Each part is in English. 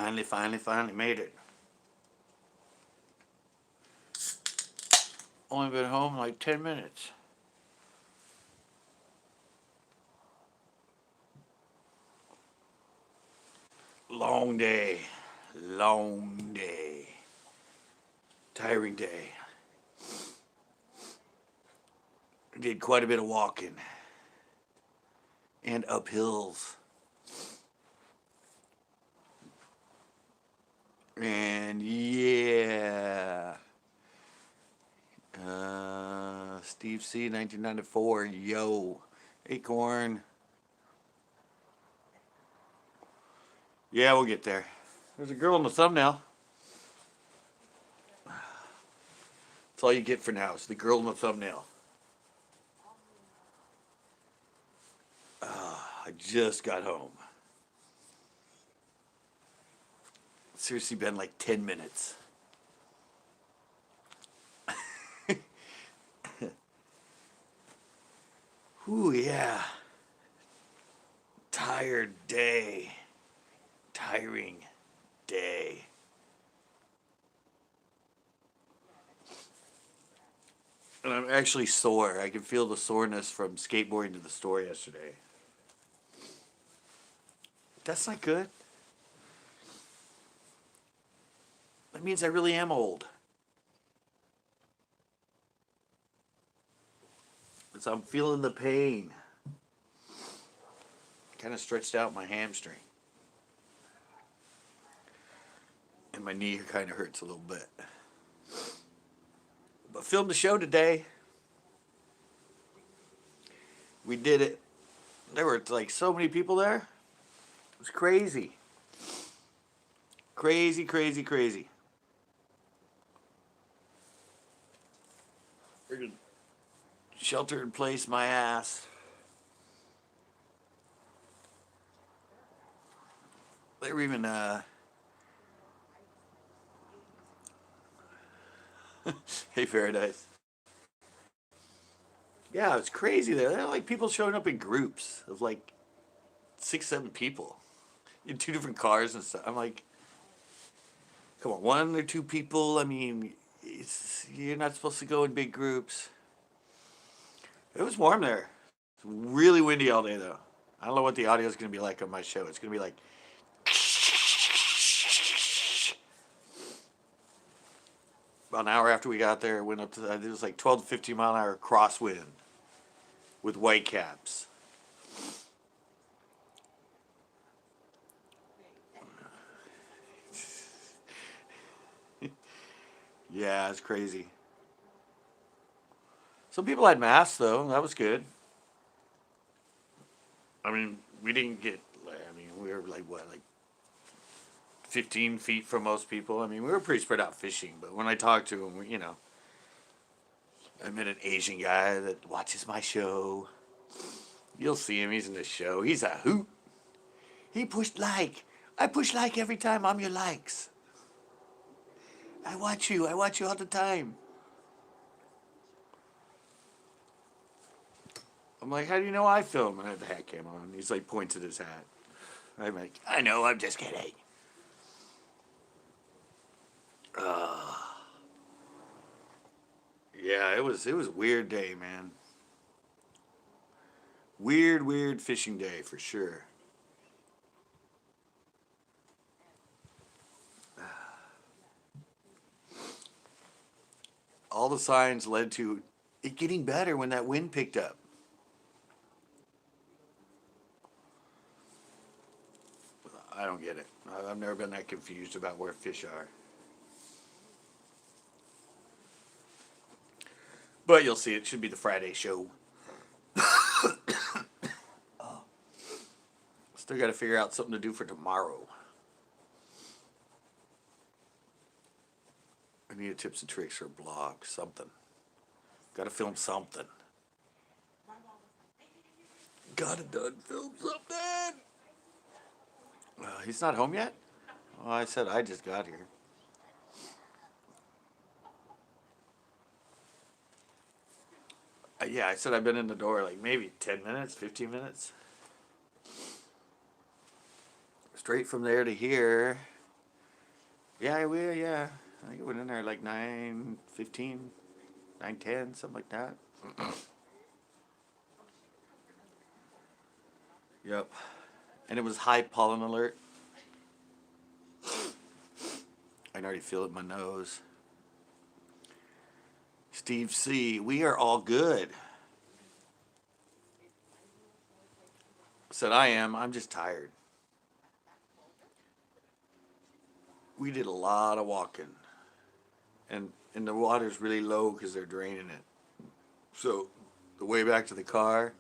Finally made it. Only been home like 10 minutes. Long day. Long day. Tiring day. Did quite a bit of walking. And up hills. And yeah. Steve C, 1994. Yo. Acorn. Yeah, we'll get there. There's a girl in the thumbnail. That's all you get for now. It's the girl in the thumbnail. I just got home. It's seriously been like 10 minutes. Ooh, yeah. Tired day. Tiring day. And I'm actually sore. I can feel the soreness from skateboarding to the store yesterday. That's not good. That means I really am old. So I'm feeling the pain. Kind of stretched out my hamstring. And my knee kind of hurts a little bit. But filmed the show today. We did it. There were like so many people there. It was crazy. Crazy, crazy, crazy. Freaking shelter in place my ass. They were even hey Paradise. Yeah, it's crazy there. There are like people showing up in groups of like 6, 7 people in 2 different cars and stuff. I'm like, come on, 1 or 2 people. I mean, you're not supposed to go in big groups. It was warm there. It's really windy all day though. I don't know what the audio is going to be like on my show. It's going to be like about an hour after we got there, it went up to, it was like 12 to 15 mile an hour crosswind with white caps. Yeah, it's crazy. Some people had masks though. That was good. I mean, we didn't get. I mean, we were like what, like 15 feet from most people. I mean, we were pretty spread out fishing. But when I talked to him, you know, I met an Asian guy that watches my show. You'll see him. He's in the show. He's a hoot. He pushed like. I push like every time I'm your likes. I watch you. I watch you all the time. I'm like, how do you know I film? And I have the hat cam on. He's like, points at his hat. I'm like, I know, I'm just kidding. Yeah, it was a weird day, man. Weird fishing day for sure. All the signs led to it getting better when that wind picked up. I don't get it. I've never been that confused about where fish are. But you'll see, it should be the Friday show. Still got to figure out something to do for tomorrow. I need tips and tricks for a blog, something. Got to film something. Gotta done film something. He's not home yet? Well, I said I just got here. Yeah, I said I've been in the door like maybe 10 minutes, 15 minutes. Straight from there to here. Yeah, yeah. I think it went in there like 9:15, 9:10, something like that. Yep. And it was high pollen alert. I can already feel it in my nose. Steve C, we are all good. Said I am. I'm just tired. We did a lot of walking, and the water's really low because they're draining it. So the way back to the car,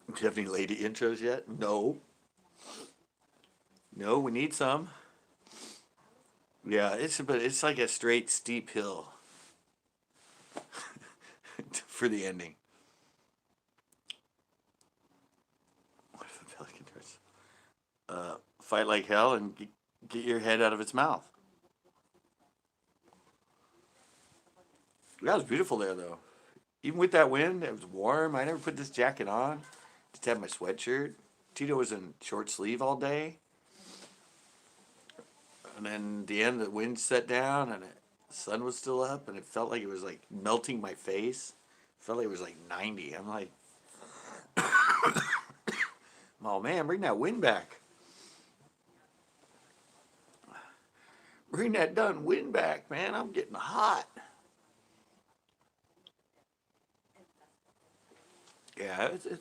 do you have any lady intros yet? No. No, we need some. Yeah, it's like a straight steep hill for the ending. What if the pelican tries? Fight like hell and get your head out of its mouth. That was beautiful there, though. Even with that wind, it was warm. I never put this jacket on. Just had my sweatshirt. Tito was in short sleeve all day. And then the end, the wind set down and the sun was still up, and it felt like it was like melting my face. It felt like it was like 90. I'm like, oh man, bring that wind back. Bring that done wind back, man. I'm getting hot. Yeah, it's a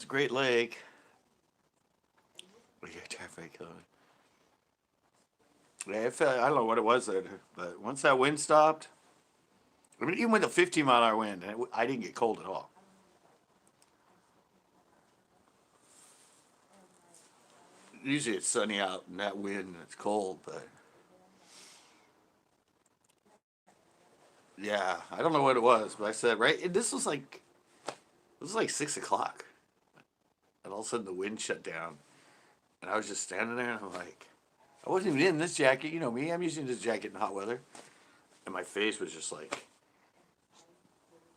great lake. Yeah, traffic. Yeah, I don't know what it was there, but once that wind stopped, I mean, even with a 15-mile-an-hour wind, I didn't get cold at all. Usually it's sunny out and that wind and it's cold, but yeah, I don't know what it was, but I said right. This was like 6 o'clock, and all of a sudden the wind shut down, and I was just standing there, and I'm like, I wasn't even in this jacket. You know me, I'm using this jacket in hot weather, and my face was just like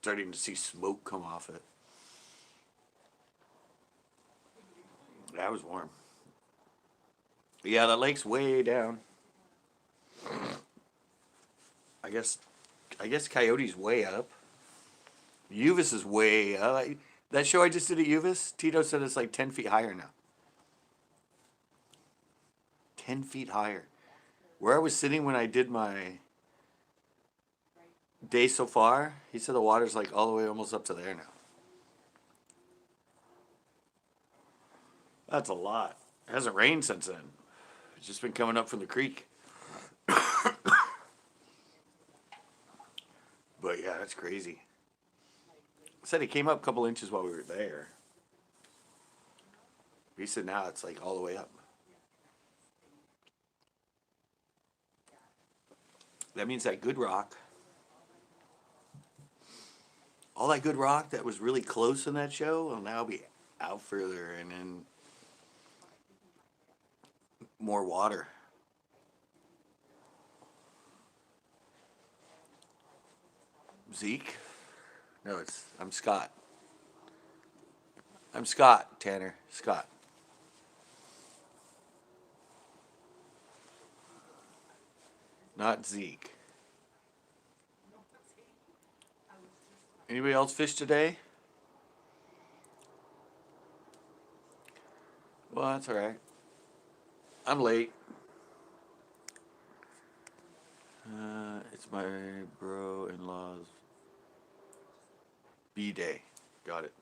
starting to see smoke come off it. That was warm. Yeah, that lake's way down. I guess I guess Coyote's way up. Uvis is way up. That show I just did at Uvis, Tito said it's like 10 feet higher now. 10 feet higher. Where I was sitting when I did my day so far, he said the water's like all the way almost up to there now. That's a lot. It hasn't rained since then. It's just been coming up from the creek. But yeah, that's crazy. Said it came up a couple inches while we were there. He said now it's like all the way up. That means that good rock, all that good rock that was really close in that show will now be out further and in more water. Zeke? No, I'm Scott. I'm Scott, Tanner. Scott. Not Zeke. Anybody else fish today? Well, that's all right. I'm late. It's my bro-in-law's B-Day. Got it.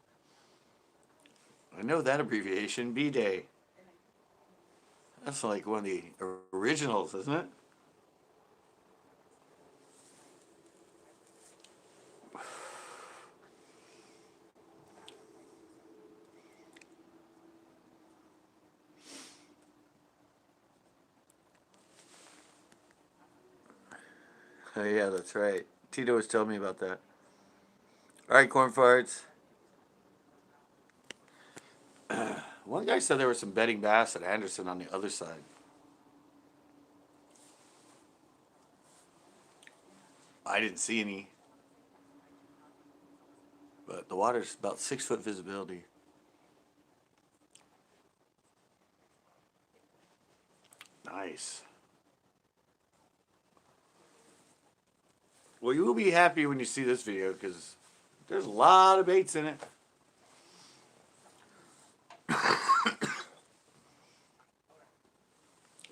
I know that abbreviation, B-Day. That's like one of the originals, isn't it? Oh, yeah, that's right. Tito was telling me about that. All right, corn farts. One guy said there were some bedding bass at Anderson on the other side. I didn't see any. But the water's about 6 foot visibility. Nice. Well, you will be happy when you see this video because there's a lot of baits in it.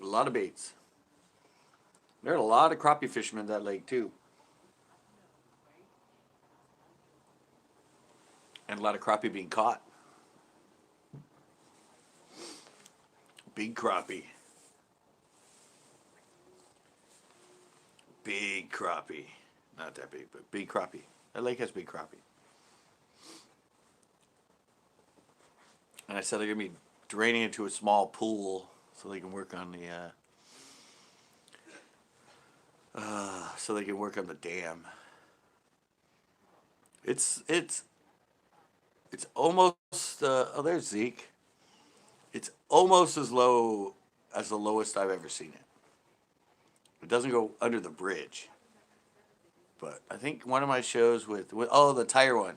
A lot of baits. There are a lot of crappie fishermen in that lake too. And a lot of crappie being caught. Big crappie. Big crappie. Not that big, but big crappie. That lake has big crappie. And I said they're going to be draining into a small pool so they can work on the dam. It's almost oh, there's Zeke. It's almost as low as the lowest I've ever seen it. It doesn't go under the bridge. But I think one of my shows with the tire one,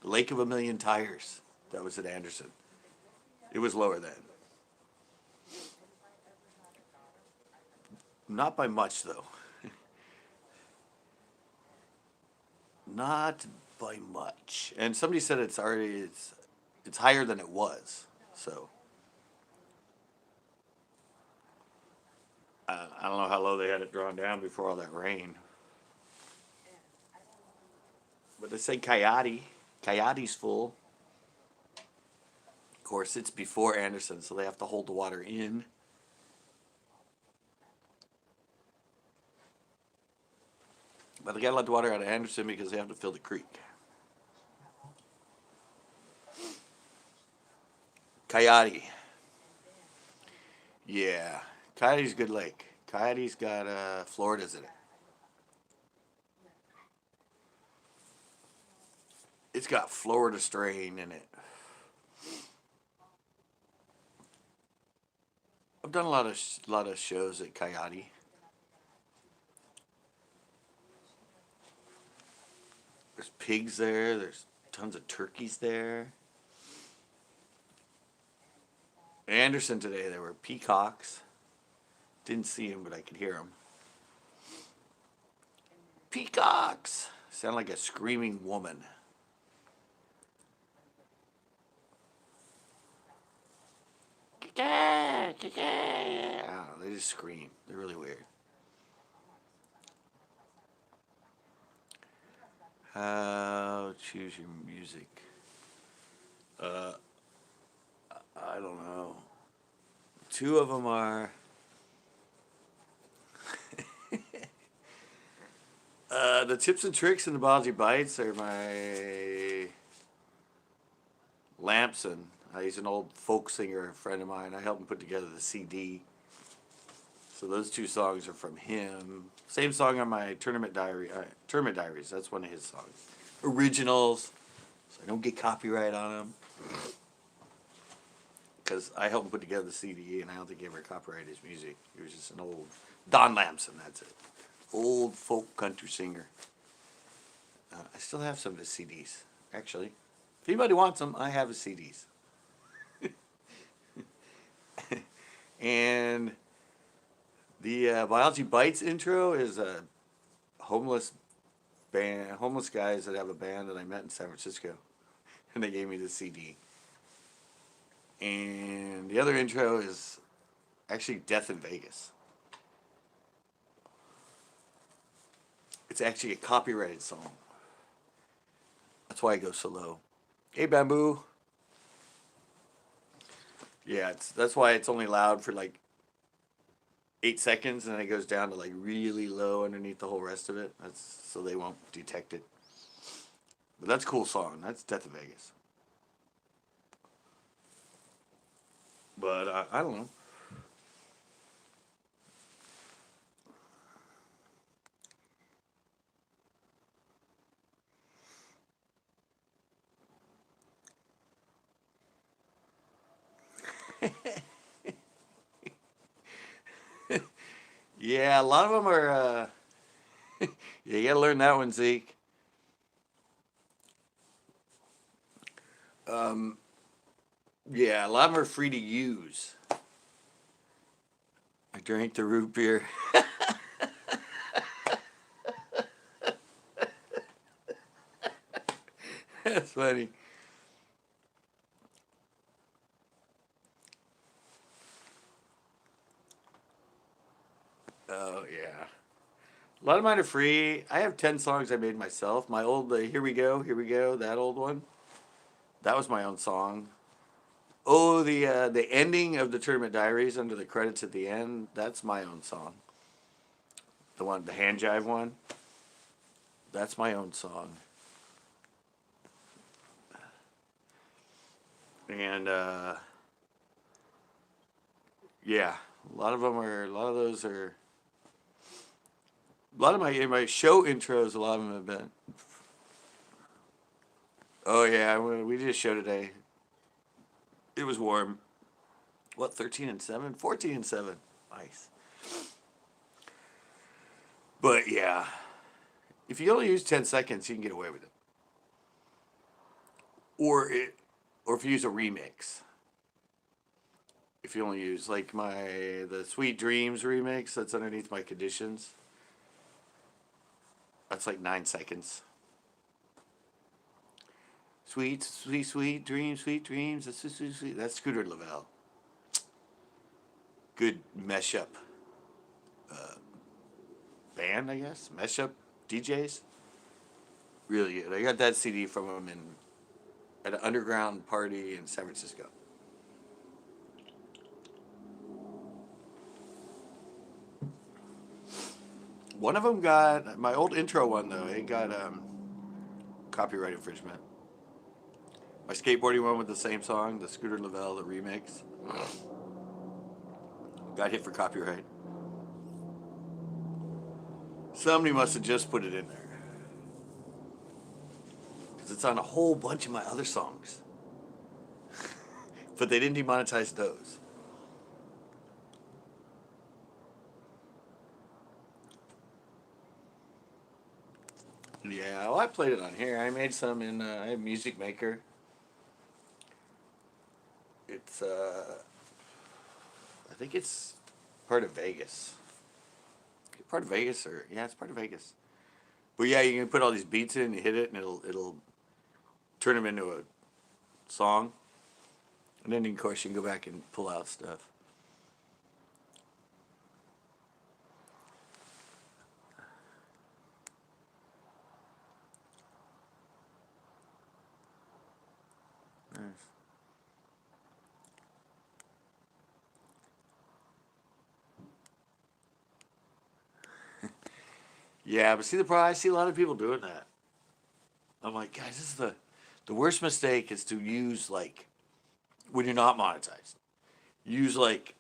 the Lake of a Million Tires, that was at Anderson. It was lower then. Not by much though. Not by much. And somebody said it's higher than it was. So I don't know how low they had it drawn down before all that rain. But they say Coyote. Coyote's full. Of course, it's before Anderson, so they have to hold the water in. But they gotta let the water out of Anderson because they have to fill the creek. Coyote. Yeah. Coyote's a good lake. Coyote's got Florida's in it. It's got Florida strain in it. I've done a lot of shows at Coyote. There's pigs there. There's tons of turkeys there. Anderson today, there were peacocks. Didn't see them, but I could hear them. Peacocks! Sound like a screaming woman. Oh, they just scream. They're really weird. How choose your music? I don't know. Two of them are the tips and tricks and the Ballsy Bites are my Lamson. He's an old folk singer, a friend of mine. I helped him put together the CD. So those two songs are from him. Same song on my Tournament Diaries. That's one of his songs. Originals. So I don't get copyright on them. Because I helped him put together the CD, and I don't think he ever copyrighted his music. He was just an old Don Lamson, that's it. Old folk country singer. I still have some of his CDs, actually. If anybody wants them, I have his CDs. And the Biology Bites intro is a homeless guys that have a band that I met in San Francisco. And they gave me the CD. And the other intro is actually Death in Vegas. It's actually a copyrighted song. That's why I go so low. Hey, Bamboo. Yeah, that's why it's only loud for like 8 seconds, and then it goes down to like really low underneath the whole rest of it. That's so they won't detect it. But that's a cool song. That's Death in Vegas. But I don't know. Yeah, a lot of them are. Yeah, you gotta learn that one, Zeke. Um, yeah, a lot of them are free to use. I drank the root beer. That's funny. Oh yeah. A lot of mine are free. I have 10 songs I made myself. My old Here We Go, that old one. That was my own song. Oh, the ending of the Tournament Diaries under the credits at the end, that's my own song. The one, the hand jive one, that's my own song. And yeah, a lot of those are, a lot of my show intros, a lot of them have been. Oh yeah, we did a show today. It was warm. What, 13 and 7? 14 and 7. Nice. But yeah, if you only use 10 seconds, you can get away with it. Or it, or if you use a remix. If you only use like the Sweet Dreams remix that's underneath my conditions, that's like 9 seconds. Sweet, sweet, sweet dreams. That's sweet, sweet, sweet. That's Scooter Lavelle. Good mesh up band, I guess. Mesh up DJs. Really good. I got that CD from them at an underground party in San Francisco. One of them got my old intro one though. It got copyright infringement. My skateboarding one with the same song, the Scooter Lavelle, the remix, got hit for copyright. Somebody must have just put it in there because it's on a whole bunch of my other songs, but they didn't demonetize those. Yeah, well, I played it on here. I made some in I have Music Maker. It's I think it's part of Vegas. Part of Vegas, or yeah, it's part of Vegas. But yeah, you can put all these beats in, you hit it, and it'll turn them into a song. And then, of course, you can go back and pull out stuff. Nice. Yeah, but see the problem, I see a lot of people doing that. I'm like, guys, this is the worst mistake is to use like when you're not monetized. Use like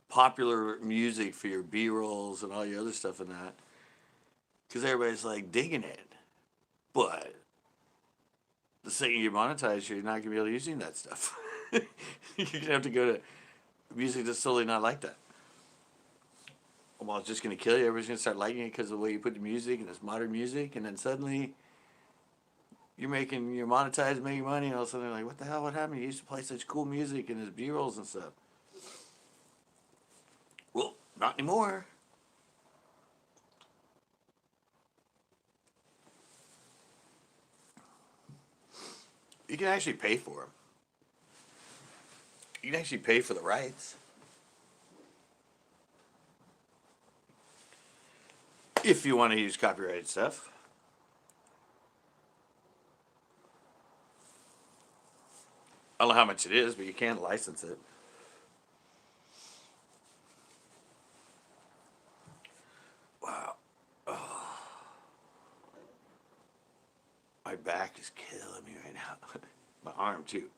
popular music for your B rolls and all your other stuff in that, because everybody's like digging it. But the second you monetize, you're not gonna be able to use any of that stuff. You're gonna have to go to music that's totally not like that. Well, it's just gonna kill you. Everybody's gonna start liking it because of the way you put the music and it's modern music, and then suddenly you're monetized, making money, and all of a sudden they're like, "What the hell? What happened? You used to play such cool music and his B rolls and stuff." Well, not anymore. You can actually pay for them. You can actually pay for the rights if you want to use copyrighted stuff. I don't know how much it is, but you can license it. Wow. Oh, my back is killing me right now. My arm too.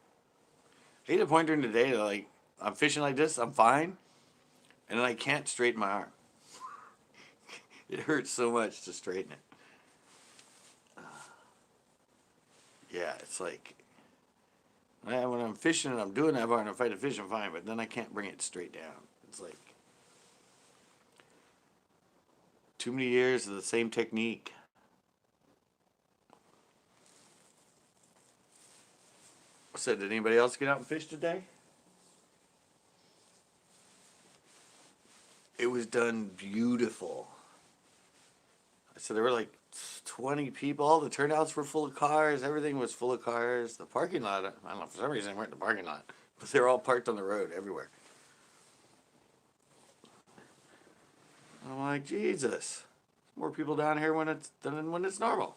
I hit a point during the day that like I'm fishing like this, I'm fine, and then I can't straighten my arm. It hurts so much to straighten it. Yeah, it's like when I'm fishing and I'm doing that part and if I fight a fish, I'm fine, but then I can't bring it straight down. It's like too many years of the same technique. said, did anybody else get out and fish today? It was done beautiful. I said there were like 20 people. All the turnouts were full of cars. Everything was full of cars. The parking lot, I don't know, for some reason they weren't in the parking lot. But they were all parked on the road everywhere. I'm like, Jesus. More people down here than when it's normal.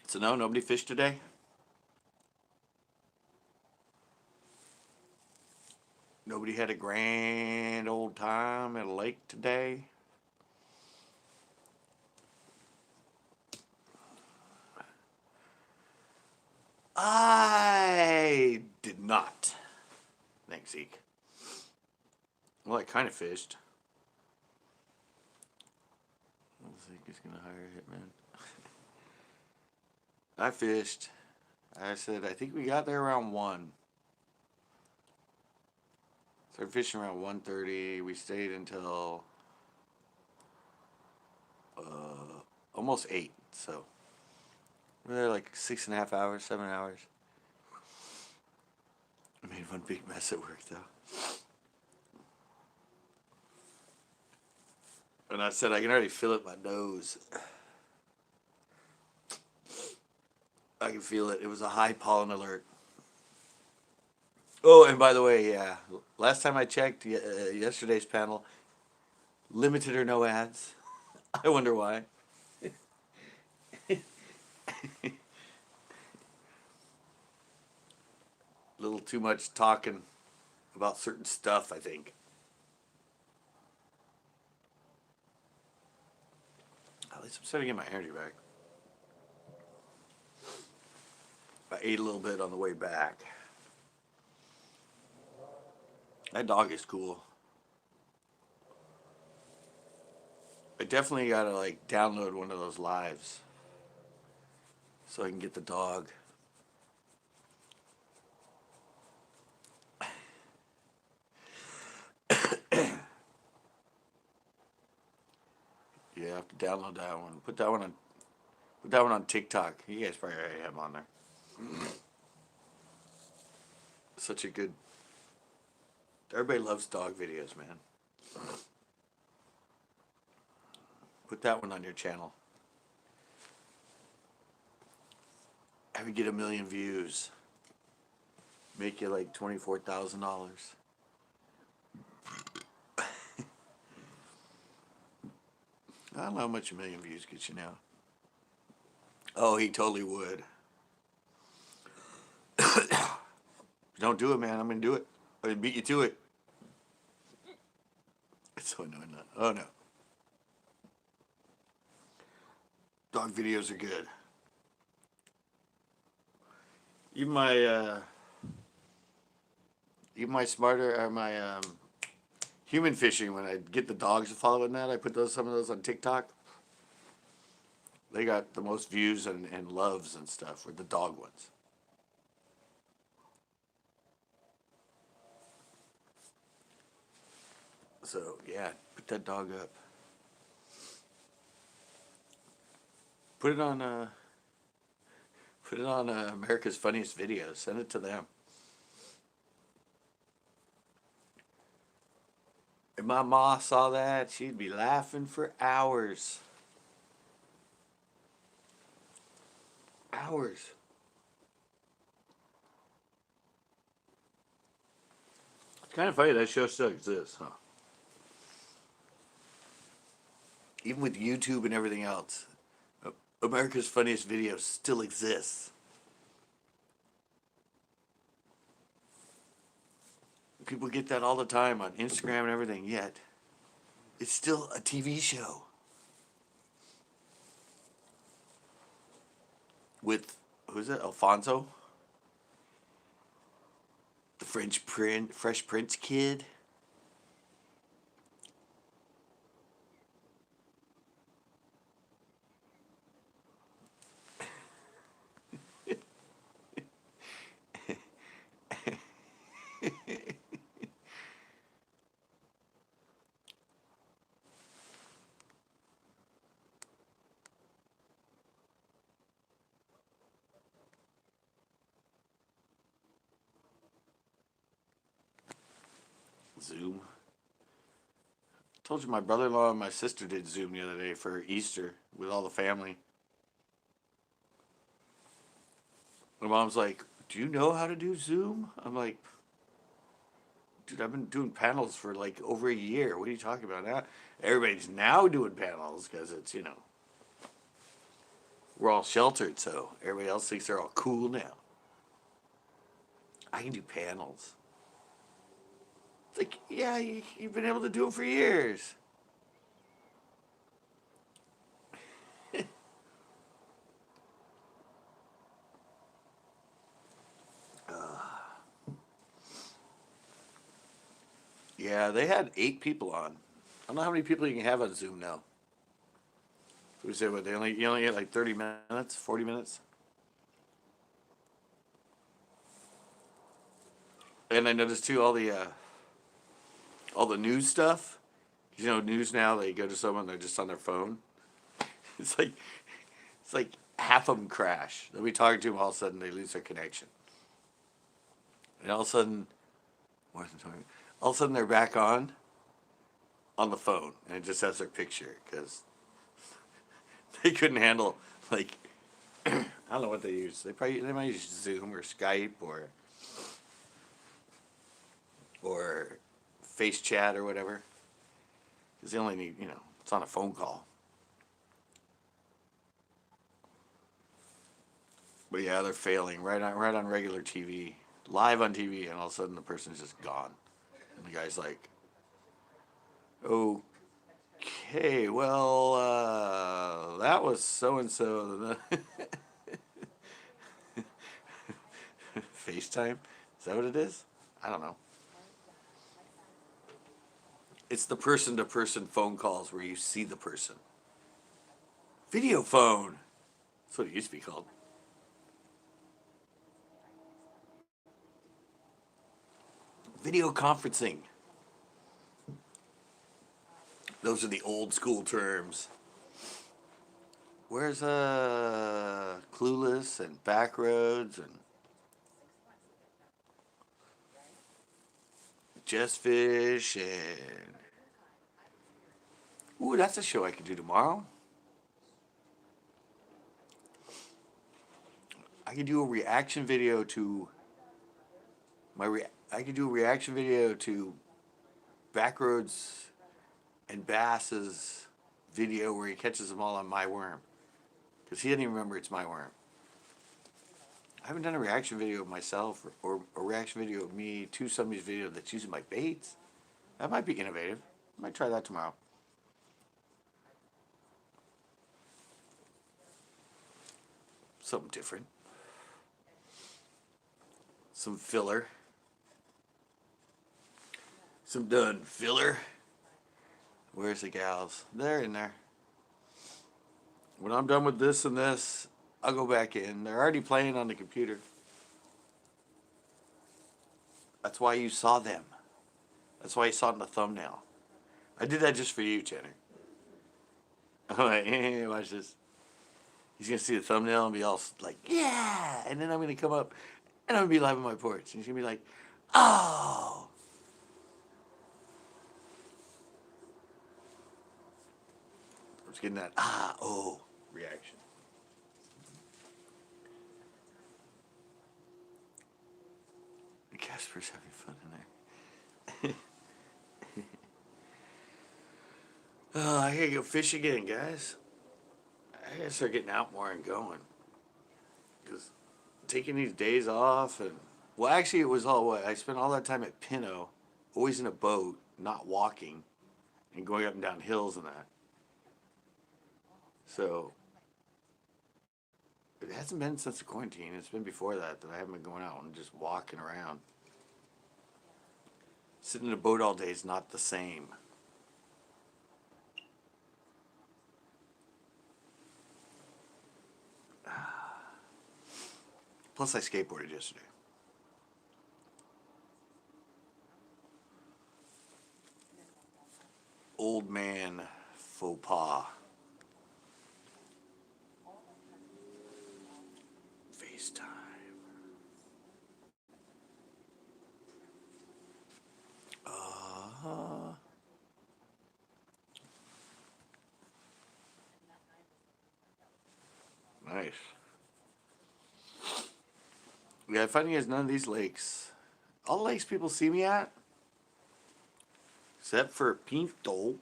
So no, nobody fished today? Nobody had a grand old time at a lake today? I did not. Thanks, Zeke. Well, I kind of fished. I don't think he's going to hire a hitman. I fished. I said, I think we got there around 1. Started fishing around 1:30. We stayed until almost 8. So we were there like 6.5 hours, 7 hours. I made one big mess at work though. And I said, I can already feel it in my nose. I can feel it. It was a high pollen alert. Oh, and by the way, yeah, last time I checked, yesterday's panel, limited or no ads. I wonder why. A little too much talking about certain stuff, I think. At least I'm starting to get my energy back. I ate a little bit on the way back. That dog is cool. I definitely gotta like download one of those lives so I can get the dog. Yeah, I have to download that one. Put that one on TikTok. You guys probably already have them on there. Such a good. Everybody loves dog videos, man. Put that one on your channel. Have you get 1 million views. Make you like $24,000. I don't know how much 1 million views gets you now. Oh, he totally would. Don't do it, man. I'm gonna do it. I'm gonna beat you to it. It's so annoying. Oh no. Dog videos are good. Even my smarter or my human fishing, when I get the dogs to follow in that, I put some of those on TikTok. They got the most views and loves and stuff with the dog ones. So yeah, put that dog up. Put it on America's Funniest Videos. Send it to them. If my ma saw that, she'd be laughing for hours. Hours. It's kind of funny that show still exists, huh? Even with YouTube and everything else, America's Funniest Videos still exists. People get that all the time on Instagram and everything, yet it's still a TV show. With, who's it, Alfonso? The Fresh Prince kid? Zoom. Told you my brother-in-law and my sister did Zoom the other day for Easter with all the family. My mom's like, "Do you know how to do Zoom?" I'm like, "Dude, I've been doing panels for like over a year. What are you talking about now?" Everybody's now doing panels because it's, we're all sheltered, so everybody else thinks they're all cool now. I can do panels. It's like, yeah, you've been able to do them for years. Yeah, they had 8 people on. I don't know how many people you can have on Zoom now. So we say what you only get like 30 minutes, 40 minutes. And I noticed too all the news stuff. News now they go to someone, they're just on their phone. It's like half of them crash. They'll be talking to them, all of a sudden they lose their connection, and all of a sudden, all of a sudden they're back on the phone, and it just has their picture because they couldn't handle like I don't know what they use. They might use Zoom or Skype or Face Chat or whatever. Because they only need, it's on a phone call. But yeah, they're failing right on regular TV, live on TV, and all of a sudden the person's just gone, and the guy's like, "Okay, well, that was so and so." FaceTime, is that what it is? I don't know. It's the person-to-person phone calls where you see the person. Video phone. That's what it used to be called. Video conferencing. Those are the old school terms. Where's Clueless and Backroads and Just Fish and ooh, that's a show I could do tomorrow. I could do a reaction video to I could do a reaction video to Backroads and Bass's video where he catches them all on my worm. Because he didn't even remember it's my worm. I haven't done a reaction video of myself or a reaction video of me to somebody's video that's using my baits. That might be innovative. I might try that tomorrow. Something different. Some filler. Some done filler. Where's the gals? They're in there. When I'm done with this and this, I'll go back in. They're already playing on the computer. That's why you saw them. That's why you saw it in the thumbnail. I did that just for you, Tanner. I'm like, hey, watch this. He's going to see the thumbnail and be all like, yeah. And then I'm going to come up and I'm going to be live on my porch. And he's going to be like, oh. I was getting that oh reaction. Casper's having fun in there. Oh, I gotta go fish again, guys. I gotta start getting out more and going. Because taking these days off and... Well, actually, it was all what? I spent all that time at Pinot, always in a boat, not walking, and going up and down hills and that. So, it hasn't been since the quarantine. It's been before that I haven't been going out and just walking around. Sitting in a boat all day is not the same. Plus, I skateboarded yesterday. Old man faux pas. FaceTime. Nice. Yeah, funny is none of these lakes. All the lakes people see me at, except for Pinto.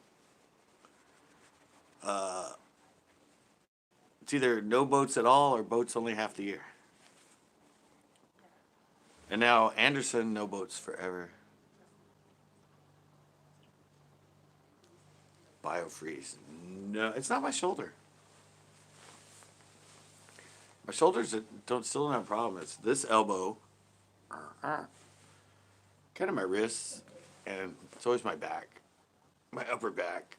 It's either no boats at all or boats only half the year. And now Anderson, no boats forever. Biofreeze. No, it's not my shoulder. My shoulders still don't have a problem. It's this elbow, kind of my wrists, and it's always my back, my upper back.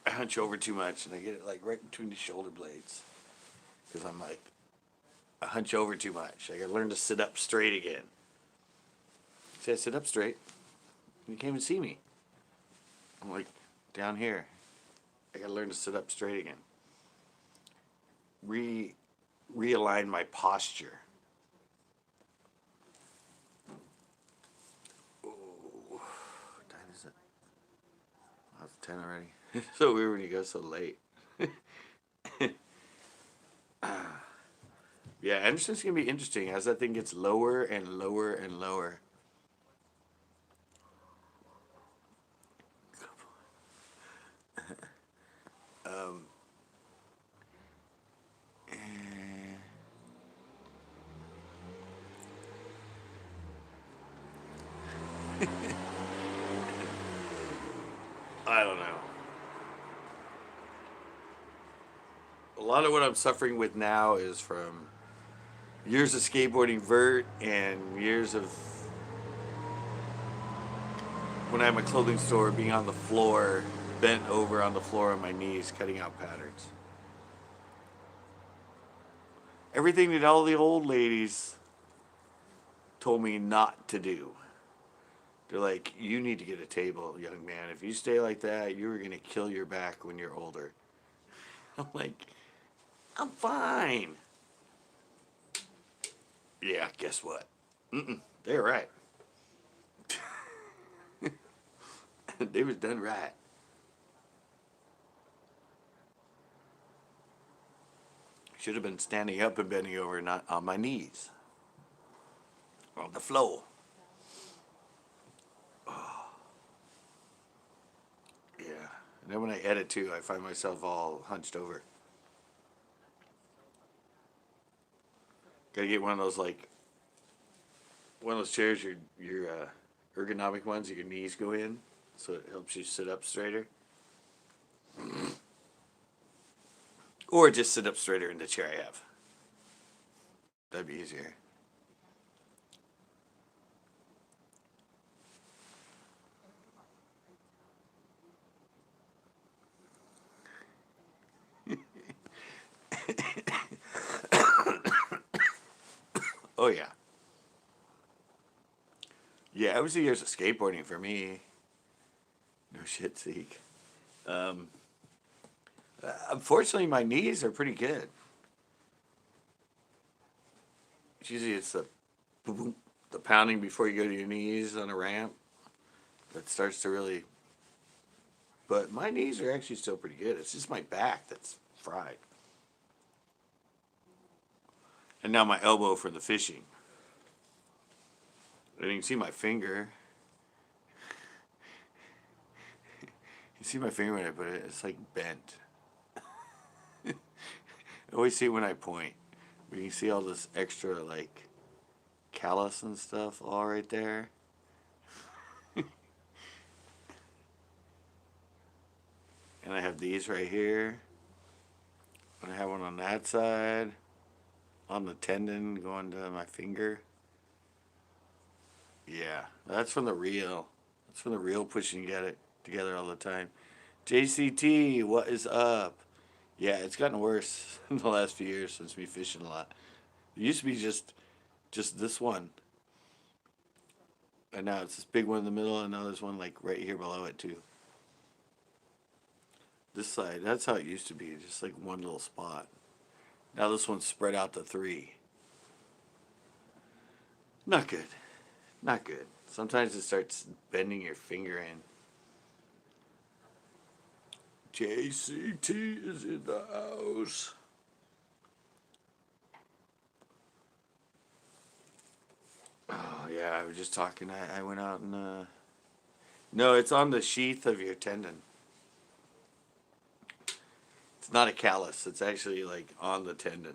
I hunch over too much, and I get it like right between the shoulder blades, because I'm like, I hunch over too much. I gotta learn to sit up straight again. See, I sit up straight. You can't even see me. I'm like down here. I gotta learn to sit up straight again. Realign my posture. Oh, what time is it? Oh, it's 10 already. So weird when you go so late. Yeah, Anderson's gonna be interesting as that thing gets lower and lower and lower. Um, I don't know. A lot of what I'm suffering with now is from years of skateboarding vert and years of when I had my clothing store being on the floor, bent over on the floor on my knees, cutting out patterns. Everything that all the old ladies told me not to do. They're like, you need to get a table, young man. If you stay like that, you're going to kill your back when you're older. I'm like, I'm fine. Yeah, guess what? They're right. They was done right. Should have been standing up and bending over, not on my knees. On the floor. Oh. Yeah. And then when I edit too, I find myself all hunched over. Gotta get one of those chairs, your ergonomic ones that your knees go in, so it helps you sit up straighter. Or just sit up straighter in the chair I have. That'd be easier. Oh yeah. Yeah, it was the years of skateboarding for me. No shit, Zeke. Unfortunately, my knees are pretty good. Usually it's the boom, the pounding before you go to your knees on a ramp that starts to really. But my knees are actually still pretty good. It's just my back that's fried. And now my elbow for the fishing. And you can see my finger. You see my finger when I put it? It's like bent. I always see it when I point. But you can see all this extra like callus and stuff all right there. And I have these right here. And I have one on that side. On the tendon going to my finger. Yeah, that's from the reel. That's from the reel pushing it together all the time. JCT, what is up? Yeah, it's gotten worse in the last few years since me fishing a lot. It used to be just this one. And now it's this big one in the middle, and now there's one like right here below it too. This side, that's how it used to be, just like one little spot. Now this one's spread out to 3. Not good. Not good. Sometimes it starts bending your finger in. JCT is in the house. Yeah, I was just talking. I went out and no, it's on the sheath of your tendon. It's not a callus. It's actually like on the tendon.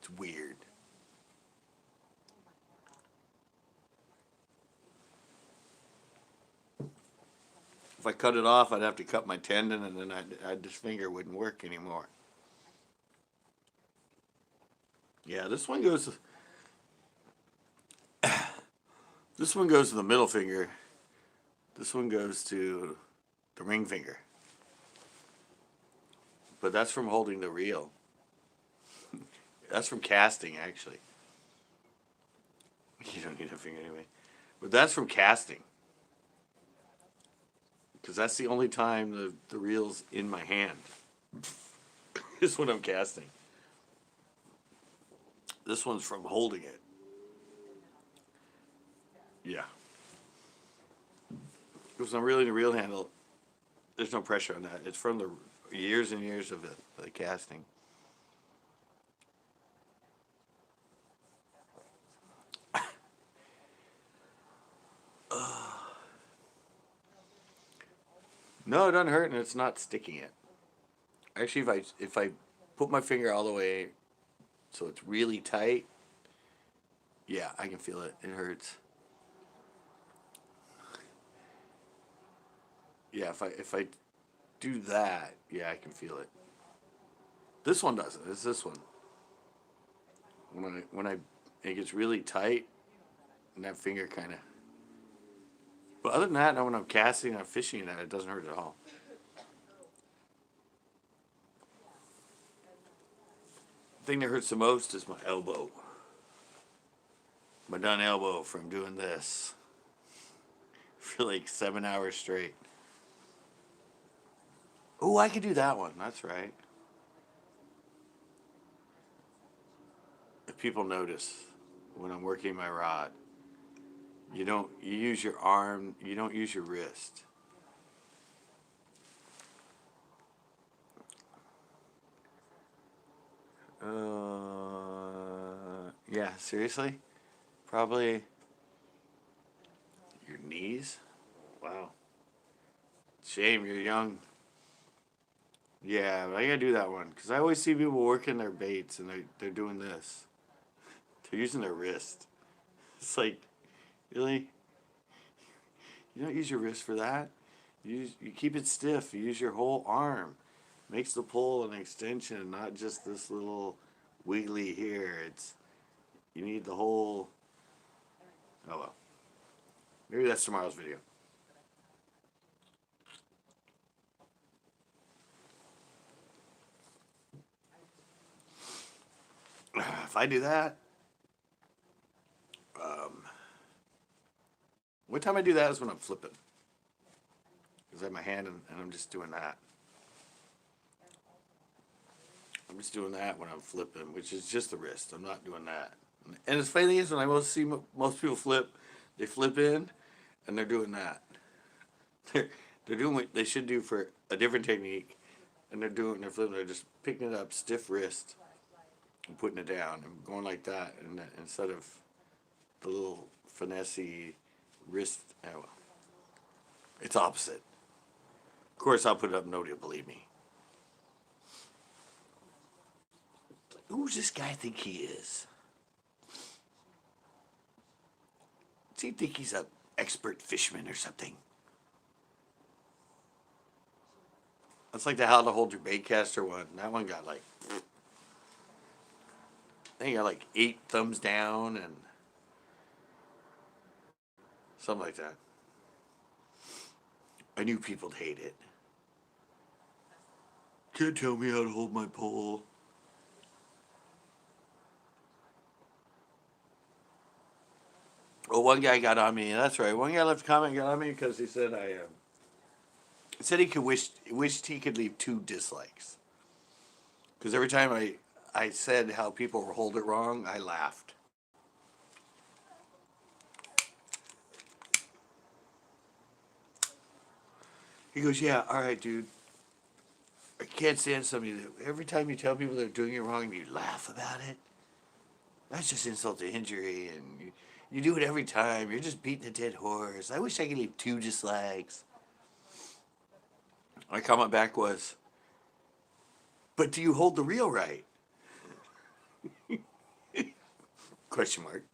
It's weird. If I cut it off, I'd have to cut my tendon, and then this finger wouldn't work anymore. Yeah, this one goes. This one goes to the middle finger. This one goes to the ring finger. But that's from holding the reel. That's from casting, actually. You don't need a finger anyway. But that's from casting. Because that's the only time the reel's in my hand. Is when I'm casting. This one's from holding it. Yeah. Because I'm reeling the reel handle, there's no pressure on that. It's from the years and years of the casting. No, it doesn't hurt, and it's not sticking it. Actually, if I put my finger all the way so it's really tight, yeah, I can feel it. It hurts. Yeah, if I do that, yeah, I can feel it. This one doesn't. It's this one. When it gets really tight, and that finger kind of. But other than that, when I'm casting, I'm fishing it doesn't hurt at all. The thing that hurts the most is my elbow. My done elbow from doing this for like 7 hours straight. Oh, I could do that one. That's right. If people notice when I'm working my rod, you use your arm, you don't use your wrist. Yeah, seriously? Probably your knees? Wow. Shame, you're young. Yeah, but I gotta do that one. Because I always see people working their baits and they're doing this. They're using their wrist. It's like, really? You don't use your wrist for that? You keep it stiff. You use your whole arm. Makes the pull an extension, not just this little wiggly here. You need the whole. Oh well. Maybe that's tomorrow's video. If I do that, one time I do that is when I'm flipping. Because I have my hand and I'm just doing that. I'm just doing that when I'm flipping, which is just the wrist. I'm not doing that. And it's funny is when I see most people flip, they flip in, and they're doing that. They're doing what they should do for a different technique, and they're flipping. They're just picking it up, stiff wrist, and putting it down, and going like that, and instead of the little finessey wrist. Oh, well. It's opposite. Of course, I'll put it up. Nobody will believe me. Who's this guy think he is? Does he think he's an expert fisherman or something? That's like the how to hold your baitcaster one. That one got like, I think got like 8 thumbs down and something like that. I knew people'd hate it. Can't tell me how to hold my pole. Oh, one guy got on me. That's right. One guy left a comment, got on me because he said he could wished he could leave 2 dislikes. Because every time I said how people hold it wrong, I laughed. He goes, yeah, all right, dude. I can't stand somebody that every time you tell people they're doing it wrong, you laugh about it. That's just insult to injury, and you do it every time. You're just beating a dead horse. I wish I could leave 2 dislikes. My comment back was, but do you hold the reel right? Question mark.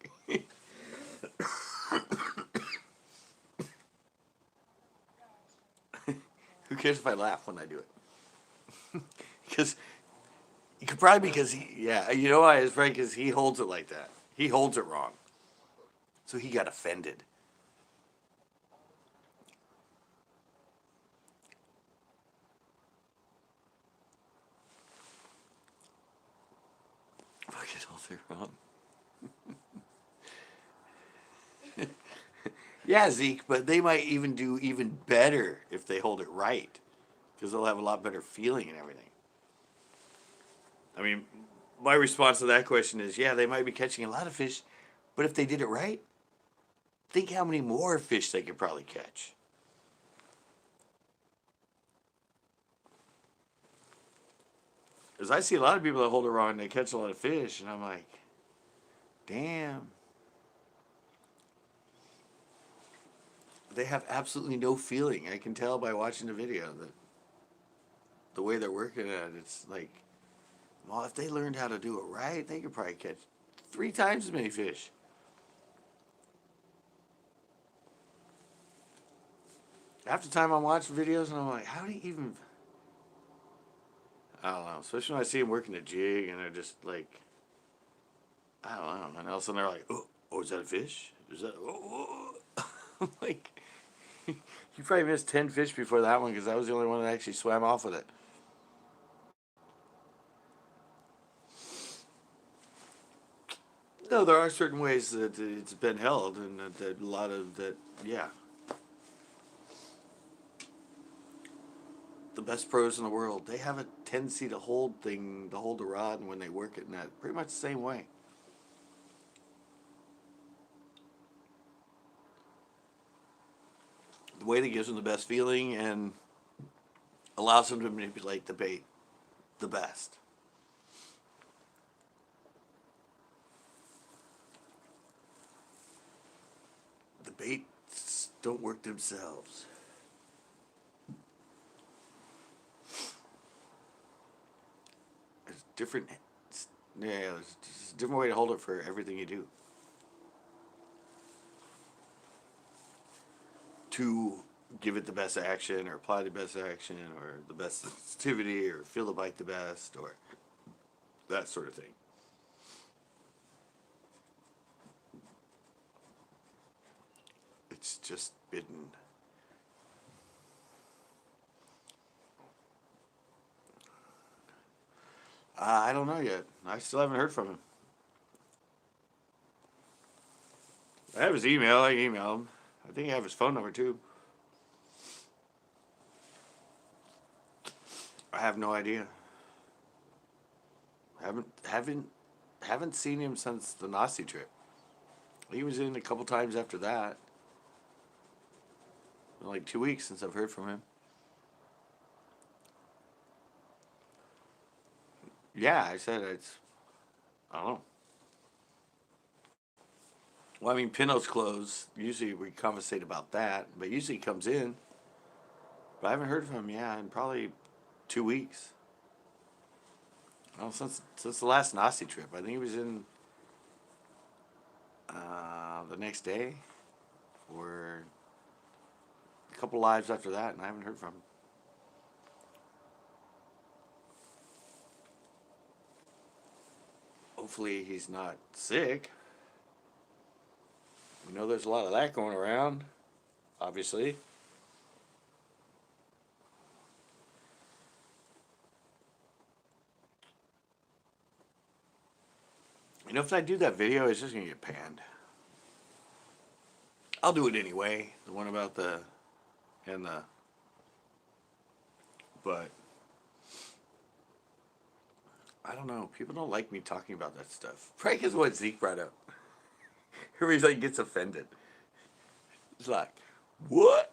Who cares if I laugh when I do it? Because probably because yeah, you know why? It's right because he holds it like that. He holds it wrong, so he got offended. Fucking holds it wrong. Yeah, Zeke, but they might even do even better if they hold it right, because they'll have a lot better feeling and everything. I mean, my response to that question is, yeah, they might be catching a lot of fish, but if they did it right, think how many more fish they could probably catch. Because I see a lot of people that hold it wrong and they catch a lot of fish, and I'm like, damn. They have absolutely no feeling. I can tell by watching the video that the way they're working at it, it's like, well, if they learned how to do it right, they could probably catch 3 times as many fish. Half the time I'm watching videos and I'm like, how do you even... I don't know. Especially when I see them working a jig and they're just like, I don't know. And all of a sudden they're like, oh, is that a fish? Is that... Oh. I'm like, you probably missed 10 fish before that one because that was the only one that actually swam off with it. No, there are certain ways that it's been held, and that a lot of that, yeah. The best pros in the world, they have a tendency to hold the rod, and when they work it in that, pretty much the same way. The way that gives them the best feeling and allows them to manipulate the bait the best. The baits don't work themselves. There's different, yeah, there's just a different way to hold it for everything you do. To give it the best action, or apply the best action, or the best sensitivity, or feel the bite the best, or that sort of thing. It's just been... I don't know yet. I still haven't heard from him. I have his email. I emailed him. I think I have his phone number too. I have no idea. Haven't seen him since the Nazi trip. He was in a couple times after that. Been like 2 weeks since I've heard from him. Yeah, I said I don't know. Well, I mean, Pinot's closed. Usually we conversate about that, but usually he comes in. But I haven't heard from him, yeah, in probably 2 weeks. Well, since the last Nazi trip. I think he was in the next day, or a couple lives after that, and I haven't heard from him. Hopefully he's not sick. We know there's a lot of that going around, obviously. You know, if I do that video, it's just going to get panned. I'll do it anyway. The one about but I don't know. People don't like me talking about that stuff. Probably because what Zeke brought up. Everybody gets offended. It's like, what?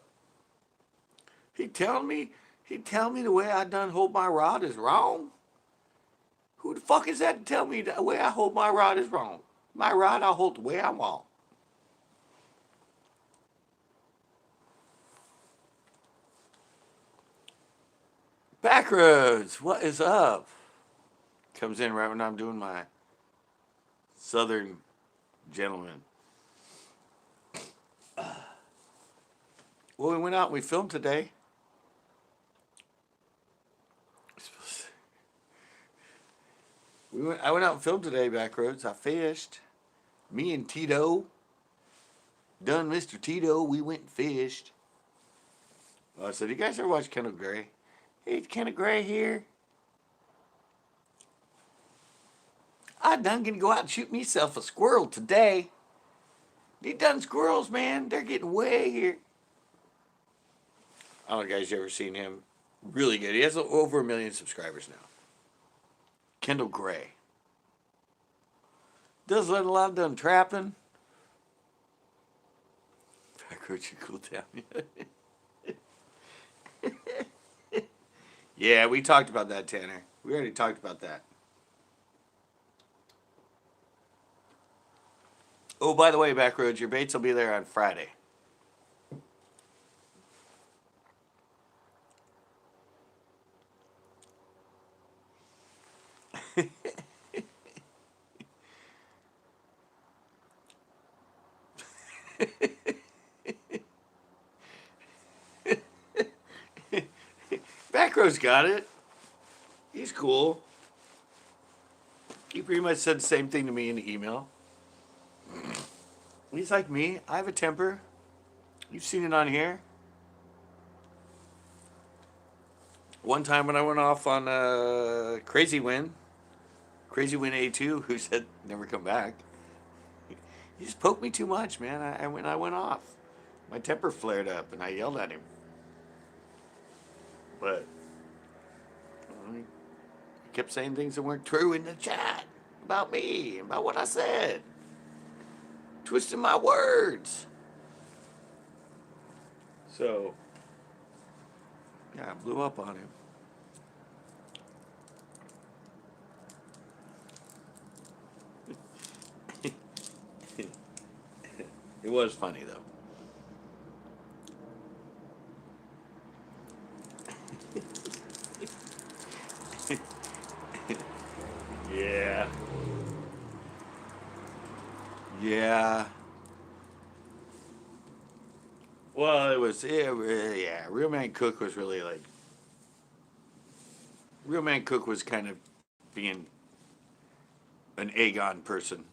He tell me the way I done hold my rod is wrong? Who the fuck is that to tell me the way I hold my rod is wrong? My rod, I'll hold the way I want. Backroads, what is up? Comes in right when I'm doing my Southern gentleman. Well, we went out and we filmed today. I went out and filmed today, Backroads. I fished. Me and Tito, Mr. Tito, we went and fished. I said, you guys ever watch Kendall Gray? Hey, it's Kendall Gray here. I done gonna go out and shoot myself a squirrel today. These done squirrels, man, they're getting way here. I don't know, guys, you ever seen him? Really good. He has over 1 million subscribers now. Kendall Gray. Does let a lot of done trapping. Backroads, you cool down. Yeah, we talked about that, Tanner. We already talked about that. Oh, by the way, Backroads, your baits will be there on Friday. Backroads got it. He's cool. He pretty much said the same thing to me in the email. He's like me. I have a temper. You've seen it on here. One time when I went off on Crazy Win A2, who said never come back. He just poked me too much, man. I went off. My temper flared up, and I yelled at him. But he kept saying things that weren't true in the chat about me, about what I said. Twisting my words. So, yeah, I blew up on him. It was funny, though. Yeah. Yeah. Well, it was, yeah, Real Man Cook was really like, Real Man Cook was kind of being an Aegon person.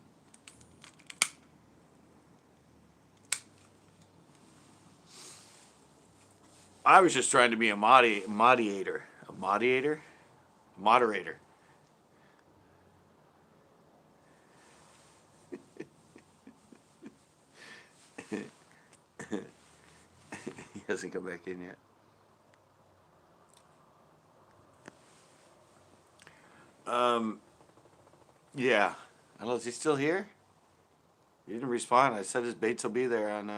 I was just trying to be a moderator. A moderator? Moderator. He hasn't come back in yet. Yeah. I don't know, is he still here? He didn't respond. I said his baits will be there on,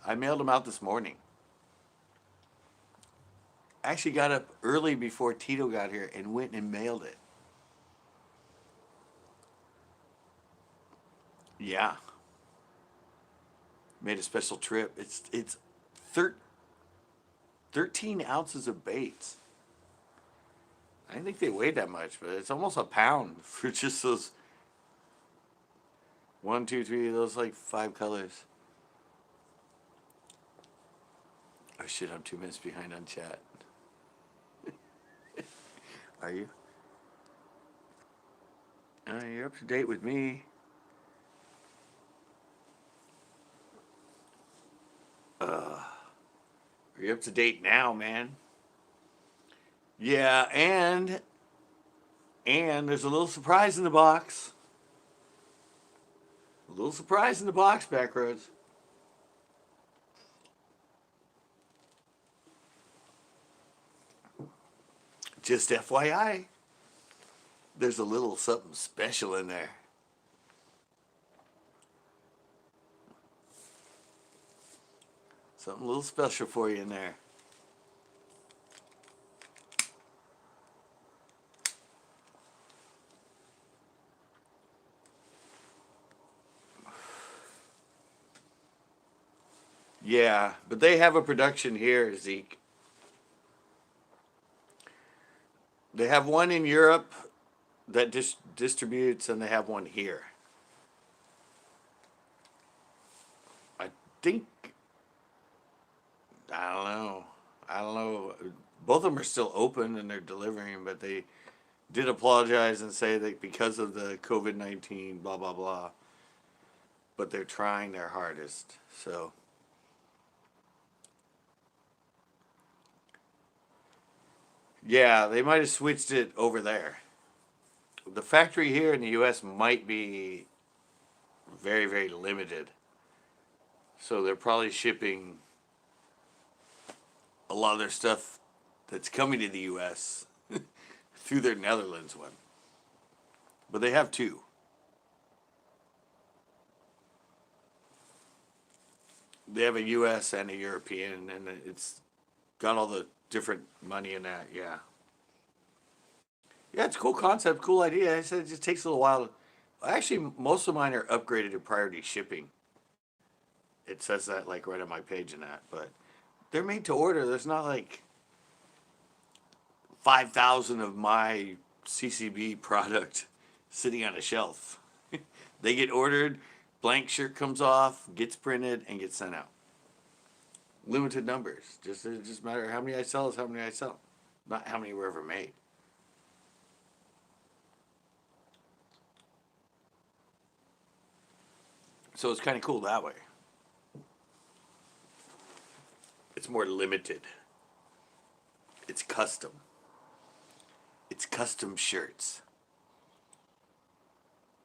I mailed him out this morning. Actually got up early before Tito got here and went and mailed it. Yeah. Made a special trip. It's 13 ounces of baits. I didn't think they weighed that much, but it's almost a pound for just those 1, 2, 3, those like 5 colors. Oh shit, I'm 2 minutes behind on chat. Are you? You're up to date with me. Are you up to date now, man? Yeah, and there's a little surprise in the box. A little surprise in the box, Backroads. Just FYI, there's a little something special in there. Something a little special for you in there. Yeah, but they have a production here, Zeke. They have one in Europe that distributes, and they have one here. I think, I don't know. I don't know. Both of them are still open and they're delivering, but they did apologize and say that because of the COVID-19, blah, blah, blah. But they're trying their hardest. So, yeah, they might have switched it over there. The factory here in the U.S. might be very, very limited. So they're probably shipping a lot of their stuff that's coming to the U.S. through their Netherlands one. But they have two. They have a U.S. and a European, and it's got all the different money in that, yeah. Yeah, it's a cool concept, cool idea. I said it just takes a little while. Actually, most of mine are upgraded to priority shipping. It says that like right on my page and that, but they're made to order. There's not like 5,000 of my CCB product sitting on a shelf. They get ordered, blank shirt comes off, gets printed, and gets sent out. Limited numbers. It just matter how many I sell is how many I sell, not how many were ever made. So it's kind of cool that way. It's more limited. It's custom. It's custom shirts.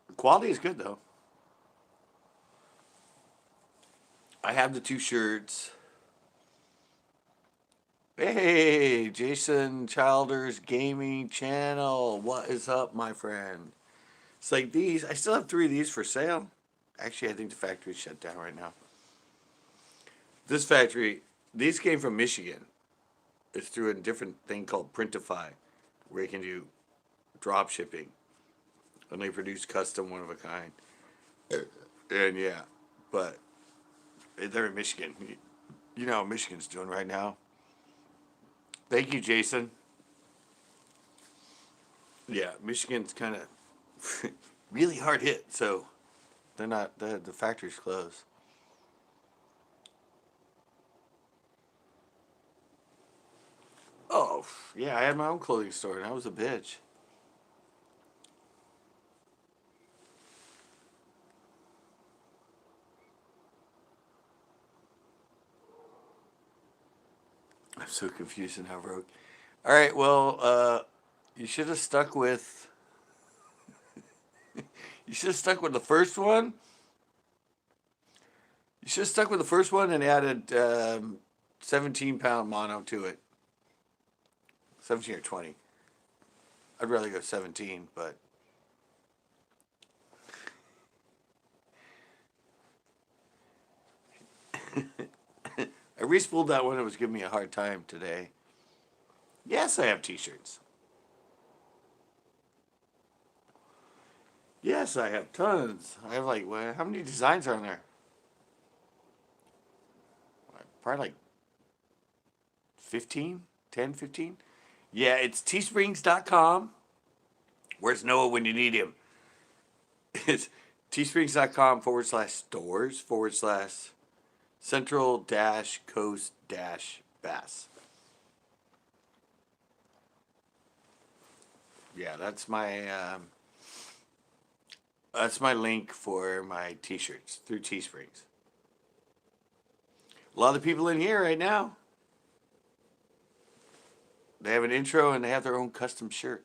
The quality is good though. I have the two shirts. Hey, Jason Childers Gaming Channel. What is up, my friend? It's like these. I still have 3 of these for sale. Actually, I think the factory's shut down right now. This factory, these came from Michigan. It's through a different thing called Printify, where you can do drop shipping. And they produce custom one of a kind. And yeah, but they're in Michigan. You know how Michigan's doing right now. Thank you, Jason. Yeah, Michigan's kind of really hard hit, so they're not, the factory's closed. Oh, yeah, I had my own clothing store, and I was a bitch. I'm so confused and how broke. All right, well, you should have stuck with. You should have stuck with the first one. You should have stuck with the first one and added 17-pound mono to it. 17 or 20. I'd rather go 17, but. I respooled that one. It was giving me a hard time today. Yes, I have t-shirts. Yes, I have tons. I have like, well, how many designs are on there? Probably like 15, 10, 15. Yeah, it's teesprings.com. Where's Noah when you need him? It's teesprings.com/stores/ central-coast-bass. Yeah, that's my link for my t-shirts through Teesprings. A lot of people in here right now, they have an intro and they have their own custom shirt.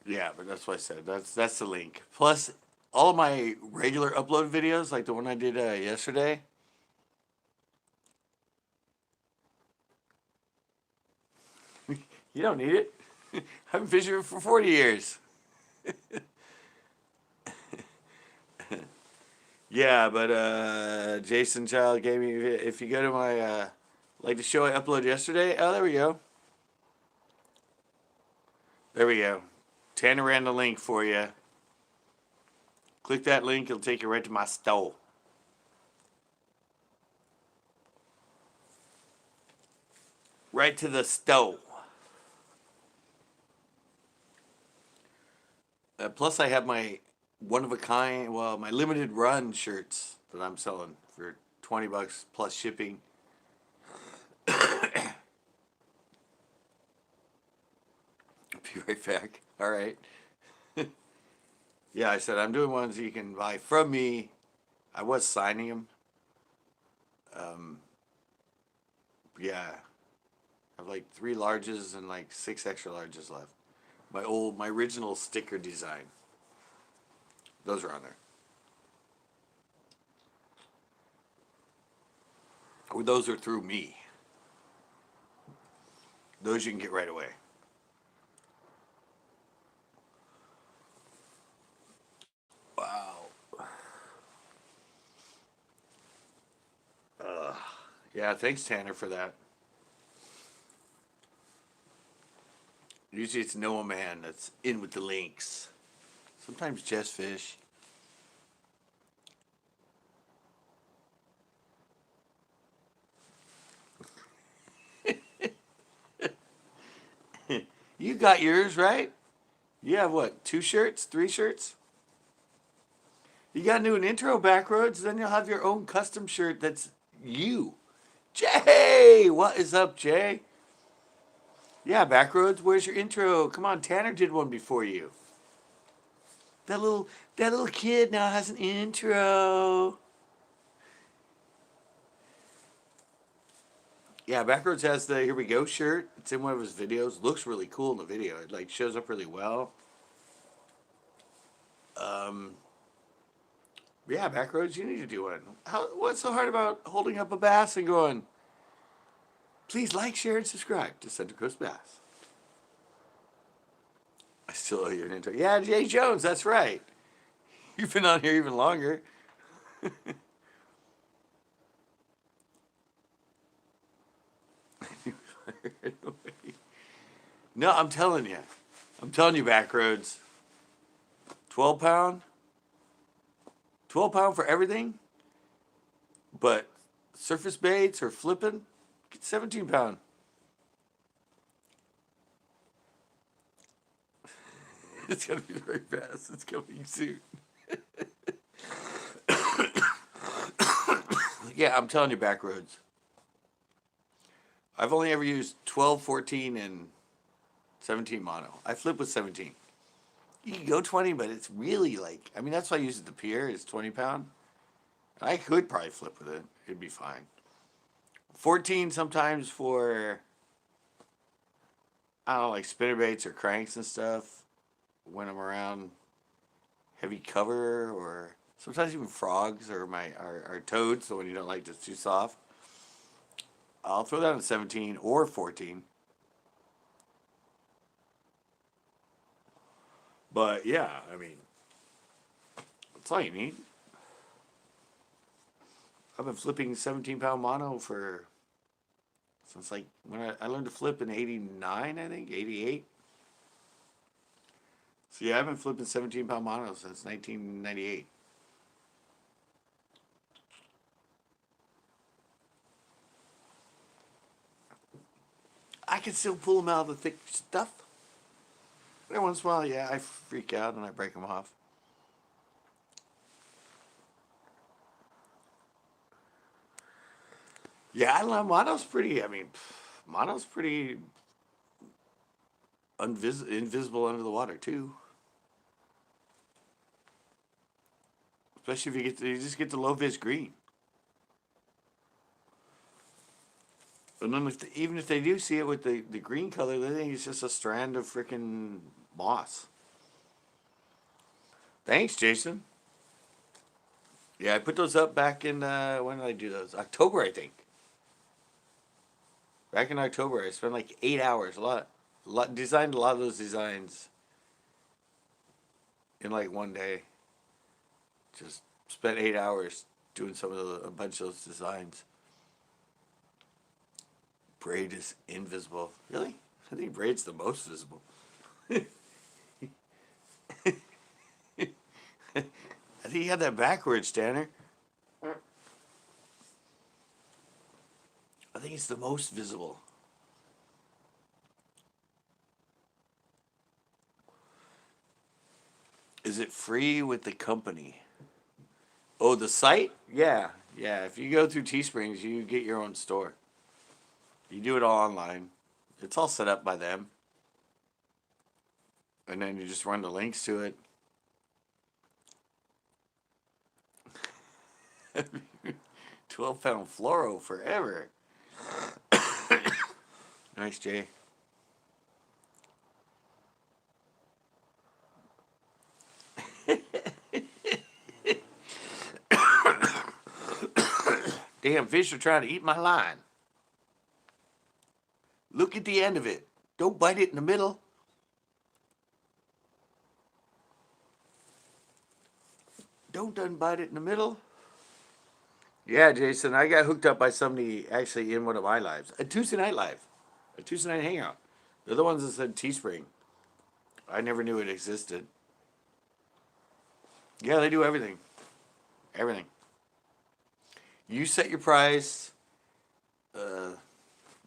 Yeah, but that's what I said. That's the link. Plus, all of my regular upload videos, like the one I did yesterday. You don't need it. I've been fishing for 40 years. Yeah, but Jason Child gave me, if you go to my, like the show I uploaded yesterday. Oh, there we go. There we go. Tanner ran the link for you. Click that link, it'll take you right to my store. Right to the store. Plus, I have my one of a kind, well, my limited run shirts that I'm selling for $20 plus shipping. Be right back. All right. Yeah, I said I'm doing ones you can buy from me. I was signing them. Yeah, I have like 3 larges and like 6 extra larges left. My original sticker design. Those are on there. Or those are through me. Those you can get right away. Wow. Yeah, thanks Tanner for that. Usually it's Noah Man that's in with the links. Sometimes Jess Fish. You got yours, right? You have what, 2 shirts? 3 shirts? You got to do an intro, Backroads, then you'll have your own custom shirt that's you. Jay! What is up, Jay? Yeah, Backroads, where's your intro? Come on, Tanner did one before you. That little kid now has an intro. Yeah, Backroads has the Here We Go shirt. It's in one of his videos. Looks really cool in the video. It like shows up really well. Yeah, Backroads, you need to do one. What's so hard about holding up a bass and going, please like, share, and subscribe to Central Coast Bass? I still owe you an intro. Yeah, Jay Jones, that's right. You've been on here even longer. No, I'm telling you. I'm telling you, Backroads. 12 pound? 12 pound for everything? But surface baits or flipping? Get 17 pound. It's going to be very fast. It's coming soon. Yeah, I'm telling you, Backroads. I've only ever used 12, 14, and 17 mono. I flip with 17. You can go 20, but it's really like, I mean, that's why I use it at the pier. It's 20 pound. I could probably flip with it. It'd be fine. 14 sometimes for, I don't know, like spinnerbaits or cranks and stuff when I'm around heavy cover, or sometimes even frogs or our toads, the one you don't like that's too soft. I'll throw that on 17 or 14. But yeah, I mean, that's all you need. I've been flipping 17 pound mono since like when I learned to flip in 89, I think, 88. So yeah, I've been flipping 17 pound mono since 1998. I can still pull them out of the thick stuff. Every once in a while, yeah, I freak out and I break them off. Yeah, I don't know. Mono's pretty, I mean, mono's pretty invisible under the water, too. Especially if you just get the low vis green. And then even if they do see it with the green color, they think it's just a strand of freaking moss. Thanks, Jason. Yeah, I put those up back in, when did I do those? October, I think. Back in October, I spent like 8 hours, designed a lot of those designs in like one day. Just spent 8 hours doing a bunch of those designs. Braid is invisible. Really? I think braid's the most visible. think you had that backwards, Tanner. I think it's the most visible. Is it free with the company? Oh, the site? Yeah. Yeah. If you go through Teesprings, you get your own store. You do it all online. It's all set up by them. And then you just run the links to it. 12-pound fluoro forever. Nice, Jay. Damn fish are trying to eat my line. Look at the end of it. Don't bite it in the middle. Don't unbite it in the middle. Yeah, Jason, I got hooked up by somebody actually in one of my lives. A Tuesday night live. A Tuesday night hangout. They're the ones that said Teespring. I never knew it existed. Yeah, they do everything. Everything. You set your price.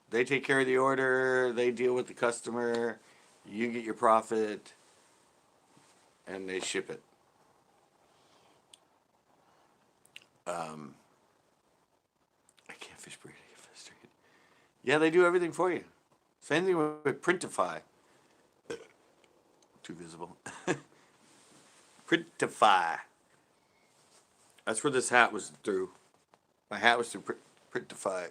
They take care of the order. They deal with the customer. You get your profit. And they ship it. I can't fish braid. I get frustrated. Yeah, they do everything for you. Same thing with Printify. Too visible. Printify. That's where this hat was through. My hat was through Printify.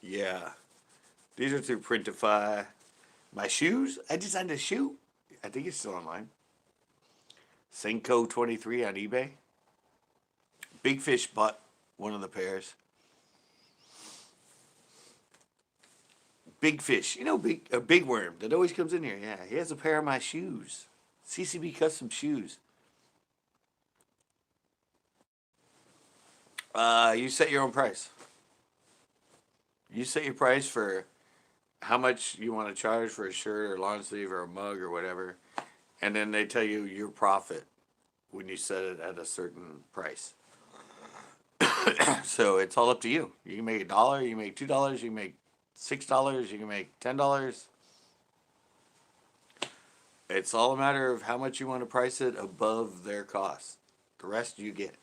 Yeah. These are through Printify. My shoes? I designed a shoe. I think it's still online. Senko 23 on eBay. Big Fish bought one of the pairs. Big Fish. You know, big worm that always comes in here. Yeah, he has a pair of my shoes. CCB custom shoes. You set your own price. You set your price for how much you want to charge for a shirt or long sleeve or a mug or whatever. And then they tell you your profit when you set it at a certain price. So it's all up to you. You can make $1, you can make $2, you can make $6, you can make $10. It's all a matter of how much you want to price it above their cost. The rest you get.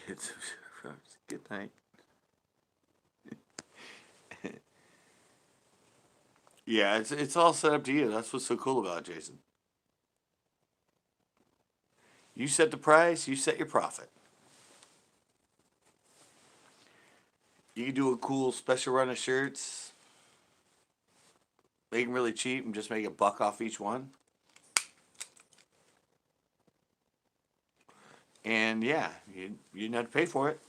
It's good night. Yeah, it's all set up to you. That's what's so cool about it, Jason. You set the price, you set your profit. You can do a cool special run of shirts. Make them really cheap and just make $1 off each one. And yeah, you didn't have to pay for it.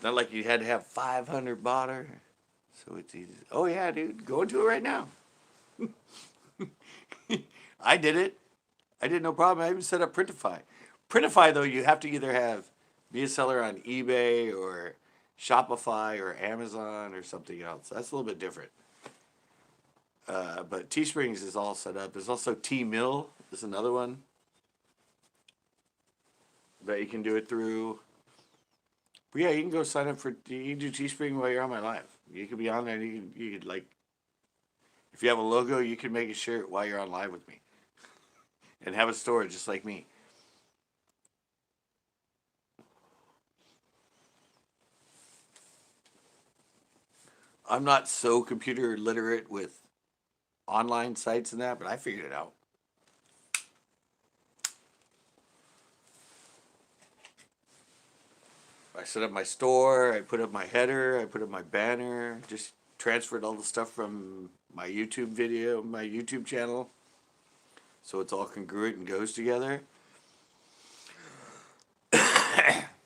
Not like you had to have 500 baht. So it's easy. Oh yeah, dude, go into it right now. I did it. I did no problem. I even set up Printify. Printify though, you have to either be a seller on eBay or Shopify or Amazon or something else. That's a little bit different. But Teesprings is all set up. There's also T-Mill. There's another one that you can do it through. But yeah, you can go sign up for. You can do Teespring while you're on my live. You could be on there. And you could like, if you have a logo, you can make a shirt while you're on live with me, and have a store just like me. I'm not so computer literate with online sites and that, but I figured it out. I set up my store, I put up my header, I put up my banner, just transferred all the stuff from my YouTube video, my YouTube channel, so it's all congruent and goes together.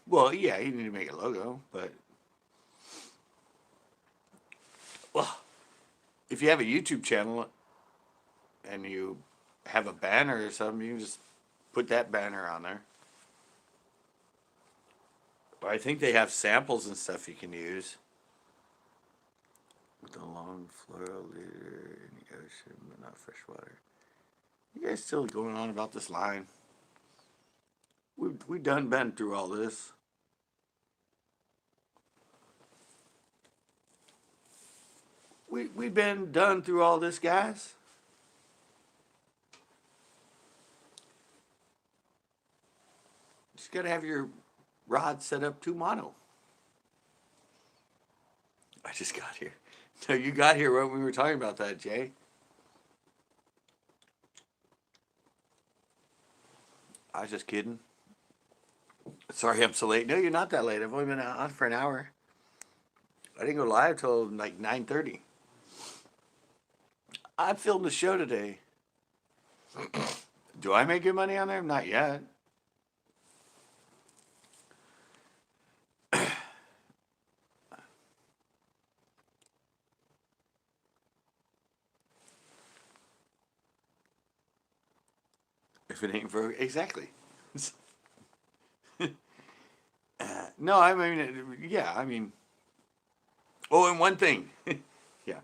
Well, yeah, you need to make a logo, but well, if you have a YouTube channel and you have a banner or something, you can just put that banner on there. I think they have samples and stuff you can use. With a long floral leader in the ocean, but not freshwater. You guys still going on about this line? We done been through all this. We've been done through all this, guys. Just gotta have your rod set up to mono. I just got here. No, you got here when we were talking about that, Jay. I was just kidding. Sorry I'm so late. No, you're not that late. I've only been on for an hour. I didn't go live till like 9:30. I filmed the show today. Do I make good money on there? Not yet. If it ain't for exactly. No, I mean, yeah, I mean. Oh, and one thing, yeah.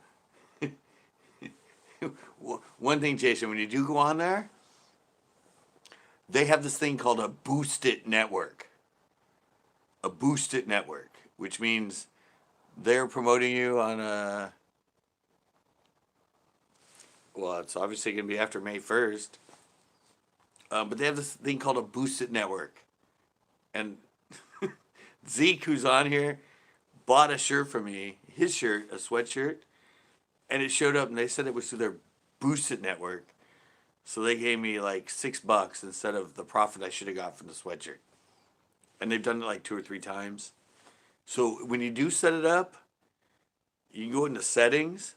One thing, Jason, when you do go on there, they have this thing called a boosted network. A boosted network, which means they're promoting you on a. Well, it's obviously going to be after May 1st. But they have this thing called a boosted network. And Zeke, who's on here, bought a shirt for me, his shirt, a sweatshirt, and it showed up and they said it was through their boosted network. So they gave me like $6 instead of the profit I should have got from the sweatshirt. And they've done it like 2 or 3 times. So when you do set it up, you can go into settings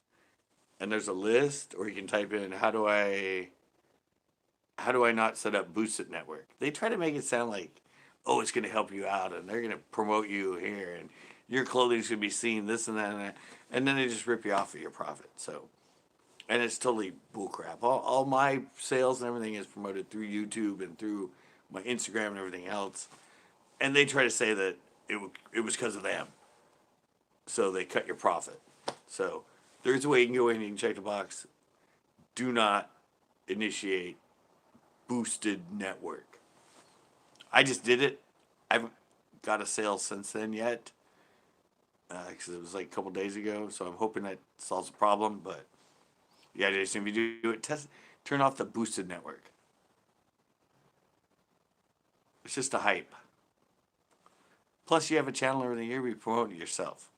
and there's a list, or you can type in how do I not set up boosted network. They try to make it sound like, oh, it's going to help you out and they're going to promote you here and your clothing's going to be seen, this and that and that. And then they just rip you off of your profit. So, and it's totally bullcrap. All my sales and everything is promoted through YouTube and through my Instagram and everything else. And they try to say that it was because of them. So they cut your profit. So there's a way you can go in and you can check the box. Do not initiate boosted network. I just did it. I haven't got a sale since then yet. Because it was like a couple days ago. So I'm hoping that solves the problem. But yeah, Jason, if you do it, turn off the boosted network. It's just a hype. Plus, you have a channel over the year where you promote yourself.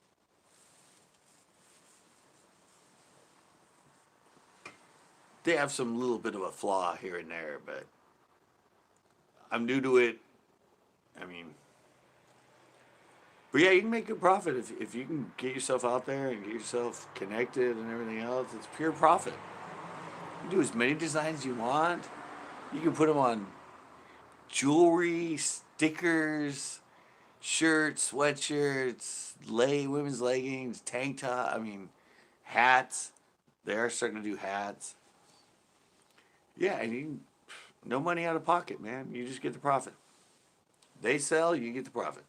They have some little bit of a flaw here and there, but I'm new to it. I mean, but yeah, you can make good profit if you can get yourself out there and get yourself connected and everything else. It's pure profit. You can do as many designs as you want. You can put them on jewelry, stickers, shirts, sweatshirts, women's leggings, tank top. I mean, hats. They are starting to do hats. Yeah, and you no money out of pocket, man. You just get the profit. They sell, you get the profit.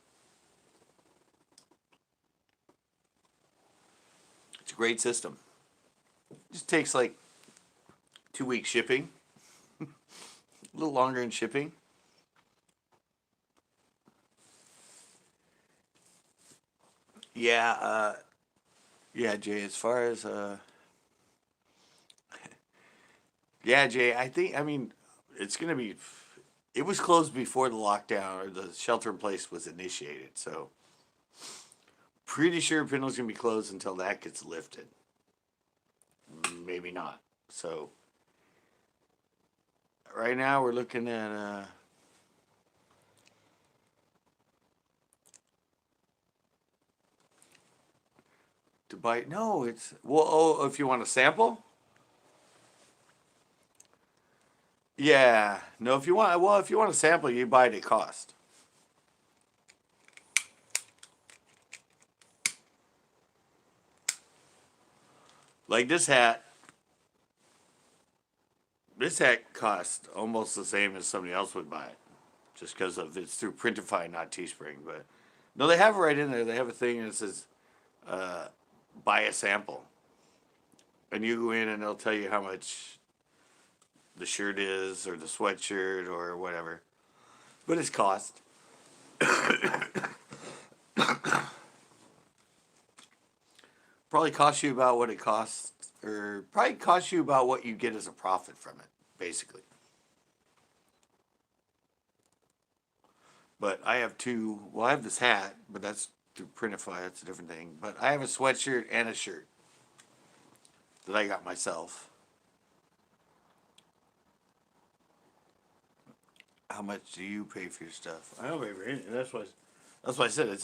It's a great system. It just takes like 2 weeks shipping. A little longer in shipping. Yeah, yeah, Jay, as far as yeah, Jay, I mean, it's going to be, it was closed before the lockdown or the shelter in place was initiated. So, pretty sure Pinwheel's going to be closed until that gets lifted. Maybe not. So, right now we're looking at, to buy, no, it's, well, oh, if you want a sample? Yeah, no, if you want, well, if you want a sample, you buy it at cost. Like this hat costs almost the same as somebody else would buy it, just because of it's through Printify, not Teespring. But No, they have it right in there. They have a thing that says uh, buy a sample, and you go in and they'll tell you how much the shirt is or the sweatshirt or whatever. But it's cost. Probably costs you about what it costs, or probably costs you about what you get as a profit from it, basically. But I have two. Well, I have this hat, but that's through Printify. That's a different thing. But I have a sweatshirt and a shirt that I got myself. How much do you pay for your stuff? I don't pay for anything. That's why I said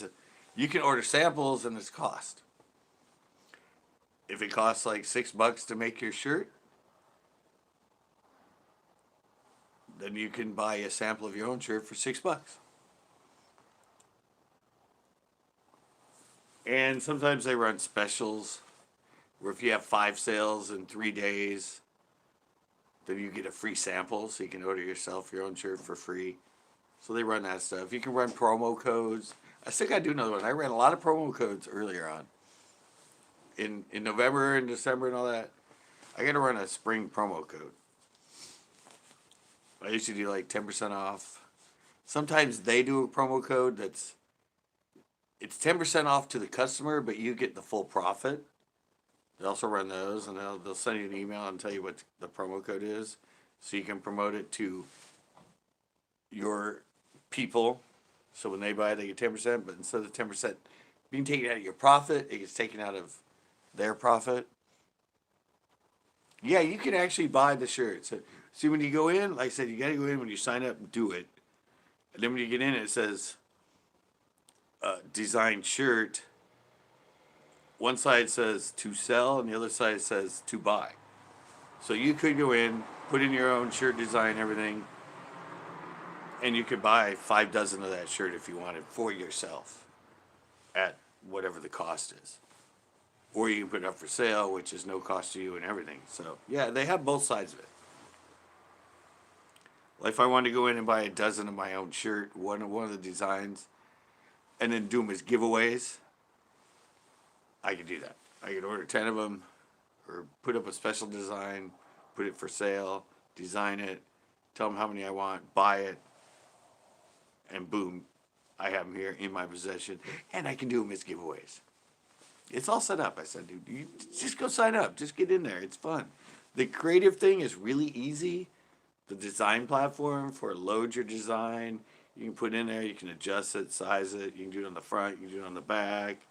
you can order samples and it's cost. If it costs like $6 to make your shirt, then you can buy a sample of your own shirt for $6. And sometimes they run specials where if you have 5 sales in 3 days, then you get a free sample so you can order yourself your own shirt for free. So they run that stuff. You can run promo codes. I think I do another one. I ran a lot of promo codes earlier on. In November and December and all that. I got to run a spring promo code. I used to do like 10% off. Sometimes they do a promo code it's 10% off to the customer, but you get the full profit. They also run those, and they'll send you an email and tell you what the promo code is, so you can promote it to your people. So when they buy, they get 10%, but instead of 10% being taken out of your profit, it gets taken out of their profit. Yeah, you can actually buy the shirt. So, see, when you go in, like I said, you got to go in when you sign up and do it. And then when you get in, it says design shirt. One side says to sell, and the other side says to buy. So you could go in, put in your own shirt design, everything, and you could buy 5 dozen of that shirt if you wanted for yourself at whatever the cost is. Or you can put it up for sale, which is no cost to you and everything. So, yeah, they have both sides of it. Like if I wanted to go in and buy 12 of my own shirt, one of the designs, and then do them as giveaways, I could do that. I could order 10 of them, or put up a special design, put it for sale, design it, tell them how many I want, buy it, and boom, I have them here in my possession, and I can do them as giveaways. It's all set up. I said, dude, you just go sign up. Just get in there. It's fun. The creative thing is really easy. The design platform for load your design, you can put in there, you can adjust it, size it, you can do it on the front, you can do it on the back.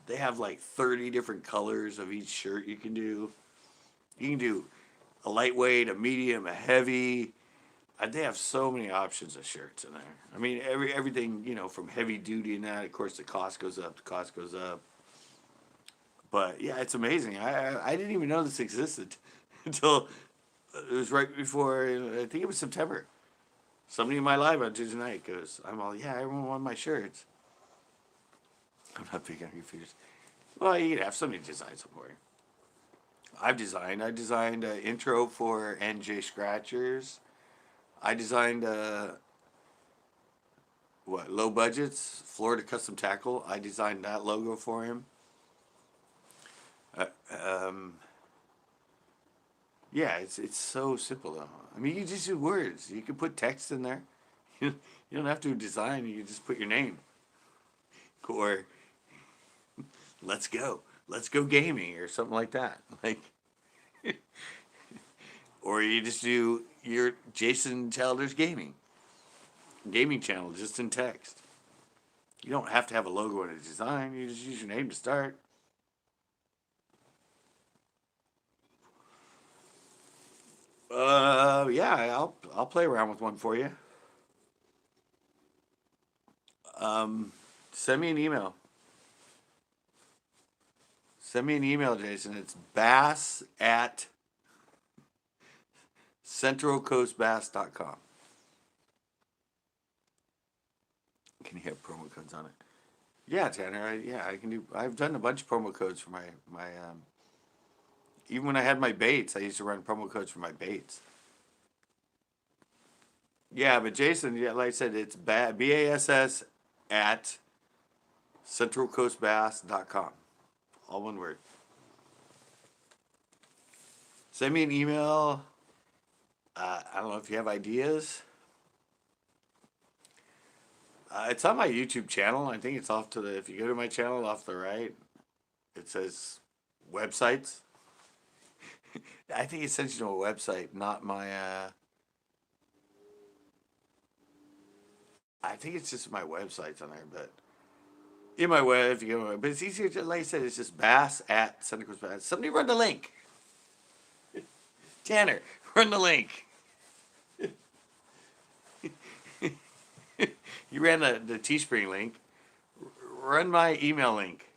They have like 30 different colors of each shirt you can do. You can do a lightweight, a medium, a heavy. They have so many options of shirts in there. I mean, everything, from heavy duty and that, of course, the cost goes up. But yeah, it's amazing. I didn't even know this existed until it was right before, I think it was September. Somebody in my live on Tuesday night goes, yeah, everyone want my shirts. I'm not big on computers. Well, you could have somebody design something for you. I designed an intro for NJ Scratchers. I designed low budgets, Florida Custom Tackle. I designed that logo for him. Yeah, it's so simple though. I mean, you just do words. You can put text in there. You don't have to design. You just put your name. Or let's go gaming or something like that. Like, or you just do your Jason Childers gaming channel just in text. You don't have to have a logo and a design. You just use your name to start. Yeah, I'll play around with one for you. Send me an email. Send me an email, Jason. It's bass@centralcoastbass.com. Can you have promo codes on it? Yeah, Tanner. I can do. I've done a bunch of promo codes for my even when I had my baits, I used to run promo codes for my baits. Yeah, but Jason, yeah, like I said, it's BASS at centralcoastbass.com. All one word. Send me an email. I don't know if you have ideas. It's on my YouTube channel. I think it's off to the, if you go to my channel off the right, it says websites. I think it sends you to a website, not my, I think it's just my website's on there, but in my web, if you go, but it's easier to, like I said, it's just bass at Santa Cruz Bass. Somebody run the link. Tanner, run the link. You ran the Teespring link. Run my email link.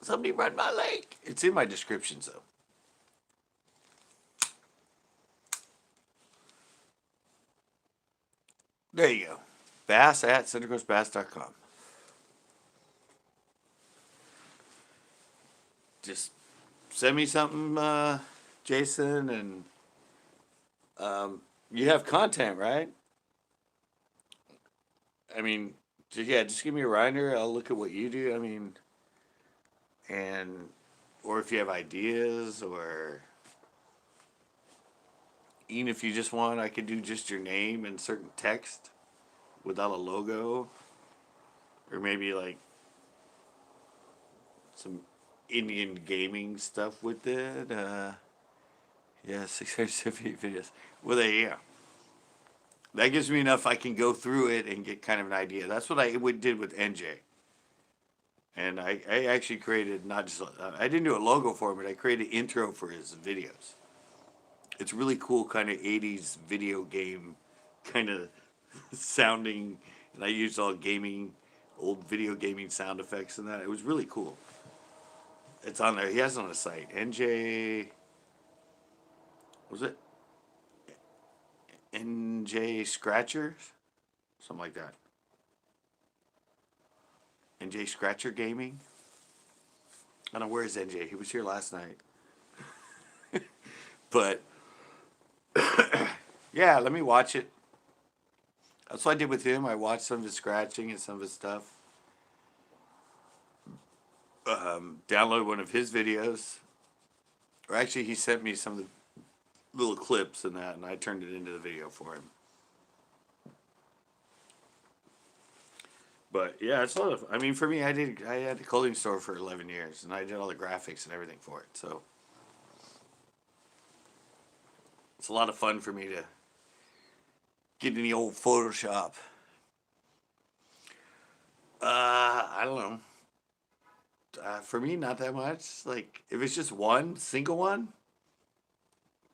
Somebody run my link. It's in my description, so. There you go. Bass at centralcoastbass.com. Just send me something, Jason, and you have content, right? I mean, yeah, just give me a reminder. I'll look at what you do. I mean, and or if you have ideas, or even if you just want, I could do just your name and certain text without a logo, or maybe like some Indian gaming stuff with it. Yeah, 670 videos. Well, there you go. That gives me enough. I can go through it and get kind of an idea. That's what I did with NJ. And I actually created not just, I didn't do a logo for him, but I created an intro for his videos. It's really cool, kind of 80s video game kind of sounding. And I used all gaming, old video gaming sound effects and that. It was really cool. It's on there. He has it on the site. NJ, was it? NJ Scratcher? Something like that. NJ Scratcher Gaming. I don't know, where is NJ? He was here last night. But yeah, let me watch it. That's what I did with him. I watched some of his scratching and some of his stuff. Download one of his videos. Or actually, he sent me some of the little clips and that, and I turned it into the video for him. But yeah, it's a lot of. I mean, for me, I had a clothing store for 11 years, and I did all the graphics and everything for it. So it's a lot of fun for me to get in the old Photoshop. I don't know. For me, not that much. Like, if it's just one single one,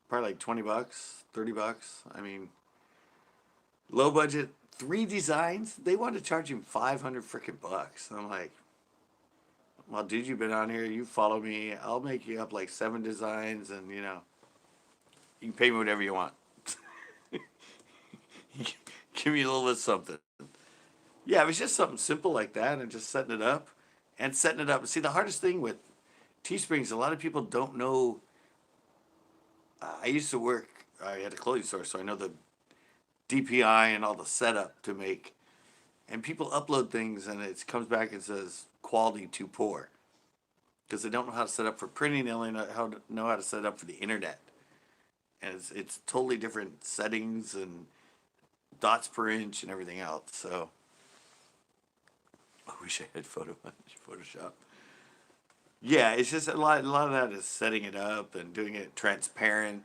probably like $20, $30. I mean, low budget, 3 designs. They want to charge him 500 freaking bucks. I'm like, well, dude, you've been on here. You follow me. I'll make you up like 7 designs, and you can pay me whatever you want. Give me a little bit of something. Yeah, it was just something simple like that, and just setting it up. And setting it up. See, the hardest thing with Teesprings, a lot of people don't know. I used to work, I had a clothing store, so I know the DPI and all the setup to make. And people upload things, and it comes back and says quality too poor. Because they don't know how to set up for printing, they only know how to set up for the internet. And it's totally different settings and dots per inch and everything else. So I wish I had Photoshop. Yeah, it's just a lot of that is setting it up and doing it transparent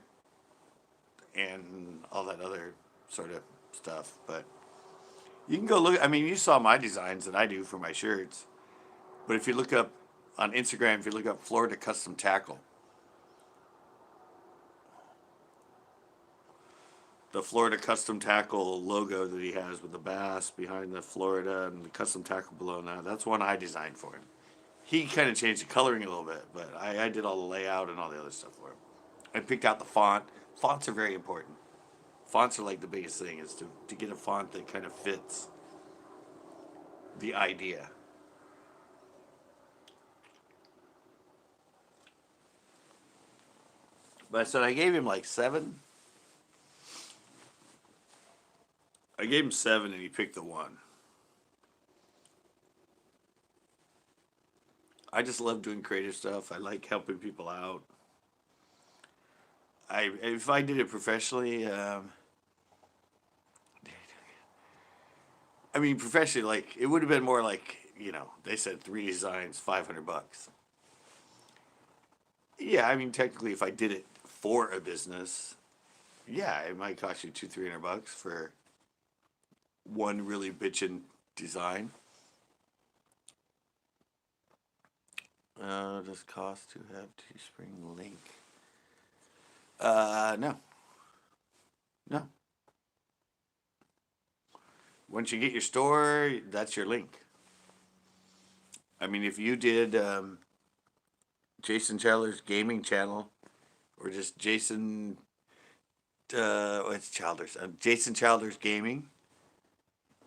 and all that other sort of stuff. But you can go look. I mean, you saw my designs that I do for my shirts. But if you look up on Instagram, if you look up Florida Custom Tackle, the Florida Custom Tackle logo that he has with the bass behind the Florida and the custom tackle below that, that's one I designed for him. He kind of changed the coloring a little bit, but I did all the layout and all the other stuff for him. I picked out the font. Fonts are very important. Fonts are like the biggest thing, is to get a font that kind of fits the idea. But I said I gave him like 7. I gave him 7 and he picked the 1. I just love doing creative stuff. I like helping people out. If I did it professionally, I mean professionally, like it would have been more like, they said 3 designs, $500. Yeah, I mean technically, if I did it for a business, yeah, it might cost you $200-300 for one really bitchin' design. Does it cost to have Teespring link? No. No. Once you get your store, that's your link. I mean, if you did Jason Chandler's gaming channel, or just Jason, it's Childers, Jason Childers Gaming,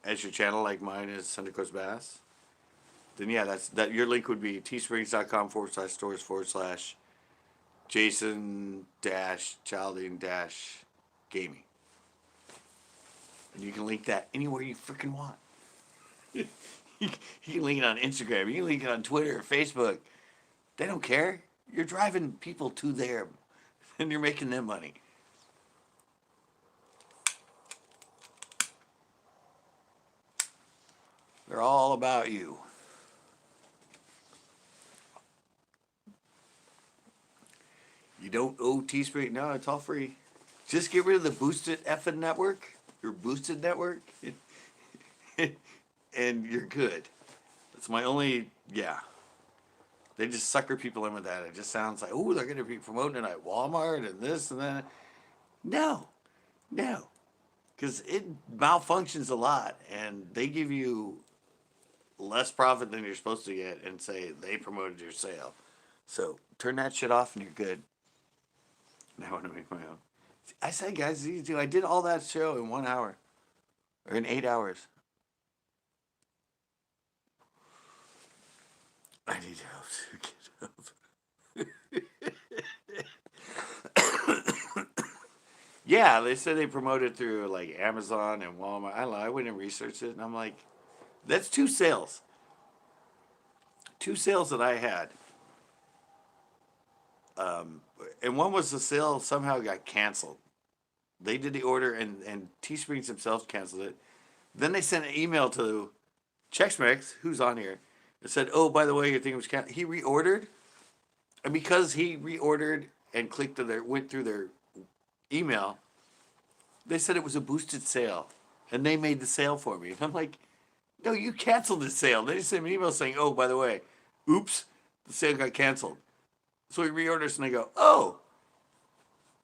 as your channel, like mine is Sunday Coast Bass, then yeah, that your link would be teesprings.com/stores/ Jason-Childing-Gaming. And you can link that anywhere you freaking want. You can link it on Instagram. You can link it on Twitter or Facebook. They don't care. You're driving people to there, and you're making them money. They're all about you. You don't owe Teespring. No, it's all free. Just get rid of the boosted effing network, your boosted network, and you're good. That's my only, yeah. They just sucker people in with that. It just sounds like, oh, they're going to be promoting it at Walmart and this and that. No. Because it malfunctions a lot, and they give you less profit than you're supposed to get and say they promoted your sale. So turn that shit off and you're good. Now I want to make my own. I said, guys, I did all that show in 1 hour. Or in 8 hours. I need help to get up. Yeah, they said they promoted through like Amazon and Walmart. I don't know, I went and researched it, and I'm like, that's 2 sales. 2 sales that I had. And one was the sale somehow got canceled. They did the order, and Teesprings themselves canceled it. Then they sent an email to Chex who's on here, and said, oh, by the way, your thing was canceled. He reordered, and because he reordered and went through their email, they said it was a boosted sale, and they made the sale for me. And I'm like, no, you canceled the sale. They just sent me an email saying, oh, by the way, oops, the sale got canceled. So he reorders, and I go, oh,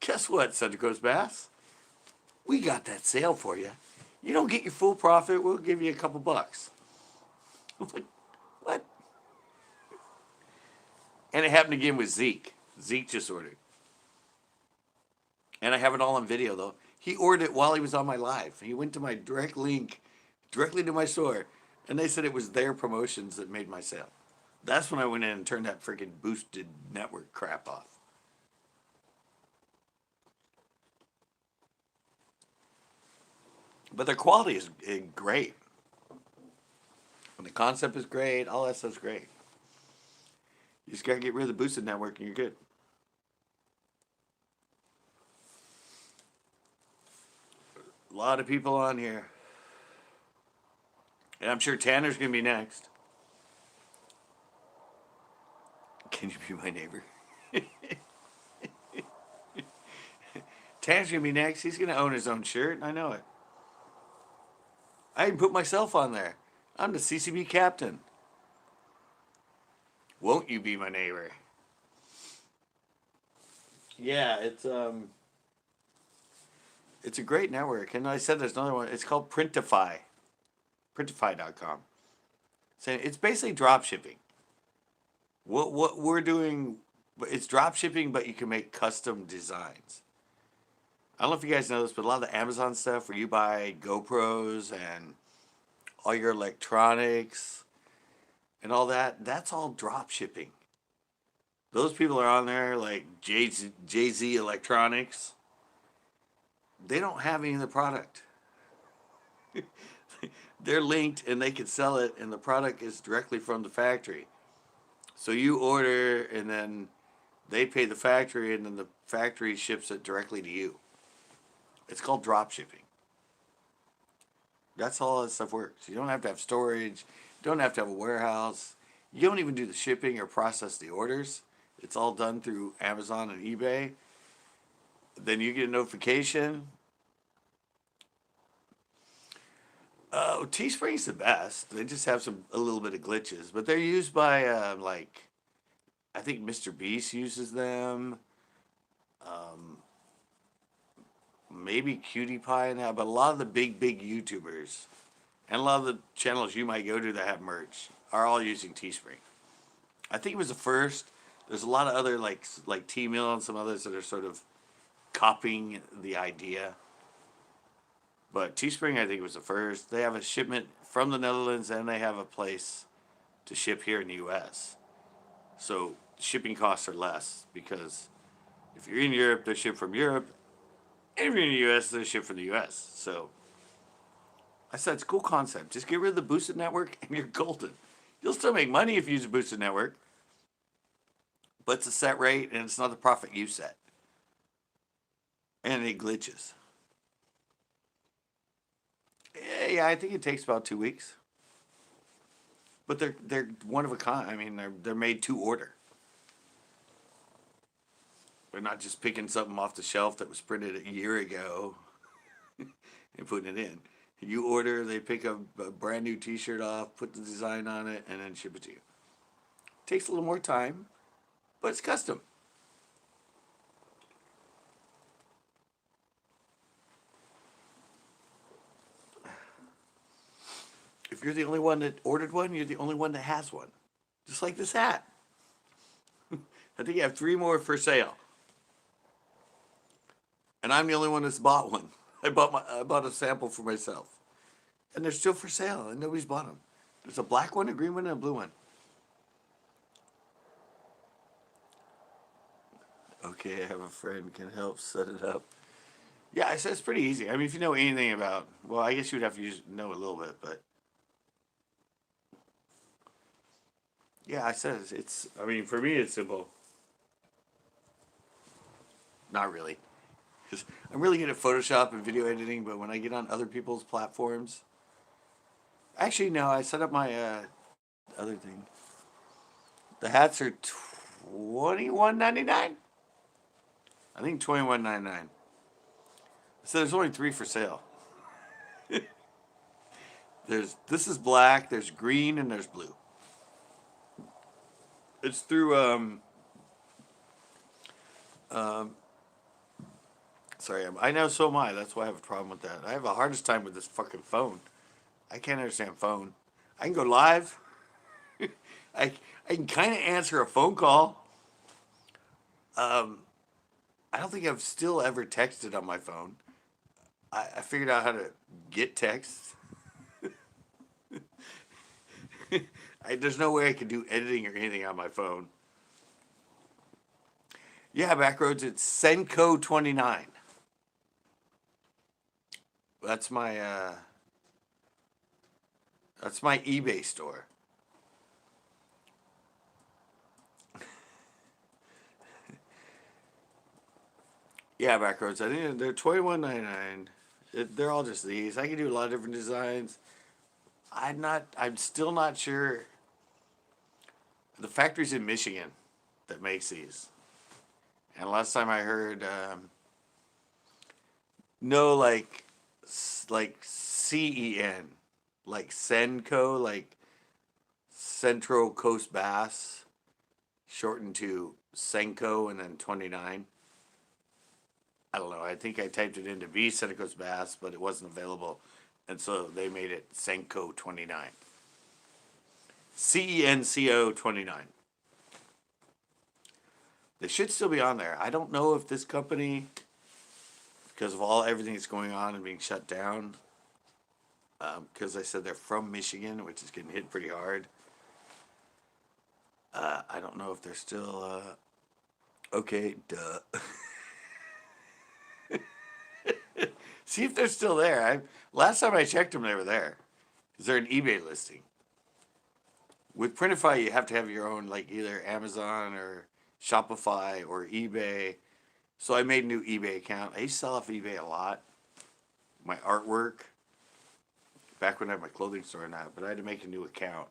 guess what, Sunday Coast Bass? We got that sale for you. You don't get your full profit, we'll give you a couple bucks. I'm like, what? And it happened again with Zeke. Zeke just ordered. And I have it all on video, though. He ordered it while he was on my live. He went to my direct link, directly to my store, and they said it was their promotions that made my sale. That's when I went in and turned that freaking boosted network crap off. But their quality is great. And the concept is great. All that stuff's great. You just got to get rid of the boosted network and you're good. A lot of people on here. And I'm sure Tanner's going to be next. Can you be my neighbor? Tanner's going to be next. He's going to own his own shirt. I know it. I even put myself on there. I'm the CCB captain. Won't you be my neighbor? Yeah, it's a great network. And I said there's another one. It's called Printify. Printify.com. So it's basically drop shipping. What we're doing, it's drop shipping, but you can make custom designs. I don't know if you guys know this, but a lot of the Amazon stuff where you buy GoPros and all your electronics and all that, that's all drop shipping. Those people are on there like Jay-Z Electronics. They don't have any of the product. They're linked and they can sell it, and the product is directly from the factory. So you order, and then they pay the factory, and then the factory ships it directly to you. It's called drop shipping. That's how that stuff works. You don't have to have storage. You don't have to have a warehouse. You don't even do the shipping or process the orders. It's all done through Amazon and eBay. Then you get a notification. Teespring's the best. They just have a little bit of glitches, but they're used by like I think Mr. Beast uses them. Um, Maybe Cutie Pie now, but a lot of the big YouTubers and a lot of the channels you might go to that have merch are all using Teespring. I think it was the first. There's a lot of other like T Mill and some others that are sort of copying the idea. But Teespring, I think, was the first. They have a shipment from the Netherlands, and they have a place to ship here in the U.S. So shipping costs are less because if you're in Europe, they ship from Europe. And if you're in the U.S., they ship from the U.S. So I said it's a cool concept. Just get rid of the boosted network, and you're golden. You'll still make money if you use a boosted network, but it's a set rate, and it's not the profit you set. And it glitches. Yeah, I think it takes about 2 weeks. But they're one of a kind. I mean, they're made to order. They're not just picking something off the shelf that was printed a year ago and putting it in. You order, they pick a brand new T-shirt off, put the design on it, and then ship it to you. Takes a little more time, but it's custom. If you're the only one that ordered one, you're the only one that has one. Just like this hat. I think you have 3 more for sale. And I'm the only one that's bought one. I bought a sample for myself. And they're still for sale, and nobody's bought them. There's a black one, a green one, and a blue one. Okay, I have a friend can help set it up. Yeah, I said it's pretty easy. I mean, if you know anything about, well, I guess you'd have to know a little bit, but yeah, I said it's. I mean, for me, it's simple. Not really, because I'm really good at Photoshop and video editing. But when I get on other people's platforms, actually, no, I set up my other thing. The hats are $21.99. I think $21.99. So there's only 3 for sale. This is black. There's green and there's blue. It's through sorry, I know, so am I. That's why I have a problem with that. I have the hardest time with this fucking phone. I can't understand phone. I can go live. I I can kind of answer a phone call. I don't think I've still ever texted on my phone. I figured out how to get text. There's no way I could do editing or anything on my phone. Yeah, Backroads, it's Senko 29. That's my eBay store. Yeah, Backroads. I think they're $21.99. They're all just these. I can do a lot of different designs. I'm still not sure. The factory's in Michigan that makes these. And last time I heard, no, like CEN, like Senko, like Central Coast Bass, shortened to Senko and then 29. I don't know. I think I typed it into B Central Coast Bass, but it wasn't available, and so they made it Senko 29. CENCO 29. They should still be on there. I don't know if this company, because of everything that's going on and being shut down, because I said they're from Michigan, which is getting hit pretty hard. I don't know if they're still. Okay, duh. See if they're still there. Last time I checked them, they were there. Is there an eBay listing? With Printify, you have to have your own, like either Amazon or Shopify or eBay. So I made a new eBay account. I used to sell off eBay a lot. My artwork, back when I had my clothing store and that, but I had to make a new account.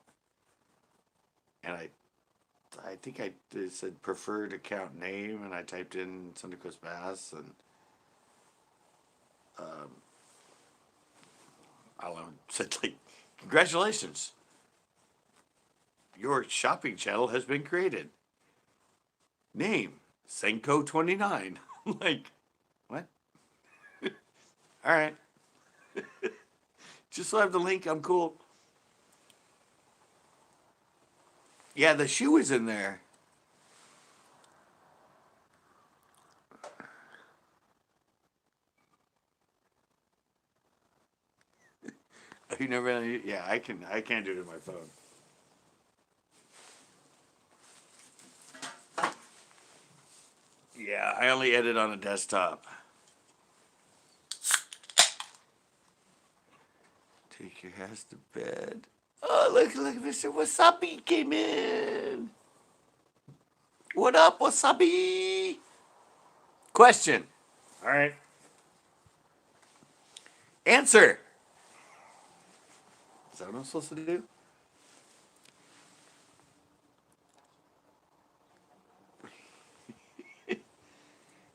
And I think I said preferred account name, and I typed in Sunday Coast Bass, and I don't know, said like, congratulations, your shopping channel has been created. Name, Senko29. Like, what? All right. Just so I have the link, I'm cool. Yeah, the shoe is in there. You never, yeah, I can't do it on my phone. Yeah, I only edit on a desktop. Take your ass to bed. Oh, look, Mr. Wasabi came in. What up, Wasabi? Question. All right. Answer. Is that what I'm supposed to do?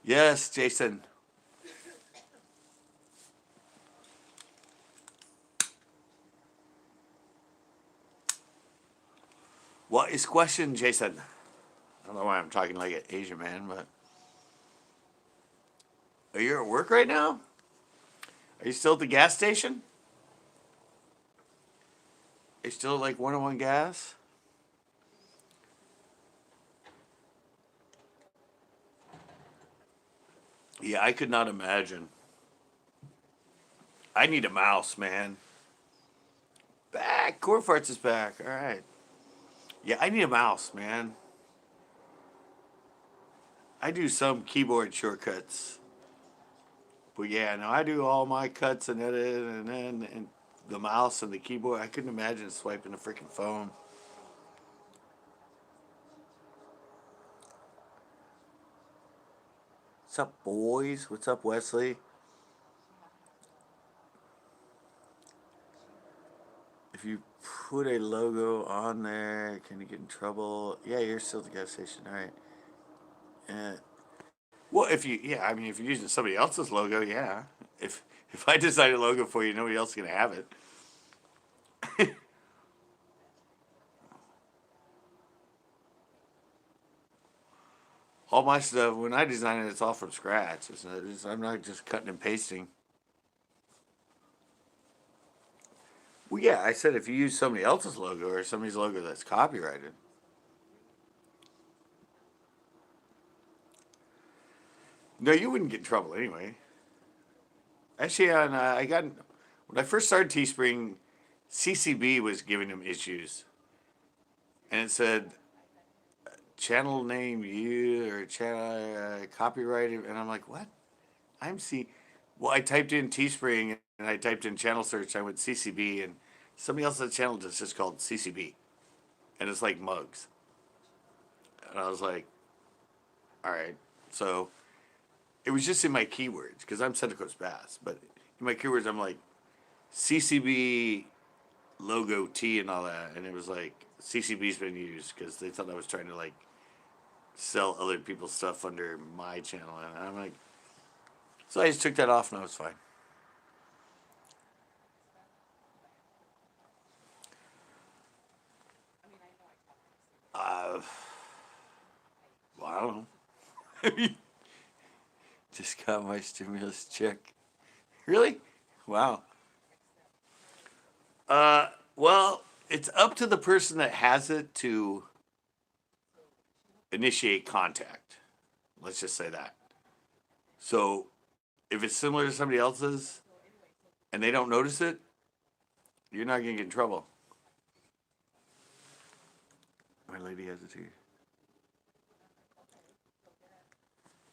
Yes, Jason. What is question, Jason? I don't know why I'm talking like an Asian man, but are you at work right now? Are you still at the gas station? Are you still at like 101 gas? Yeah, I could not imagine. I need a mouse, man. Back. Core Farts is back. All right. Yeah, I need a mouse, man. I do some keyboard shortcuts. But yeah, no, I do all my cuts and edit and the mouse and the keyboard. I couldn't imagine swiping a freaking phone. What's up, boys? What's up, Wesley? If you put a logo on there, can you get in trouble? Yeah, you're still at the gas station. All right. Well, I mean, if you're using somebody else's logo, yeah. If I design a logo for you, nobody else is gonna have it. All my stuff, when I design it, it's all from scratch. I'm not just cutting and pasting. Well, yeah, I said if you use somebody else's logo or somebody's logo that's copyrighted. No, you wouldn't get in trouble anyway. Actually, when I first started Teespring, CCB was giving them issues, and it said channel name you or channel copyrighted, and I'm like, what? I'm C. Well, I typed in Teespring and I typed in channel search. I went CCB, and somebody else's channel is just called CCB, and it's like mugs. And I was like, all right. So it was just in my keywords because I'm Central Coast Bass, but in my keywords I'm like CCB logo T and all that, and it was like CCB's been used because they thought I was trying to like sell other people's stuff under my channel, and I'm like, so I just took that off and I was fine. Uh, well, I don't know. Just got my stimulus check. Really? Wow. Well, it's up to the person that has it to initiate contact. Let's just say that. So if it's similar to somebody else's and they don't notice it, you're not going to get in trouble. My lady has it too.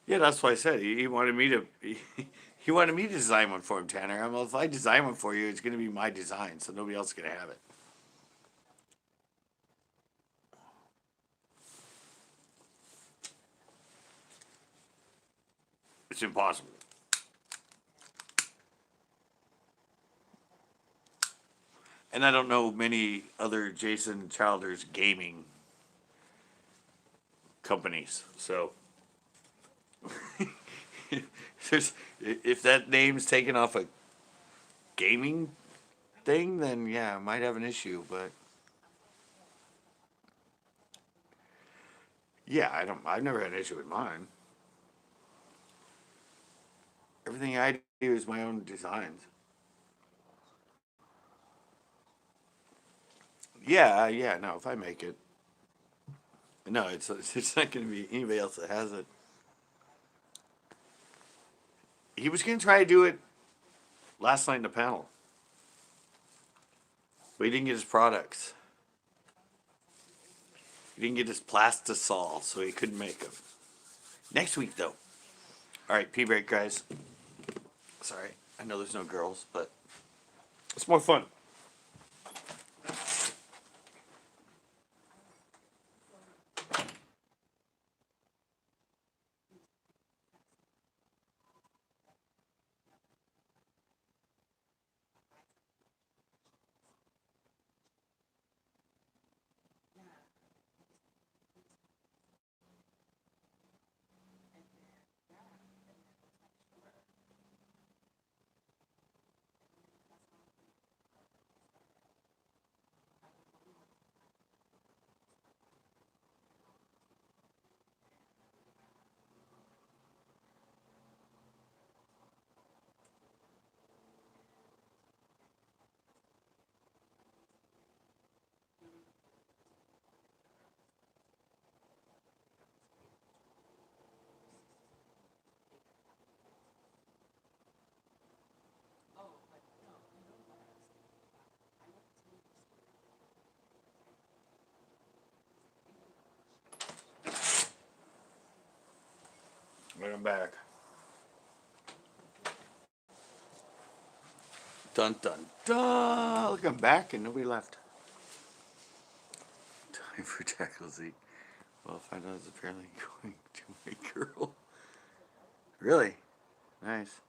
Yeah, that's why I said he wanted me to. He wanted me to design one for him, Tanner. I'm like, if I design one for you, it's going to be my design, so nobody else is going to have it. It's impossible. And I don't know many other Jason Childers gaming companies. So if that name's taken off a gaming thing, then yeah, I might have an issue. But yeah, I've never had an issue with mine. Everything I do is my own designs. Yeah, yeah. No, if I make it, no, it's not going to be anybody else that has it. He was going to try to do it last night in the panel, but he didn't get his products. He didn't get his plastisol, so he couldn't make them. Next week, though. All right, pee break, guys. Sorry, I know there's no girls, but it's more fun. Welcome back. Dun dun dun! Look, I'm back and nobody left. Time for Jackal Zeke. Well, find out is apparently going to my girl. Really? Nice.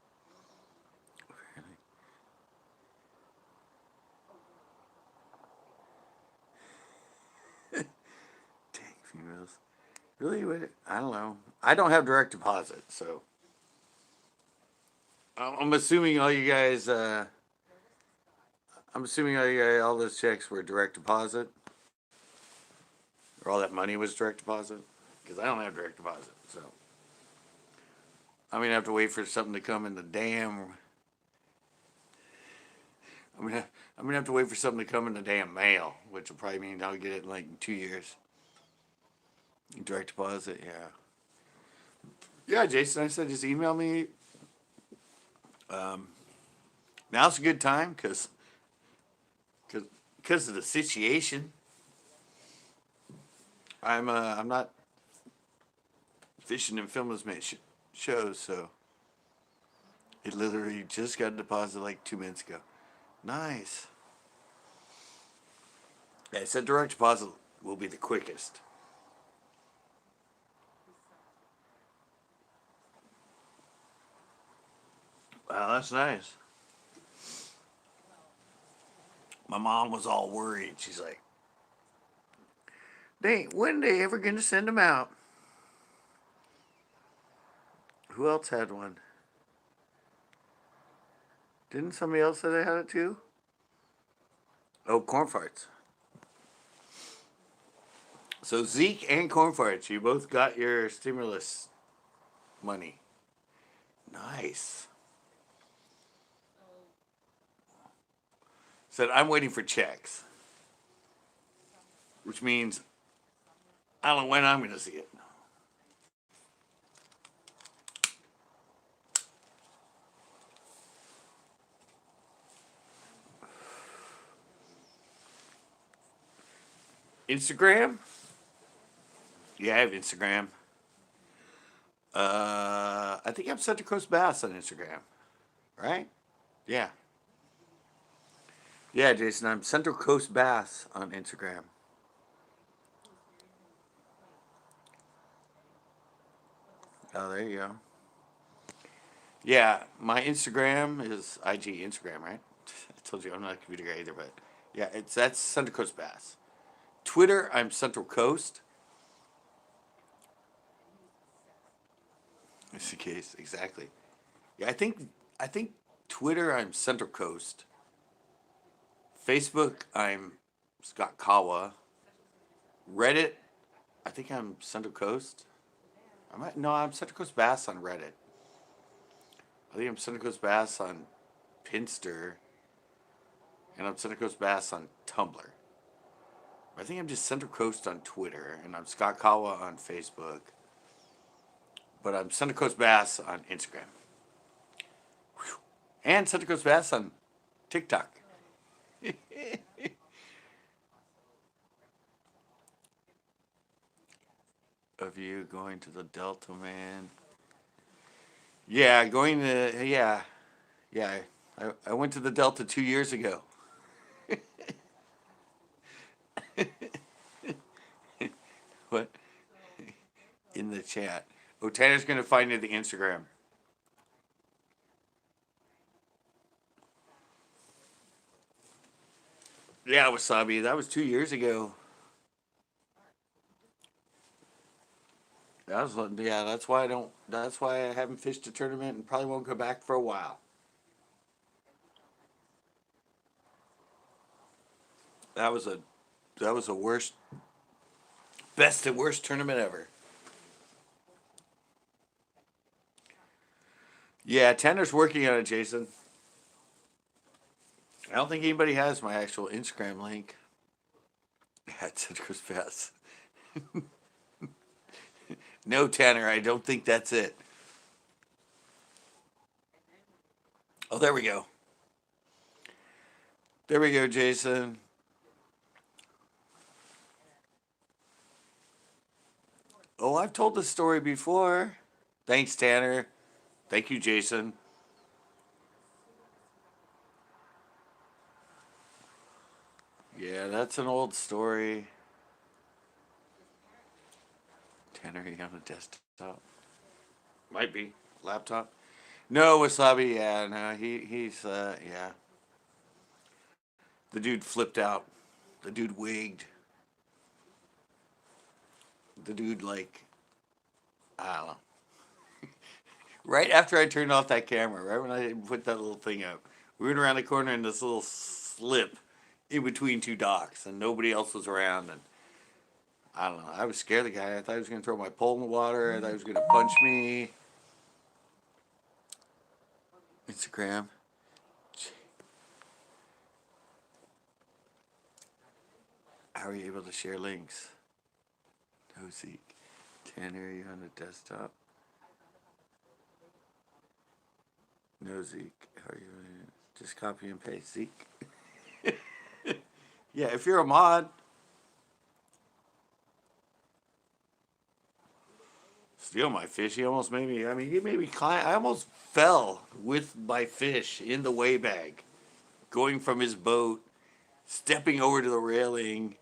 Apparently. Dang females. Really? What? I don't know. I don't have direct deposit, so I'm assuming all you guys. I'm assuming all those checks were direct deposit, or all that money was direct deposit, because I don't have direct deposit, so I'm gonna have to wait for something to come in the damn. I'm gonna I'm gonna have to wait for something to come in the damn mail, which will probably mean I'll get it in like 2 years. Direct deposit, yeah. Yeah, Jason, I said just email me. Um, Now's a good time because of the situation. I'm not fishing and filming as many shows, so it literally just got deposited like 2 minutes ago. Nice. Yeah, I said direct deposit will be the quickest. Wow, that's nice. My mom was all worried. She's like, when they ever gonna send them out? Who else had one? Didn't somebody else say they had it too? Oh, corn farts. So Zeke and corn farts, you both got your stimulus money. Nice. Said I'm waiting for checks, which means I don't know when I'm gonna see it. Instagram? Yeah, I have Instagram. I think I'm Central Coast Bass on Instagram. right? Yeah. Yeah, Jason, I'm Central Coast Bass on Instagram. Oh, there you go. Yeah, my Instagram is IG Instagram, right? I told you I'm not a computer guy either, but yeah, that's Central Coast Bass. Twitter, I'm Central Coast. It's the case, exactly. Yeah, I think Twitter, I'm Central Coast. Facebook, I'm Scott Kawa. Reddit, I think I'm Central Coast. No, I'm Central Coast Bass on Reddit. I think I'm Central Coast Bass on Pinster, and I'm Central Coast Bass on Tumblr. I think I'm just Central Coast on Twitter, and I'm Scott Kawa on Facebook, but I'm Central Coast Bass on Instagram. Whew. And Central Coast Bass on TikTok. Of you going to the Delta, man. Yeah, yeah. I went to the Delta 2 years ago. What? In the chat. Oh, Tanner's gonna find you the Instagram. Yeah, Wasabi. That was 2 years ago. Yeah. That's why I don't. That's why I haven't fished a tournament and probably won't go back for a while. That was a that was a worst, best and worst tournament ever. Yeah, Tanner's working on it, Jason. I don't think anybody has my actual Instagram link. Yeah, it's Chris Pass. No, Tanner, I don't think that's it. Oh, there we go. There we go, Jason. Oh, I've told this story before. Thanks, Tanner. Thank you, Jason. Yeah, that's an old story. Tanner, you on a desktop? Might be laptop. No, Wasabi. Yeah, no, he's yeah. The dude flipped out. The dude wigged. The dude like I don't know. Right after I turned off that camera, right when I put that little thing up, we went around the corner in this little slip in between two docks, and nobody else was around. And I don't know. I was scared of the guy. I thought he was going to throw my pole in the water. I thought he was going to punch me. Instagram. How are you able to share links? No, Zeke. Tanner, are you on the desktop? No, Zeke. How are you? Just copy and paste, Zeke. Yeah, if you're a mod, steal my fish. He almost made me. I mean, he made me climb. I almost fell with my fish in the weigh bag, going from his boat, stepping over to the railing,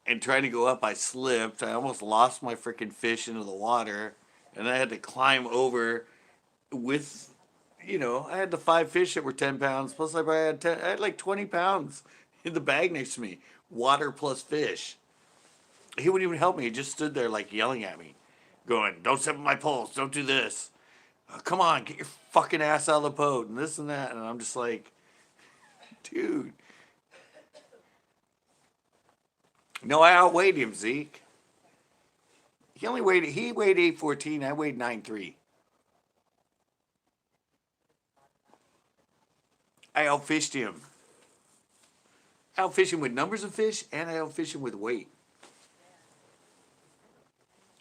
and trying to go up. I slipped. I almost lost my freaking fish into the water, and I had to climb over with. I had the 5 fish that were 10 pounds. Plus, I had like 20 pounds in the bag next to me. Water plus fish. He wouldn't even help me. He just stood there like yelling at me, going, "Don't step on my poles. Don't do this. Come on, get your fucking ass out of the boat," and this and that. And I'm just like, dude. No, I outweighed him, Zeke. He weighed 814. I weighed 9'3". I outfished him. I outfished him with numbers of fish, and I outfished him with weight.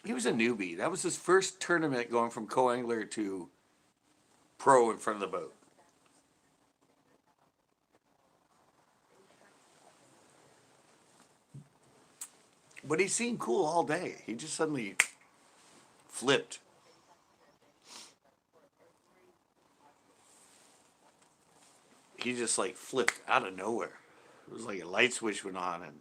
He was a newbie. That was his first tournament going from co-angler to pro in front of the boat. But he seemed cool all day. He just suddenly flipped. he just like flipped out of nowhere. It was like a light switch went on, and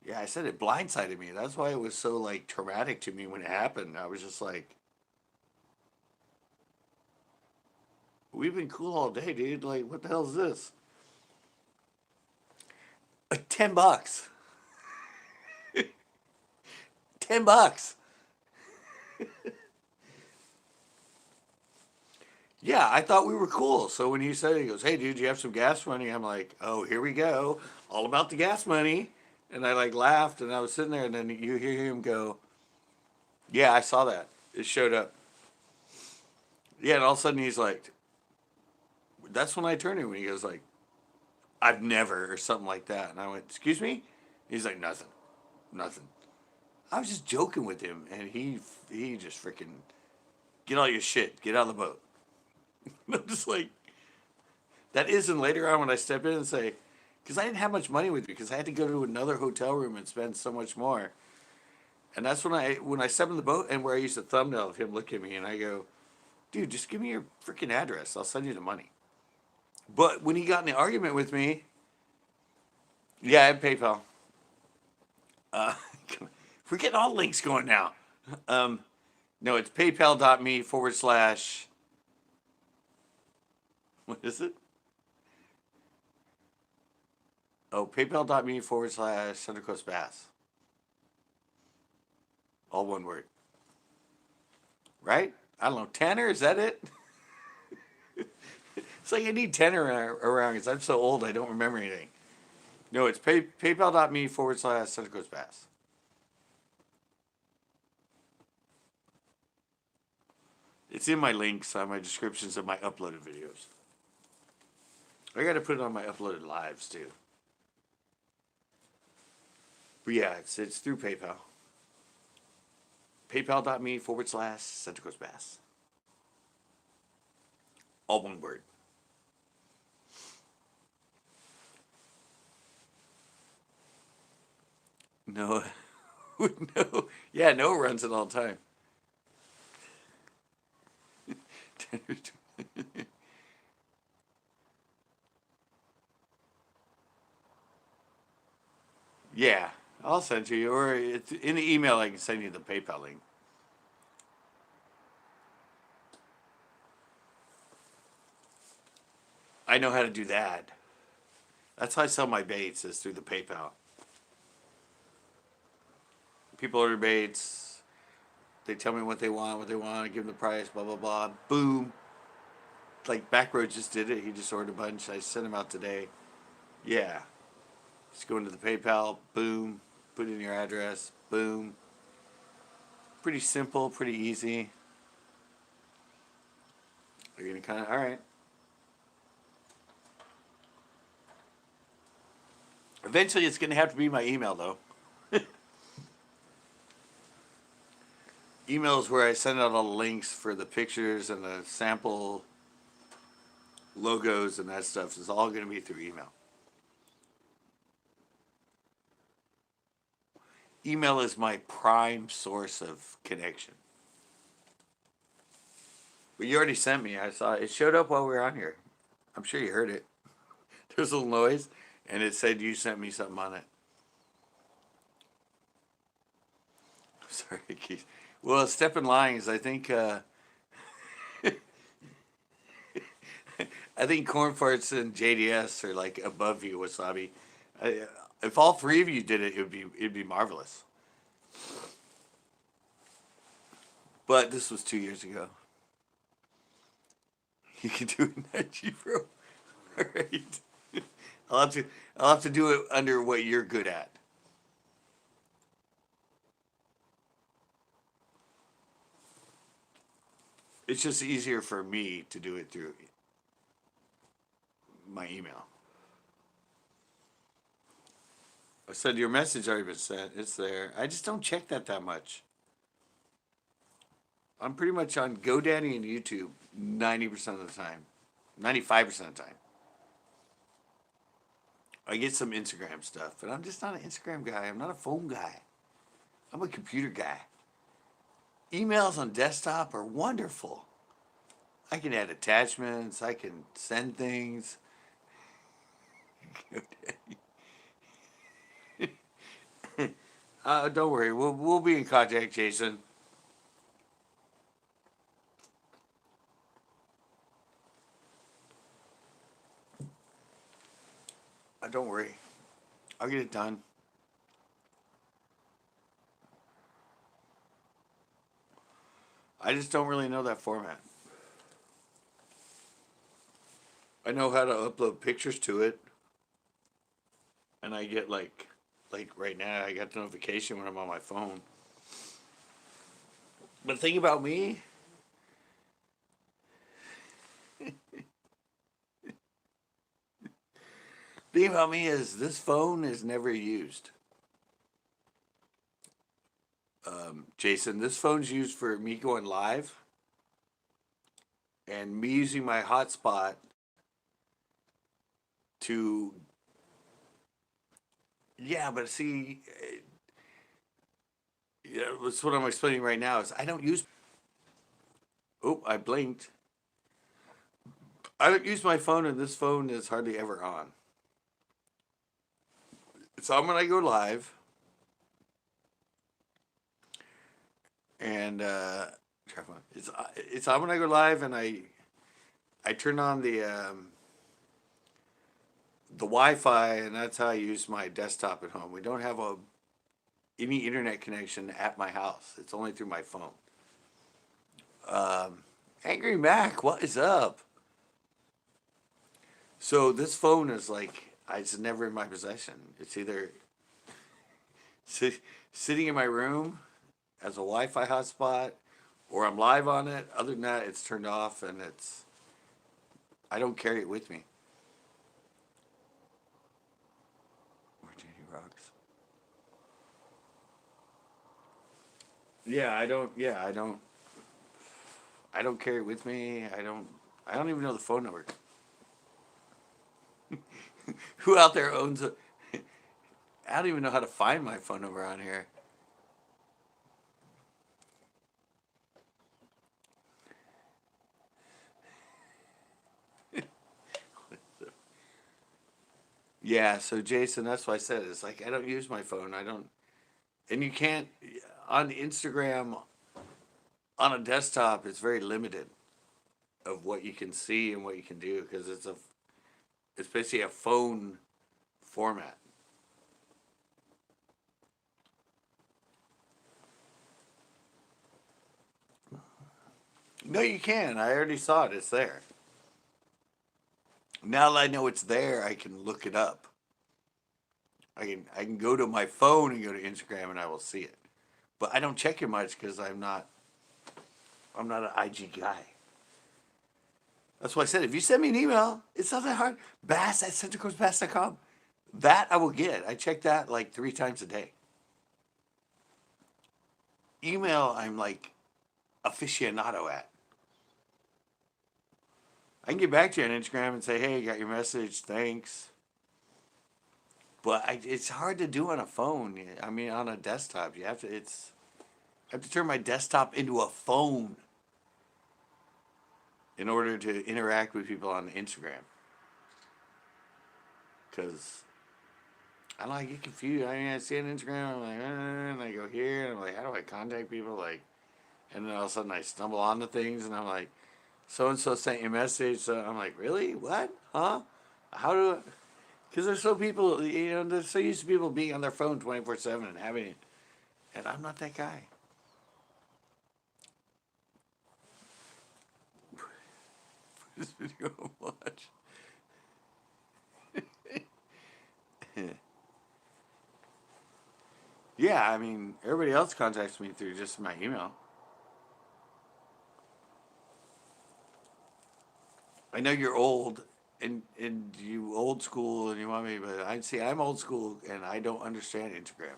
yeah, I said it blindsided me. That's why it was so like traumatic to me when it happened. I was just like, we've been cool all day, dude. Like, what the hell is this? $10. $10. Yeah, I thought we were cool. So when he said, he goes, "Hey, dude, you have some gas money?" I'm like, "Oh, here we go. All about the gas money." And I like laughed, and I was sitting there, and then you hear him go, "Yeah, I saw that. It showed up." Yeah, and all of a sudden he's like, that's when I turned to him, and he goes like, "I've never," or something like that. And I went, "Excuse me?" He's like, "Nothing, nothing." I was just joking with him, and he just freaking, "Get all your shit, get out of the boat." And I'm just like, that isn't later on when I step in and say, because I didn't have much money with me, because I had to go to another hotel room and spend so much more. And that's when I step in the boat, and where I used a thumbnail of him look at me, and I go, "Dude, just give me your freaking address. I'll send you the money." But when he got in the argument with me, yeah, I have PayPal. Uh, we're getting all links going now. Um, no, it's paypal.me/, what is it? Oh, paypal.me/Central Coast Bass. All one word. Right? I don't know. Tanner, is that it? It's like I need Tanner around because I'm so old I don't remember anything. No, it's paypal.me/Central Coast Bass. It's in my links on my descriptions of my uploaded videos. I got to put it on my uploaded lives too. But yeah, it's through PayPal. PayPal.me/Central Coast Bass. All one word. No, no, yeah, Noah runs it all the time. Yeah, I'll send to you, or it's in the email. I can send you the PayPal link. I know how to do that. That's how I sell my baits, is through the PayPal. People order baits. They tell me what they want. I give them the price. Blah blah blah. Boom. Like Backroad just did it. He just ordered a bunch. I sent him out today. Yeah. Just go into the PayPal. Boom. Put in your address. Boom. Pretty simple. Pretty easy. You're gonna kind of all right. Eventually, it's gonna have to be my email though. Email is where I send out all the links for the pictures and the sample logos and that stuff. Is all going to be through email. Email is my prime source of connection. But you already sent me. I saw it showed up while we were on here. I'm sure you heard it. There's a little noise, and it said you sent me something on it. Sorry, Keith. Well, step in line is I think I think corn farts and JDS are like above you, Wasabi. I, if all three of you did it, it'd be marvelous. But this was 2 years ago. You can do it next, bro. All right. I'll have to I'll have to do it under what you're good at. It's just easier for me to do it through my email. I said your message already been sent. It's there. I just don't check that much. I'm pretty much on GoDaddy and YouTube 90% of the time, 95% of the time. I get some Instagram stuff, but I'm just not an Instagram guy. I'm not a phone guy. I'm a computer guy. Emails on desktop are wonderful. I can add attachments. I can send things. Don't worry, we'll be in contact, Jason. Don't worry, I'll get it done. I just don't really know that format. I know how to upload pictures to it, and I get like right now, I got the notification when I'm on my phone. But the thing about me, is this phone is never used. Jason, this phone's used for me going live and me using my hotspot to. Yeah, but see, yeah, that's what I'm explaining right now. Is I don't use. Oh, I blinked. I don't use my phone, and this phone is hardly ever on. It's on when I go live, and it's on when I go live, and I turn on the Wi-Fi, and that's how I use my desktop at home. We don't have any internet connection at my house. It's only through my phone. Angry Mac, what is up? So this phone is like it's never in my possession. It's either sitting in my room as a Wi-Fi hotspot, or I'm live on it. Other than that, it's turned off, and I don't carry it with me. Rocks. Yeah, I don't. Yeah, I don't. I don't carry it with me. I don't. I don't even know the phone number. Who out there owns a? I don't even know how to find my phone number on here. Yeah, so Jason, that's why I said it's like I don't use my phone. I don't, and you can't on Instagram on a desktop. It's very limited of what you can see and what you can do because it's basically a phone format. No, you can. I already saw it. It's there. Now that I know it's there, I can look it up. I can go to my phone and go to Instagram and I will see it. But I don't check it much because I'm not an IG guy. That's why I said if you send me an email, it's not that hard. bass@centralcoastbass.com. That I will get. I check that like 3 times a day. Email, I'm like aficionado at. I can get back to you on Instagram and say, hey, got your message, thanks. But it's hard to do on a phone. I mean, on a desktop, you have to. I have to turn my desktop into a phone in order to interact with people on Instagram. Because I don't know, I get confused. I mean, I see on Instagram, I'm like, and I go here, and I'm like, how do I contact people? Like, and then all of a sudden I stumble onto things, and I'm like, so and so sent you a message. So I'm like, really? What? Huh? How do? Because there's so people, they're so used to people being on their phone 24/7 and having it, and I'm not that guy. This video watch. Yeah, I mean, everybody else contacts me through just my email. I know you're old and you old school and you want me, but I see I'm old school and I don't understand Instagram.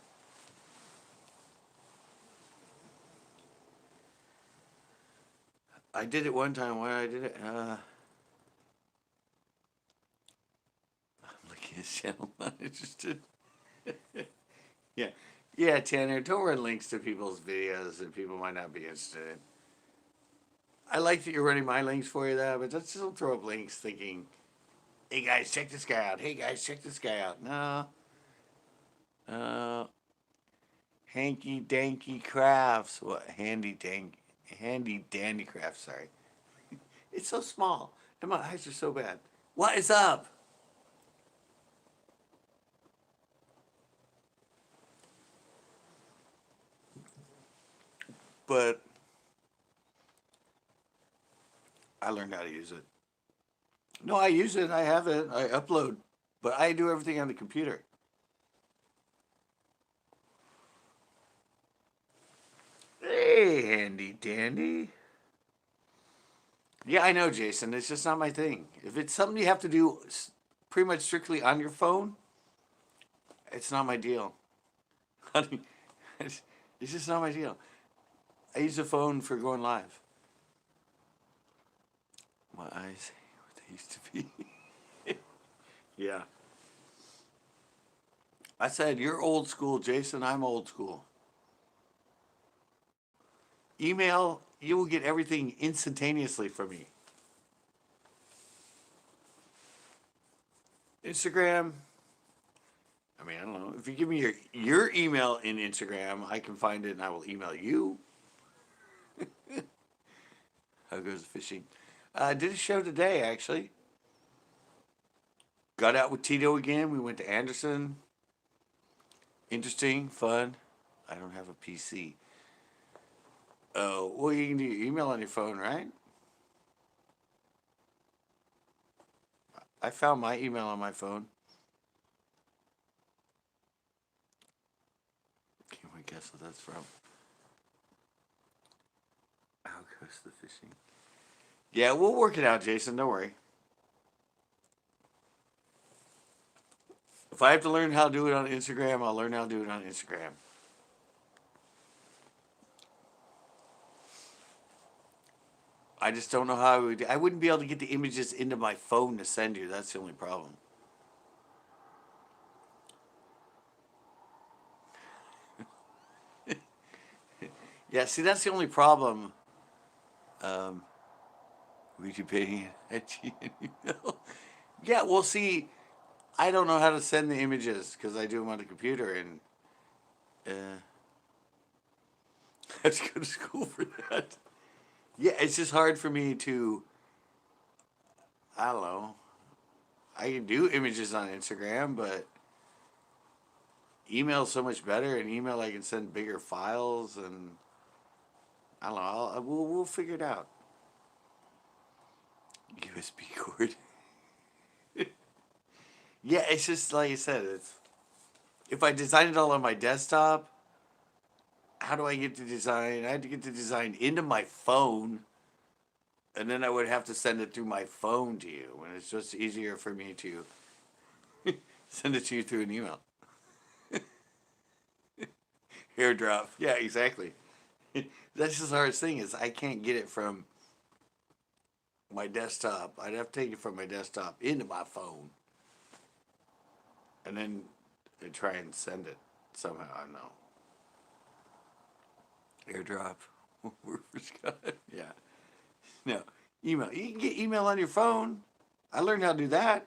I did it one time. Why I did it? I'm looking at channel. Not interested. Yeah, yeah, Tanner. Don't run links to people's videos that people might not be interested in. I like that you're running my links for you, though, but just don't throw up links thinking Hey guys, check this guy out. Hey guys, check this guy out. No. Uh, Hanky Danky Crafts. What? Handy Dandy Crafts. Sorry. It's so small. And my eyes are so bad. What is up? But I learned how to use it. No, I use it. I have it. I upload. But I do everything on the computer. Hey, handy dandy. Yeah, I know, Jason. It's just not my thing. If it's something you have to do pretty much strictly on your phone, it's not my deal. Honey, it's just not my deal. I use the phone for going live. My eyes ain't what they used to be. Yeah. I said, you're old school, Jason. I'm old school. Email, you will get everything instantaneously from me. Instagram, I mean, I don't know. If you give me your email in Instagram, I can find it and I will email you. How goes the fishing? I did a show today, actually. Got out with Tito again. We went to Anderson. Interesting, fun. I don't have a PC. Oh, well, you can do your email on your phone, right? I found my email on my phone. Can't wait guess what that's from. How goes the fishing? Yeah, we'll work it out, Jason. Don't worry. If I have to learn how to do it on Instagram, I'll learn how to do it on Instagram. I just don't know how I wouldn't be able to get the images into my phone to send you. That's the only problem. Yeah, see, that's the only problem. Um, we debating at Gmail. Yeah, well, see, I don't know how to send the images because I do them on the computer, and uh, I have to go to school for that. Yeah, it's just hard for me to. I don't know. I can do images on Instagram, but email's so much better. And email, I can send bigger files, and I don't know. We'll figure it out. USB cord. Yeah, it's just like I said. It's if I design it all on my desktop, how do I get the design? I had to get the design into my phone, and then I would have to send it through my phone to you. And it's just easier for me to send it to you through an email. AirDrop. Yeah, exactly. That's just the hardest thing is I can't get it from my desktop. I'd have to take it from my desktop into my phone, and then try and send it somehow. I don't know. AirDrop. For Scott. Yeah. No. Email. You can get email on your phone. I learned how to do that.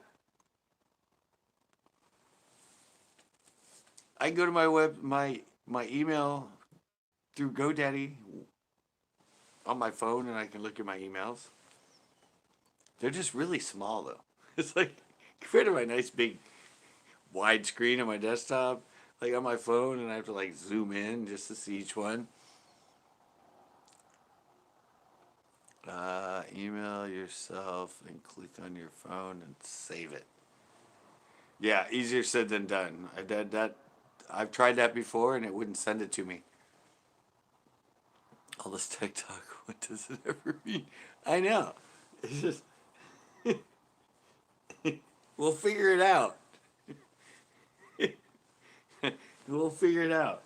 I can go to my email through GoDaddy on my phone, and I can look at my emails. They're just really small though. It's like compared to my nice big wide screen on my desktop, like on my phone, and I have to like zoom in just to see each one. Email yourself and click on your phone and save it. Yeah, easier said than done. I did that. I've tried that before, and it wouldn't send it to me. All this TikTok, what does it ever mean? I know. It's just we'll figure it out. We'll figure it out.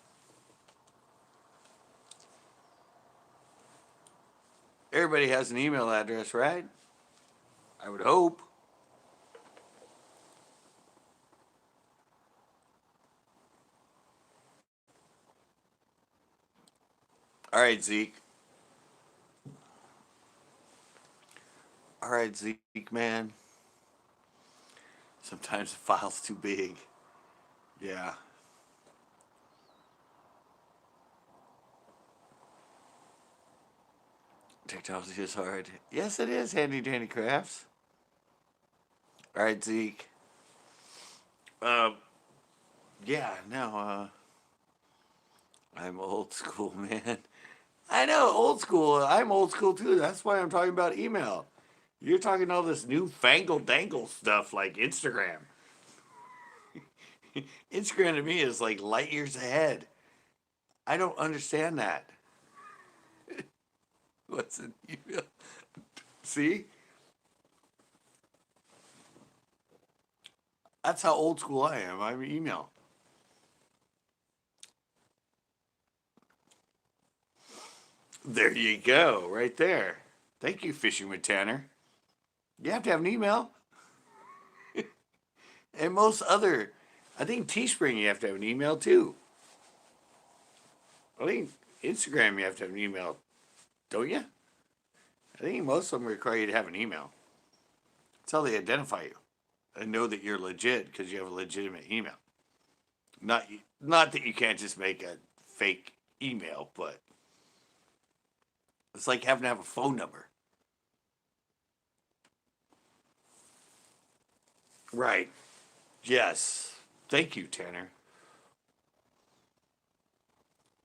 Everybody has an email address, right? I would hope. All right, Zeke. All right, Zeke, man. Sometimes the file's too big. Yeah. Technology is hard. Yes, it is, Handy Dandy Crafts. All right, Zeke. Uh, yeah, no, I'm old school, man. I know, old school. I'm old school too. That's why I'm talking about email. You're talking all this new fangle dangle stuff like Instagram. Instagram to me is like light years ahead. I don't understand that. What's an email? See? That's how old school I am. I'm email. There you go, right there. Thank you, Fishing with Tanner. You have to have an email. And most other, I think Teespring you have to have an email too. I think Instagram you have to have an email, don't you? I think most of them require you to have an email. That's how they identify you and know that you're legit because you have a legitimate email. Not not that you can't just make a fake email, but it's like having to have a phone number. Right. Yes. Thank you, Tanner.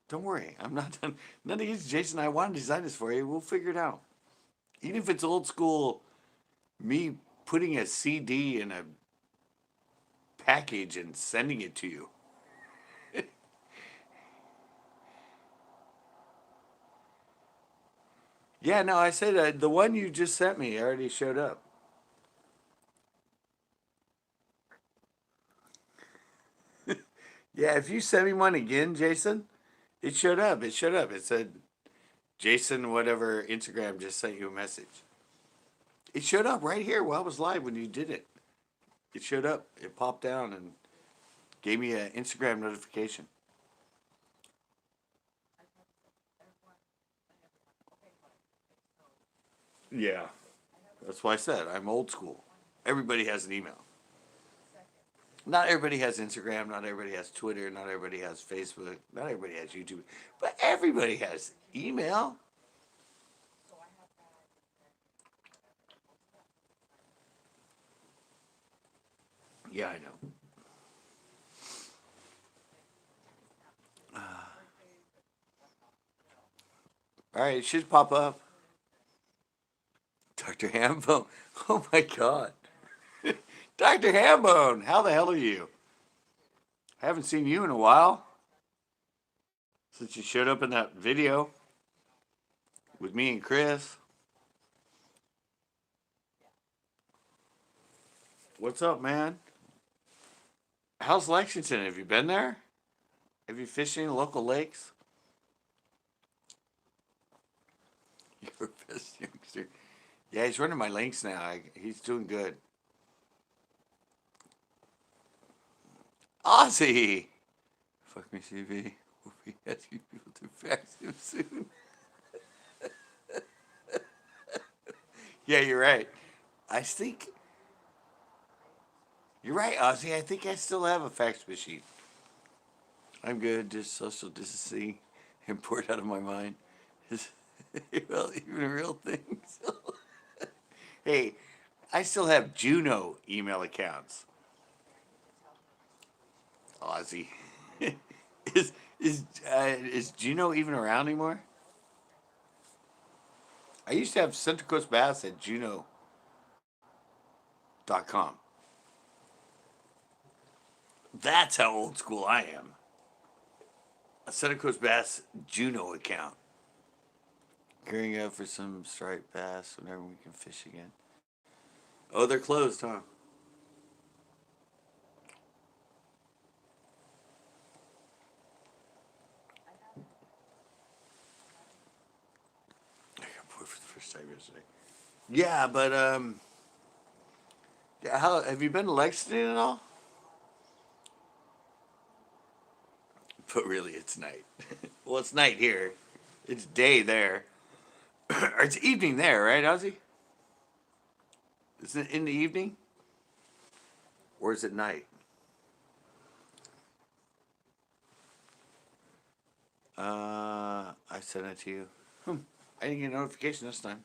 Don't worry. I'm not done. None of these, Jason. I want to design this for you. We'll figure it out. Even if it's old school, me putting a CD in a package and sending it to you. Yeah, no, I said the one you just sent me already showed up. Yeah, if you send me one again, Jason, it showed up. It showed up. It said Jason, whatever Instagram just sent you a message. It showed up right here while I was live when you did it. It showed up. It popped down and gave me an Instagram notification. Yeah, that's why I said I'm old school. Everybody has an email. Not everybody has Instagram. Not everybody has Twitter. Not everybody has Facebook. Not everybody has YouTube. But everybody has email. Yeah, I know. All right, it should pop up. Dr. Hambone. Oh my God. Dr. Hambone, how the hell are you? Haven't seen you in a while since you showed up in that video with me and Chris. What's up, man? How's Lexington? Have you been there? Have you fishing local lakes? You're a best youngster. Yeah, he's running my links now. He's doing good. Aussie! Fuck me, CB. We'll be asking people to fax him soon. Yeah, you're right. I think you're right, Ozzy. I think I still have a fax machine. I'm good. Just social distancing and poured out of my mind. Well, even a real thing. So. Hey, I still have Juno email accounts. Ozzy, is is Juno even around anymore? I used to have Central Coast Bass at Juno.com. That's how old school I am. A Central Coast Bass Juno account. Gearing up for some striped bass whenever we can fish again. Oh, they're closed, huh? I got bored for the first time yesterday. Yeah, but yeah, how have you been to Lexington at all? But really, it's night. Well, it's night here. It's day there. Or it's evening there, right, Ozzy? Isn't it in the evening? Or is it night? I sent it to you. I didn't get a notification this time.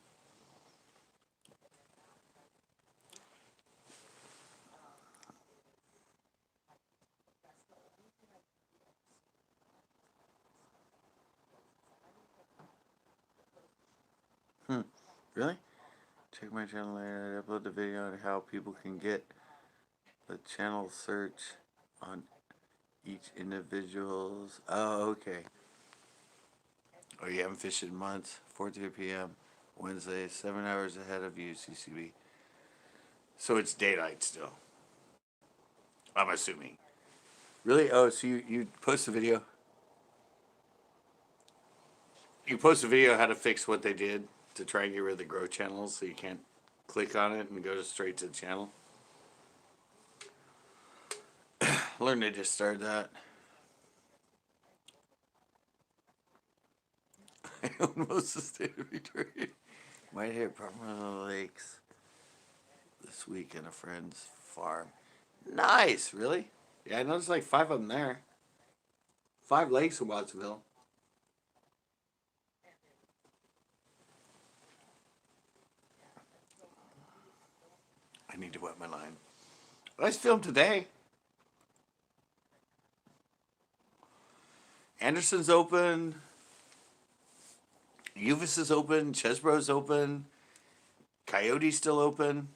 Really? Check my channel later. I upload the video on how people can get the channel search on each individual's. Oh, okay. Oh, you haven't fished in months. 4:30 p.m. Wednesday, 7 hours ahead of you, CCB. So it's daylight still. I'm assuming. Really? Oh, so you post a video? You post a video how to fix what they did to try and get rid of the grow channels so you can't click on it and go straight to the channel? Learned they just started that. I own most of the state of Victoria. Might hit Promenade Lakes this week in a friend's farm. Nice, really? Yeah, I noticed like 5 of them there. 5 lakes in Watsonville. I need to wet my line. Let's film today. Anderson's open. Uvis is open. Chesbro's open. Coyote's still open.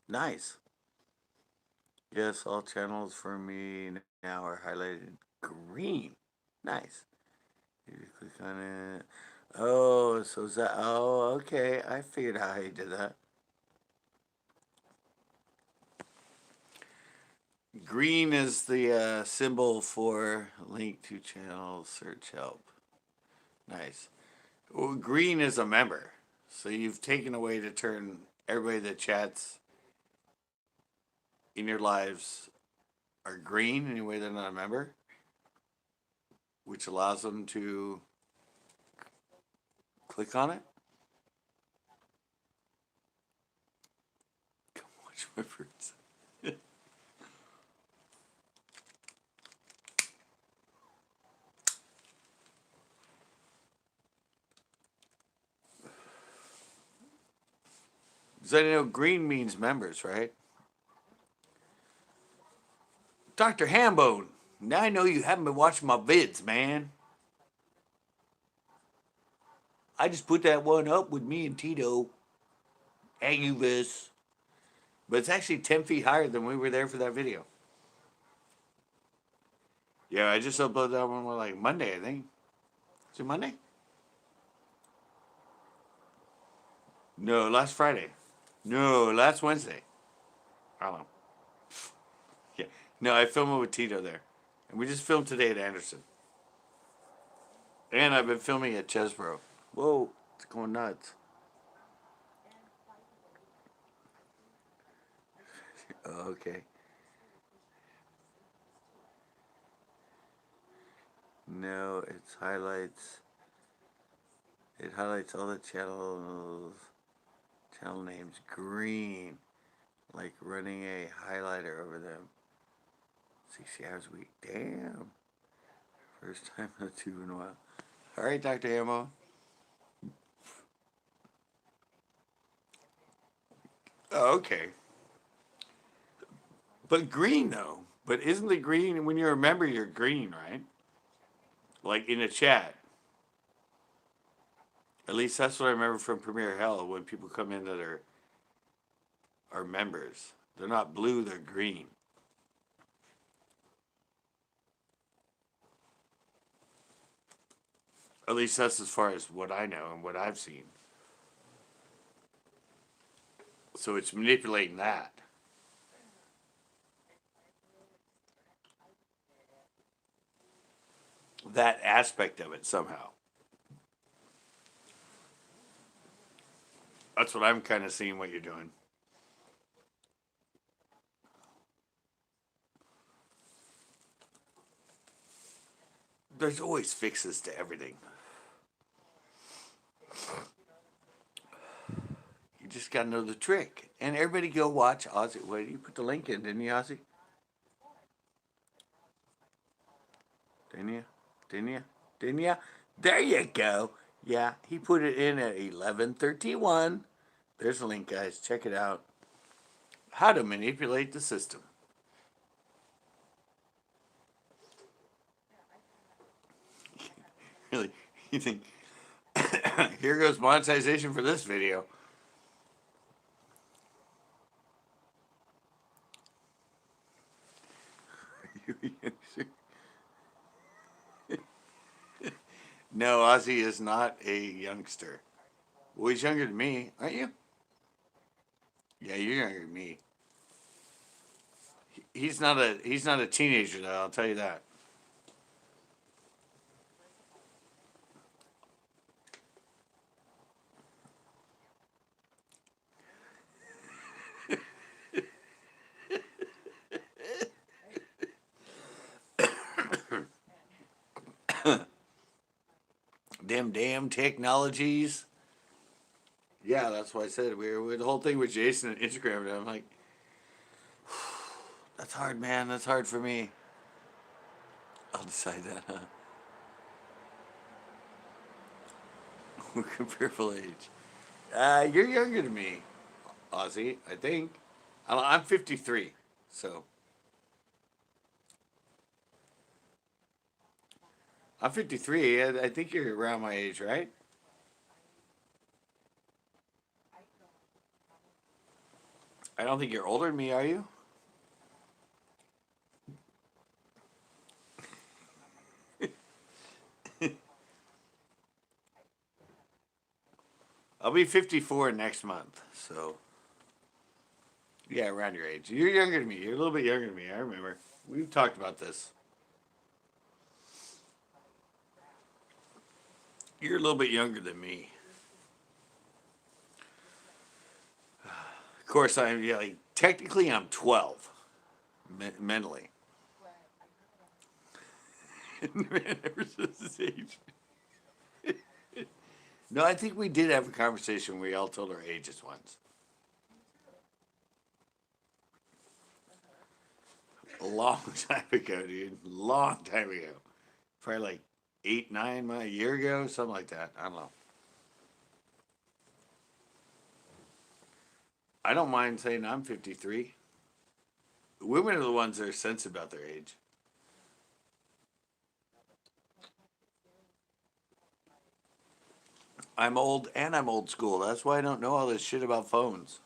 Nice. Yes, all channels for me now are highlighted green. Nice. You click on it. Oh, so is that? Oh, okay. I figured out how you did that. Green is the symbol for link to channel search help. Nice. Well, green is a member. So you've taken away to turn everybody that chats in your lives are green anyway they're not a member, which allows them to click on it. Come watch my birds. Because I know green means members, right? Dr. Hambone, now I know you haven't been watching my vids, man. I just put that one up with me and Tito at UVis. But it's actually 10 feet higher than we were there for that video. Yeah, I just uploaded that one like Monday, I think. Is it Monday? No, last Friday. No, last Wednesday. I don't know. Yeah. No, I filmed it with Tito there. And we just filmed today at Anderson. And I've been filming at Chesbro. Whoa, it's going nuts. Oh, okay. No, it's highlights. It highlights all the channel names green, like running a highlighter over them. 60 hours a week. Damn. First time in 2 in a while. All right, Dr. Ammo. Oh, okay. But green though. But isn't the green when you're a member? You're green, right? Like in the chat. At least that's what I remember from Premier Hell when people come in that are members. They're not blue, they're green. At least that's as far as what I know and what I've seen. So it's manipulating that. That aspect of it somehow. That's what I'm kind of seeing what you're doing. There's always fixes to everything. You just gotta know the trick. And everybody go watch Ozzy. Wait, you put the link in, didn't you, Ozzy? Didn't you? Didn't you? Didn't you? There you go. Yeah, he put it in at 11:31. There's a link, guys. Check it out. How to manipulate the system. Really? You think, here goes monetization for this video. No, Ozzy is not a youngster. Well, he's younger than me, aren't you? Yeah, you're younger than me. He's not a teenager though, I'll tell you that. Them damn technologies. Yeah, that's why I said we were the whole thing with Jason and Instagram, and I'm like, that's hard, man. That's hard for me. I'll decide that, huh? We're comparable age. You're younger than me, Ozzy. I think. I'm 53, so I'm 53. I think you're around my age, right? I don't think you're older than me, are you? I'll be 54 next month, so yeah, around your age. You're younger than me. You're a little bit younger than me. I remember. We've talked about this. You're a little bit younger than me. Of course, I'm yeah, like, technically I'm 12 mentally. Man never says his age. No, I think we did have a conversation where we all told our ages once. A long time ago, dude. Long time ago. Probably like 8, 9, a year ago, something like that. I don't know. I don't mind saying I'm 53. Women are the ones that are sensitive about their age. I'm old and I'm old school. That's why I don't know all this shit about phones.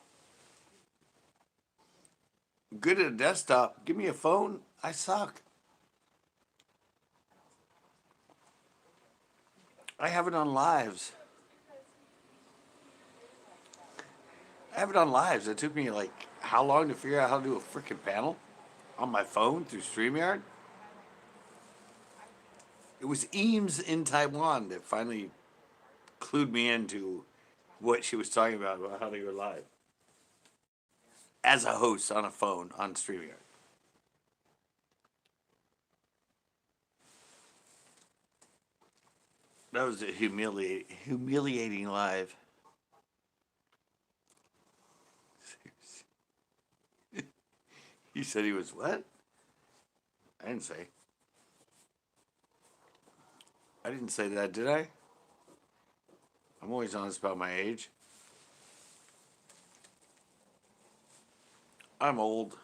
Good at a desktop. Give me a phone. I suck. I have it on lives. I have it on lives. It took me like how long to figure out how to do a freaking panel on my phone through StreamYard? It was Eames in Taiwan that finally clued me into what she was talking about how to go live as a host on a phone on StreamYard. That was a humiliating live. He said he was what? I didn't say. I didn't say that, did I? I'm always honest about my age. I'm old.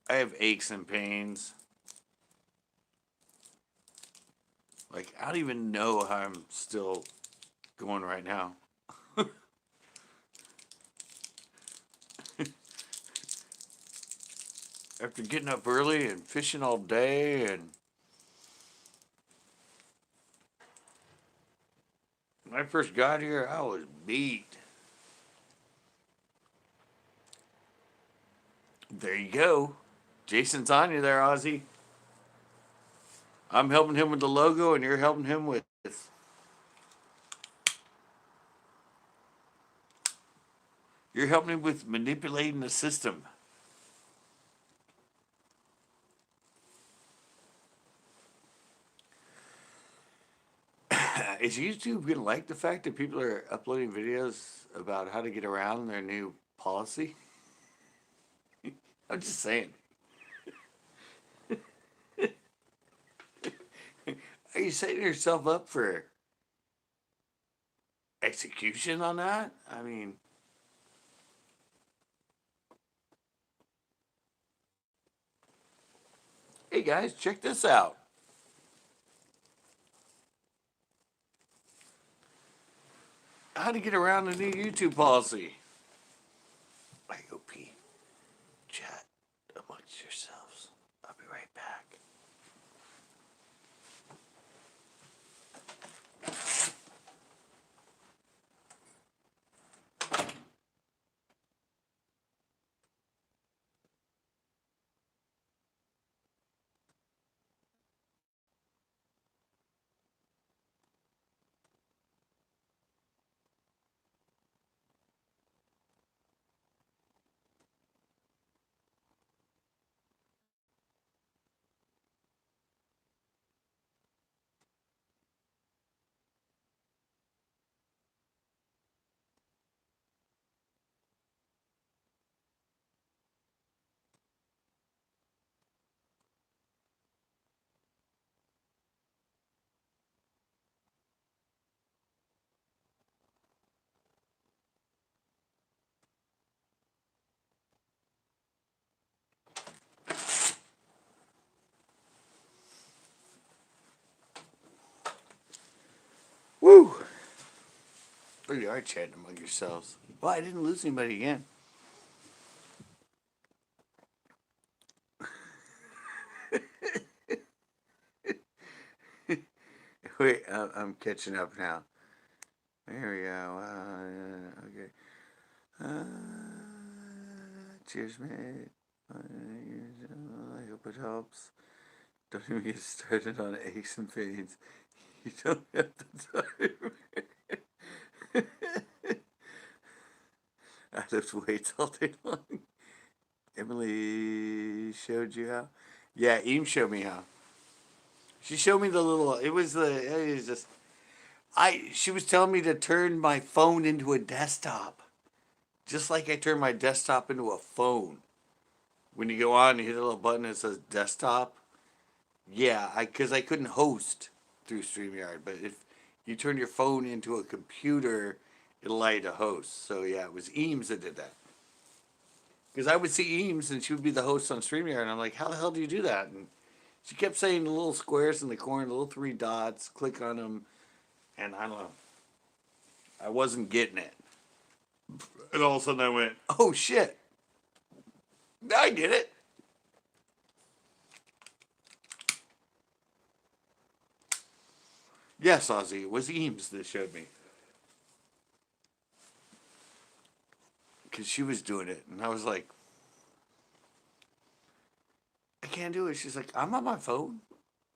I have aches and pains. Like, I don't even know how I'm still going right now. After getting up early and fishing all day, and when I first got here, I was beat. There you go. Jason's on you there, Ozzy. I'm helping him with the logo, and you're helping him with. You're helping him with manipulating the system. Is YouTube gonna like the fact that people are uploading videos about how to get around their new policy? I'm just saying. Are you setting yourself up for execution on that? I mean, hey guys, check this out. How to get around the new YouTube policy. IOP. Chat amongst yourselves. I'll be right back. Woo! Oh, you are chatting among yourselves. Well, I didn't lose anybody again. Wait, I'm catching up now. There we go. Okay. Cheers, mate. I hope it helps. Don't even get started on aches and pains. You don't have the time. I lift weights all day long. Emily showed you how? Yeah, Eam showed me how. She showed me the little. It was just. She was telling me to turn my phone into a desktop, just like I turn my desktop into a phone. When you go on, you hit a little button that says desktop. Yeah, because I couldn't host through StreamYard, but if you turn your phone into a computer, it'll allow you to host. So yeah, it was Eames that did that. Because I would see Eames and she would be the host on StreamYard, and I'm like, how the hell do you do that? And she kept saying the little squares in the corner, the little three dots, click on them, and I don't know. I wasn't getting it. And all of a sudden I went, oh shit. I get it. Yes, Ozzy, it was Eames that showed me. Because she was doing it. And I was like, I can't do it. She's like, I'm on my phone.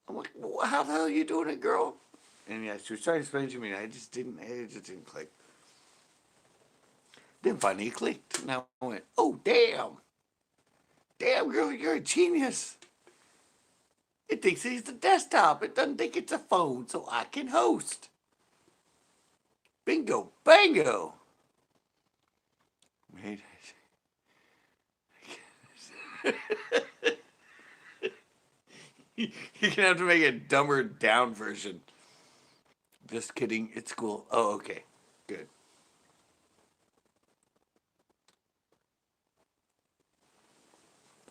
I'm like, well, how the hell are you doing it, girl? And yeah, she was trying to explain to me. It just didn't click. Then finally it clicked. And I went, oh, damn. Damn, girl, you're a genius. It thinks it's a desktop. It doesn't think it's a phone, so I can host. Bingo, bango. Made You're gonna have to make a dumber down version. Just kidding. It's cool. Oh, okay. Good.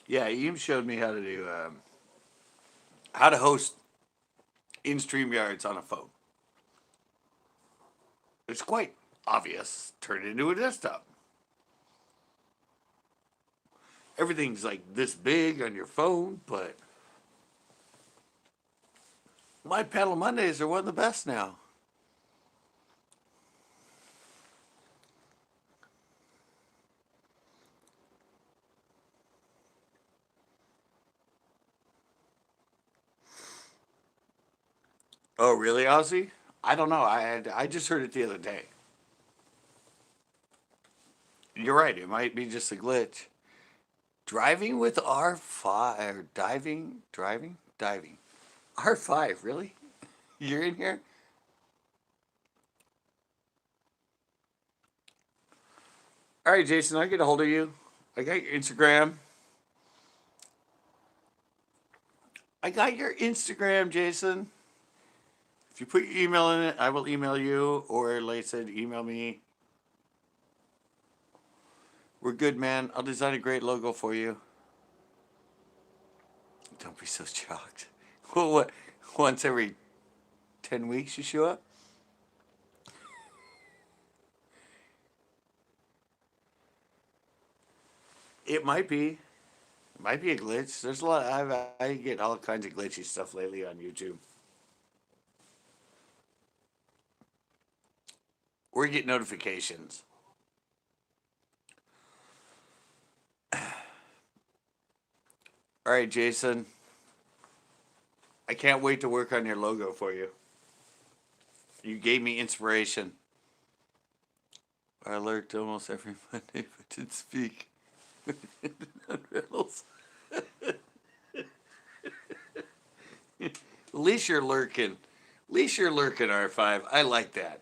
Yeah, Eames showed me how to do how to host in StreamYards on a phone. It's quite obvious. Turn it into a desktop. Everything's like this big on your phone, but my Panel Mondays are one of the best now. Oh, really, Ozzy? I don't know. I just heard it the other day. You're right. It might be just a glitch. Driving with R5 or diving, driving, diving. R5, really? You're in here? All right, Jason, I get a hold of you. I got your Instagram. I got your Instagram, Jason. If you put your email in it, I will email you, or like I said, email me. We're good, man. I'll design a great logo for you. Don't be so shocked. Well, what? Once every 10 weeks you show up? It might be. It might be a glitch. There's a lot. I get all kinds of glitchy stuff lately on YouTube. Or you get notifications. All right, Jason. I can't wait to work on your logo for you. You gave me inspiration. I lurked almost every Monday but didn't speak. Reynolds. At least you're lurking. At least you're lurking, R5. I like that.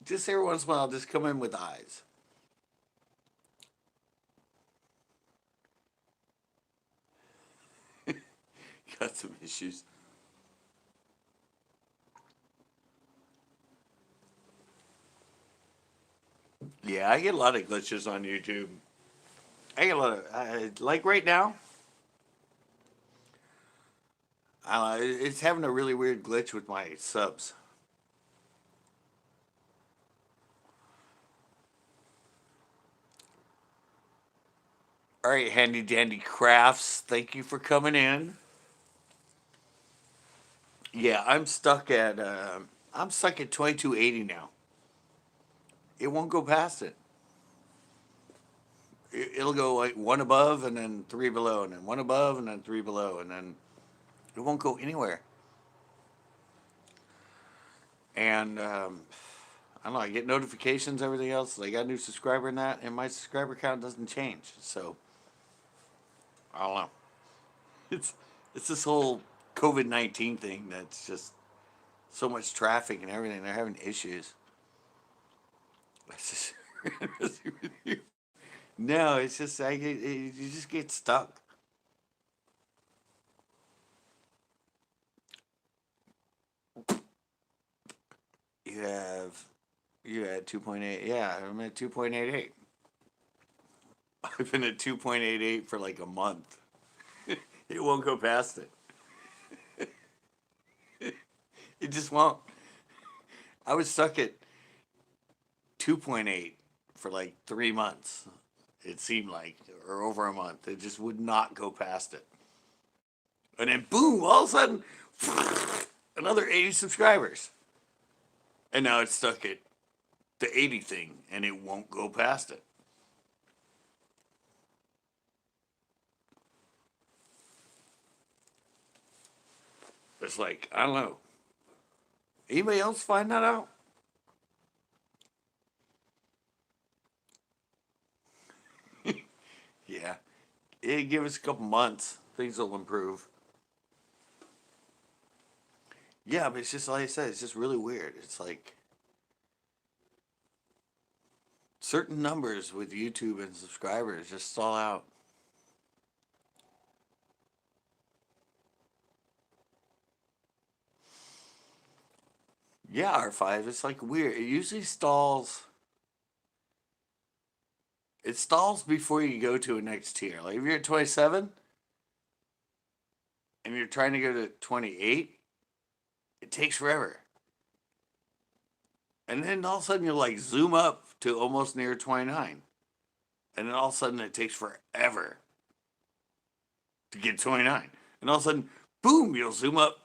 Just every once in a while, just come in with eyes. Got some issues. Yeah, I get a lot of glitches on YouTube. I get a lot of, like right now, it's having a really weird glitch with my subs. All right, Handy Dandy Crafts, thank you for coming in. Yeah, I'm stuck at 2280 now. It won't go past it. It'll go like one above and then three below, and then one above and then three below, and then it won't go anywhere. And I don't know. I get notifications, everything else. I got a new subscriber in that, and my subscriber count doesn't change. So I don't know. It's it's this whole COVID-19 thing that's just so much traffic and everything. They're having issues. That's just no. It's just you just get stuck. You have you at 2.8. Yeah, I'm at 2.88. I've been at 2.88 for like a month. It won't go past it. It just won't. I was stuck at 2.8 for like 3 months. It seemed like, or over a month. It just would not go past it. And then boom, all of a sudden, another 80 subscribers. And now it's stuck at the 80 thing and it won't go past it. It's like, I don't know. Anybody else find that out? Yeah. Give us a couple months. Things will improve. Yeah, but it's just like I said, it's just really weird. It's like certain numbers with YouTube and subscribers just stall out. Yeah, R5, it's like weird. It usually stalls. It stalls before you go to a next tier. Like if you're at 27 and you're trying to go to 28, it takes forever. And then all of a sudden you'll like zoom up to almost near 29. And then all of a sudden it takes forever to get 29. And all of a sudden, boom, you'll zoom up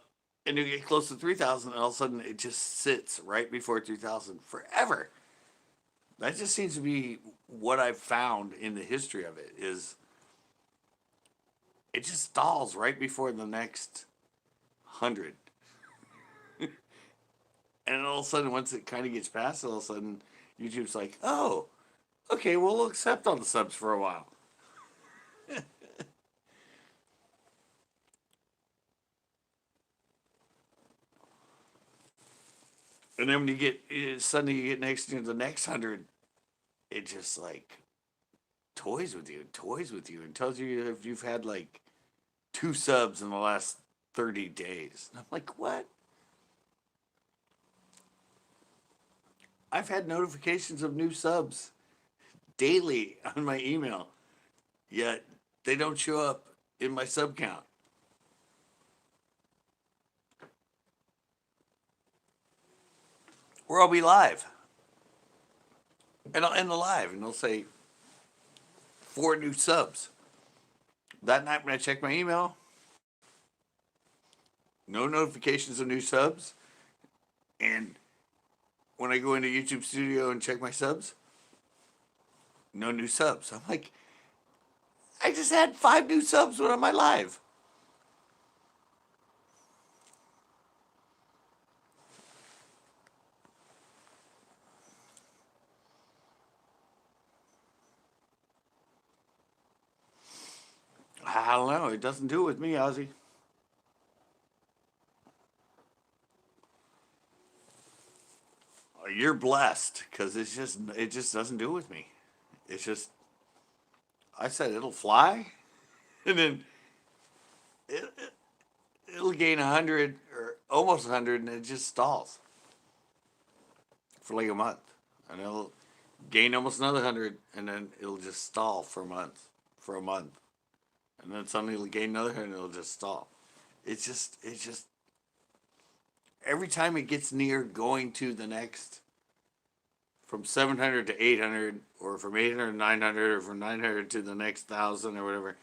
and you get close to 3,000. And all of a sudden it just sits right before 2,000 forever. That just seems to be what I've found in the history of it is it just stalls right before the next 100. And all of a sudden, once it kind of gets past, all of a sudden, YouTube's like, oh, okay, well, we'll accept all the subs for a while. And then when you get, suddenly you get next to the next 100, it just like toys with you, and tells you if you've had like 2 subs in the last 30 days. And I'm like, what? I've had notifications of new subs daily on my email, yet they don't show up in my sub count. Or I'll be live, and I'll end the live, and they'll say 4 new subs. That night when I check my email, no notifications of new subs. And when I go into YouTube Studio and check my subs, no new subs. I'm like, I just had 5 new subs when on my live. I don't know. It doesn't do it with me, Ozzy. You're blessed because it just doesn't do it with me. It's just I said it'll fly, and then it, it'll gain 100 or almost 100, and it just stalls for like a month, and it'll gain almost another 100, and then it'll just stall for a month, and then suddenly it'll gain another 100, and it'll just stall. It's just every time it gets near going to the next, from 700 to 800, or from 800 to 900, or from 900 to the next 1,000 or whatever.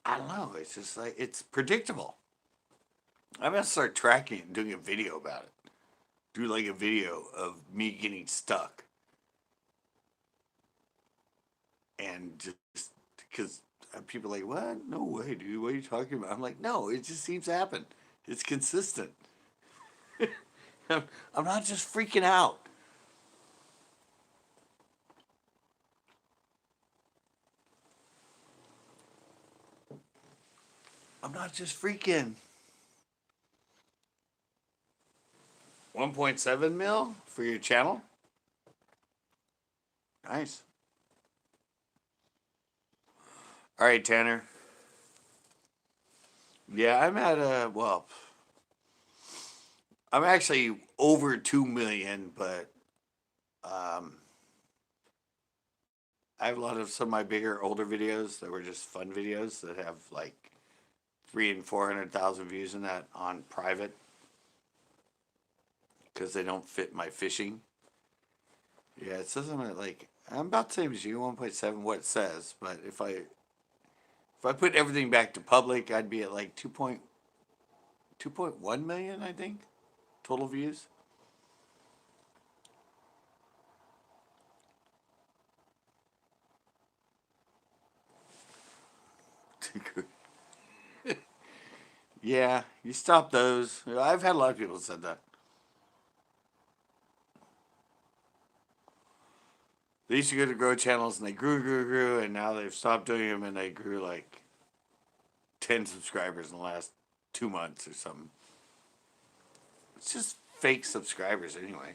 I don't know. It's just like it's predictable. I'm gonna start tracking it and doing a video about it. Do like a video of me getting stuck, and just because people are like, what? No way, dude. What are you talking about? I'm like, no, it just seems to happen. It's consistent. I'm not just freaking out. I'm not just freaking. 1.7 mil for your channel? Nice. All right, Tanner. Yeah, I'm at well, I'm actually over 2 million, but um, I have a lot of some of my bigger, older videos that were just fun videos that have like 300,000 and 400,000 views in that on private because they don't fit my fishing. Yeah, it says I'm at like I'm about the same as you, 1.7 what it says, but if I put everything back to public, I'd be at like 2.1 million, I think, total views. Yeah, you stop those. I've had a lot of people said that. They used to go to grow channels and they grew, and now they've stopped doing them and they grew like 10 subscribers in the last 2 months or something. It's just fake subscribers anyway.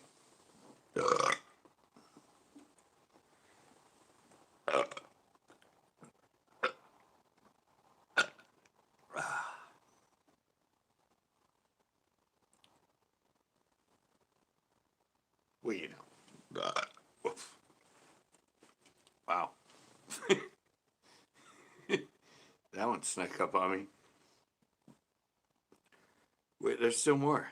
Well, you know. Wow. That one snuck up on me. Wait, there's still more.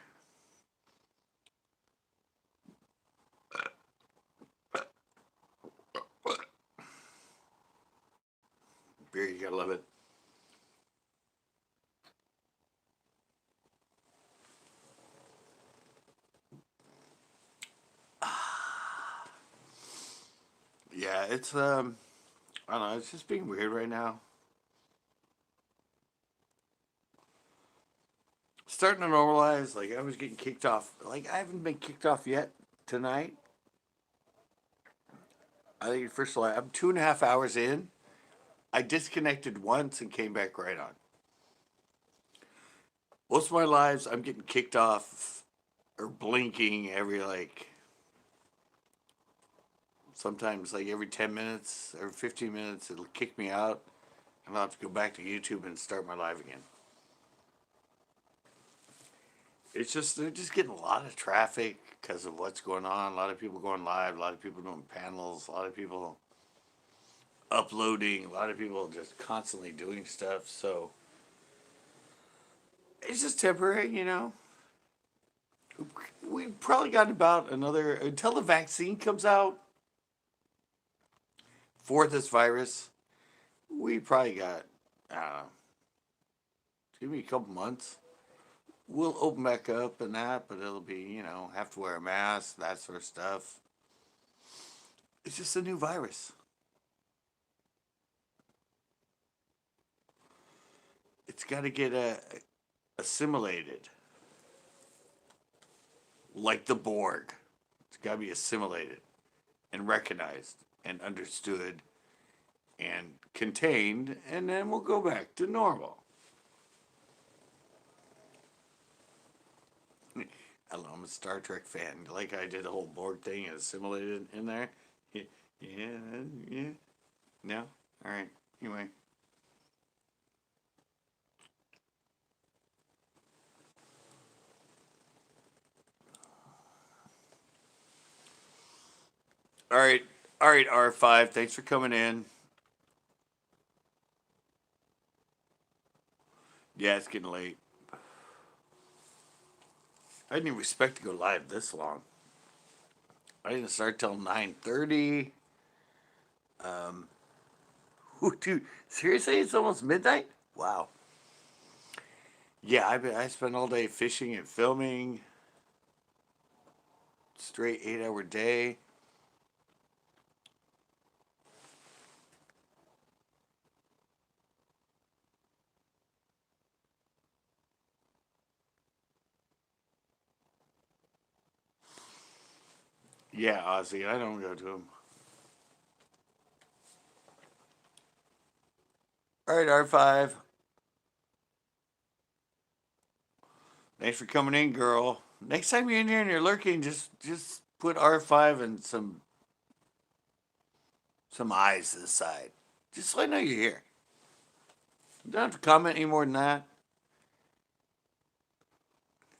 Beer, you gotta love it. Yeah, it's I don't know, it's just being weird right now. Starting to normalize, like I was getting kicked off. Like I haven't been kicked off yet tonight. I think first of all, I'm 2.5 hours in. I disconnected once and came back right on. Most of my lives, I'm getting kicked off or blinking every like Sometimes like every 10 minutes or 15 minutes, it'll kick me out, and I'll have to go back to YouTube and start my live again. It's just, they're just getting a lot of traffic because of what's going on. A lot of people going live, a lot of people doing panels, a lot of people uploading, a lot of people just constantly doing stuff. So it's just temporary, you know. We probably got about another, until the vaccine comes out for this virus, we probably got, I don't know, maybe a couple months. We'll open back up and that, but it'll be, you know, have to wear a mask, that sort of stuff. It's just a new virus. It's got to get assimilated, like the Borg. It's got to be assimilated and recognized and understood and contained, and then we'll go back to normal. I don't know, I'm a Star Trek fan. Like I did the whole Borg thing and assimilated in there. Yeah, yeah. No? Alright. Anyway. Alright. Alright, R5. Thanks for coming in. Yeah, it's getting late. I didn't even expect to go live this long. I didn't start till 9:30. Dude, seriously, it's almost midnight? Wow. Yeah, I spent all day fishing and filming. Straight 8-hour day. Yeah, Ozzy, I don't go to him. All right, R5. Thanks for coming in, girl. Next time you're in here and you're lurking, just put R5 and some eyes to the side. Just so I know you're here. You don't have to comment any more than that.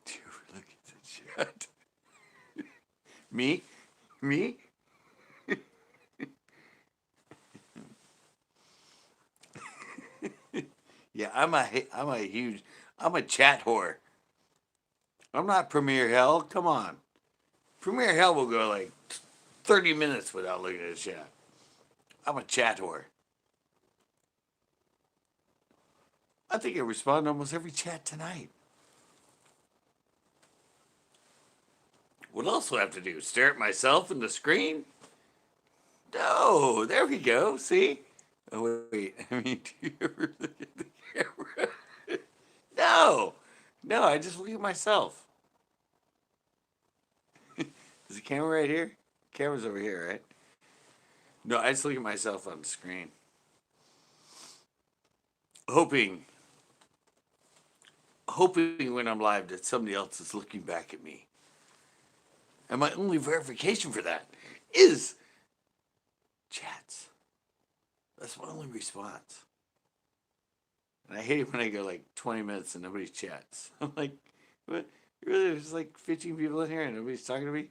Do you ever look at the chat? Me? Me? Yeah, I'm a chat whore. I'm not Premier Hell. Come on. Premier Hell will go like 30 minutes without looking at the chat. I'm a chat whore. I think I respond to almost every chat tonight. What else do I have to do? Stare at myself in the screen? No, there we go. See? Oh, wait. I mean, do you ever look at the camera? No. No, I just look at myself. Is the camera right here? Camera's over here, right? No, I just look at myself on the screen. Hoping when I'm live that somebody else is looking back at me. And my only verification for that is chats. That's my only response. And I hate it when I go like 20 minutes and nobody chats. I'm like, what? Really? There's like 15 people in here and nobody's talking to me?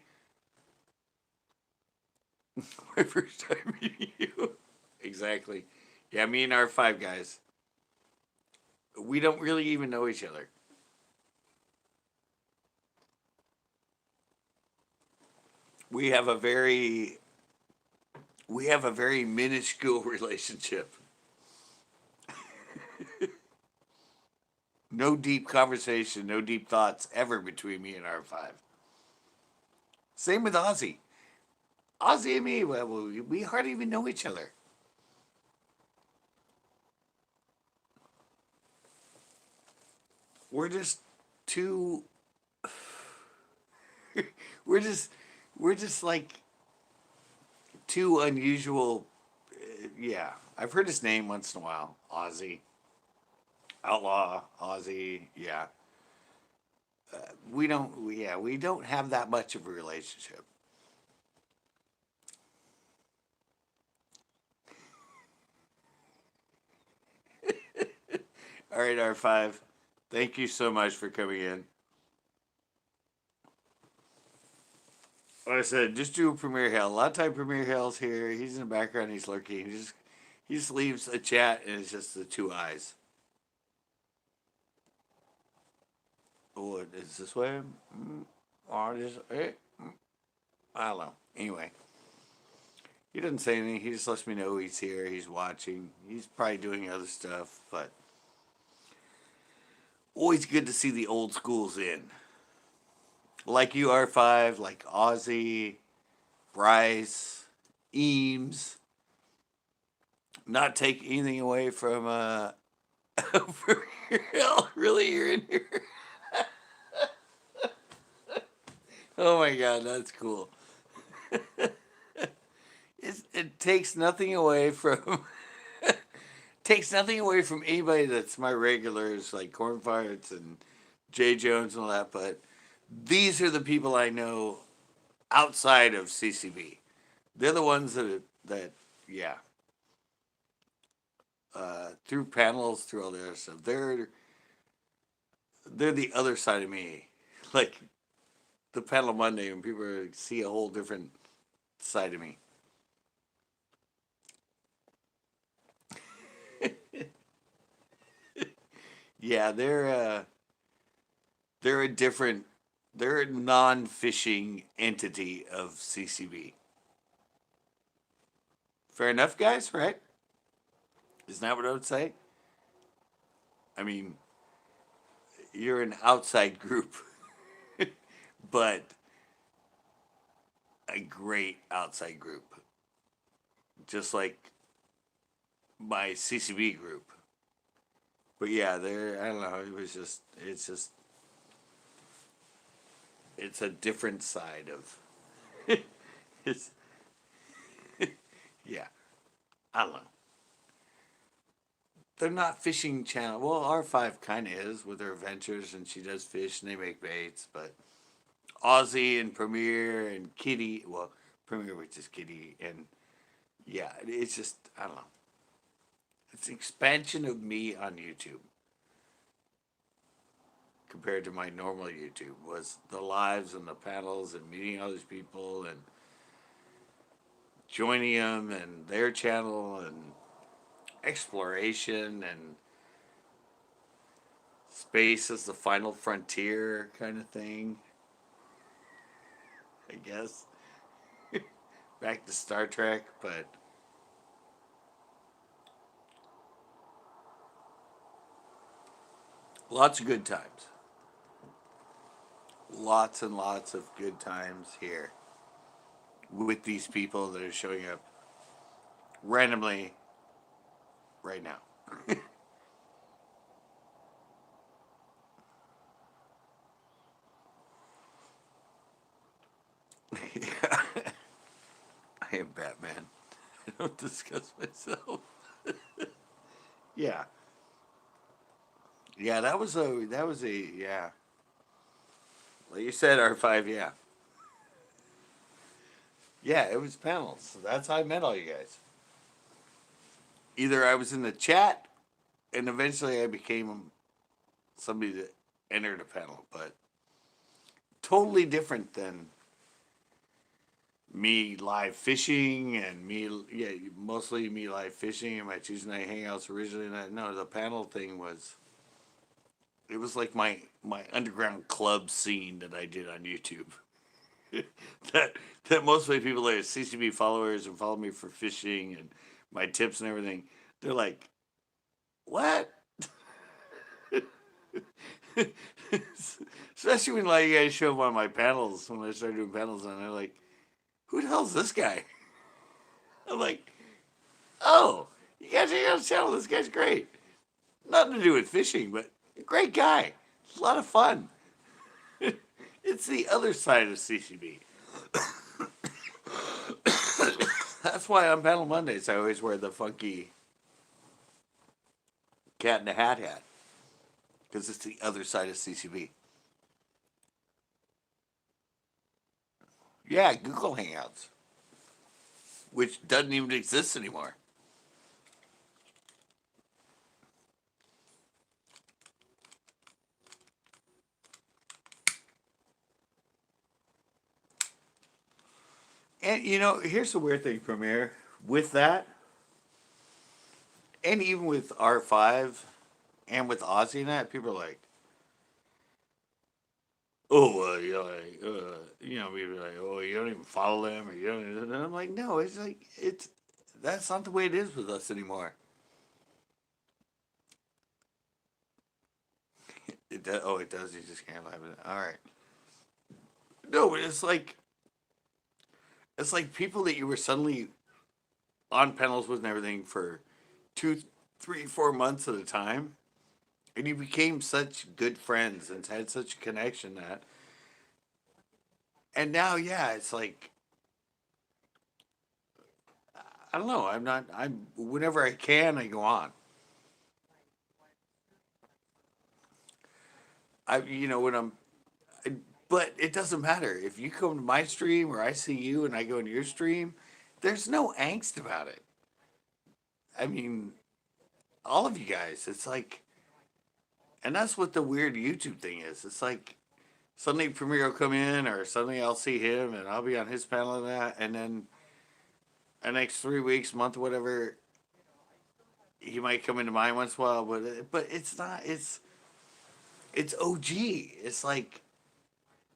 My first time meeting you. Exactly. Yeah, me and our 5 guys. We don't really even know each other. We have a very minuscule relationship. No deep conversation, no deep thoughts ever between me and R5. Same with Ozzy. Ozzy and me, well, we hardly even know each other. We're just too. we're just like too unusual. Yeah, I've heard his name once in a while. Ozzy. Outlaw, Ozzy, yeah. We don't have that much of a relationship. All right, R5. Thank you so much for coming in. Like I said, just do Premier Hale. A lot of time Premier Hale's here. He's in the background. He's lurking. He just leaves a chat, and it's just the two eyes. Oh, is this way? Or just I don't know. Anyway, he doesn't say anything. He just lets me know he's here. He's watching. He's probably doing other stuff, but always good to see the old schools in. Like you, R5, like Ozzy, Bryce, Eames. Not take anything away from really, you're in here. Oh my god, that's cool. It takes nothing away from takes nothing away from anybody that's my regulars like Corn Farts and Jay Jones and all that, but these are the people I know outside of CCB. They're the ones that yeah. Through panels, through all the other stuff. They're the other side of me. Like the panel Monday when people see a whole different side of me. Yeah, they're a different they're a non-fishing entity of CCB. Fair enough, guys, right? Isn't that what I would say? I mean, you're an outside group, but a great outside group. Just like my CCB group. But yeah, I don't know, it's a different side of, it's, yeah, I don't know. They're not fishing channel. Well, R5 kind of is with her adventures, and she does fish and they make baits. But Aussie and Premier and Kitty, well, Premier which is Kitty, and yeah, it's just I don't know. It's an expansion of me on YouTube compared to my normal YouTube. Was the lives and the panels and meeting other people and joining them and their channel and exploration and space as the final frontier kind of thing. I guess back to Star Trek, but lots of good times. Lots and lots of good times here with these people that are showing up randomly right now. I am Batman. I don't discuss myself. Yeah. Yeah, that was a yeah. Like you said, R5, yeah. Yeah, it was panels. So that's how I met all you guys. Either I was in the chat and eventually I became somebody that entered a panel, but totally different than me live fishing and me, yeah, mostly me live fishing and my Tuesday night hangouts originally. No, the panel thing was, it was like my underground club scene that I did on YouTube. that that most of the people that are CCB followers and follow me for fishing and my tips and everything, they're like, what? Especially when like you guys show up on my panels when I started doing panels and they're like, who the hell's this guy? I'm like, oh, you guys are on the channel. This guy's great. Nothing to do with fishing, but a great guy. It's a lot of fun. It's the other side of CCB. That's why on Panel Mondays I always wear the funky cat in a hat hat. Because it's the other side of CCB. Yeah, Google Hangouts. Which doesn't even exist anymore. And here's the weird thing, Premiere. With that, and even with R5 and with Ozzy and that, people are like, oh, people are like, oh, you don't even follow them, or you don't. And I'm like, no, it's like that's not the way it is with us anymore. It does. Oh, it does. You just can't laugh at it. All right. No, but it's like people that you were suddenly on panels with and everything for 2, 3, 4 months at a time, and you became such good friends and had such a connection that, and now, yeah, it's like I don't know. I'm not. I'm whenever I can, I go on. When I- but it doesn't matter if you come to my stream or I see you and I go into your stream. There's no angst about it. I mean, all of you guys. It's like, and that's what the weird YouTube thing is. It's like suddenly Premier will come in, or suddenly I'll see him and I'll be on his panel and that, and then the next 3 weeks, month, whatever, he might come into mine once in a while. But it's not. It's OG. It's like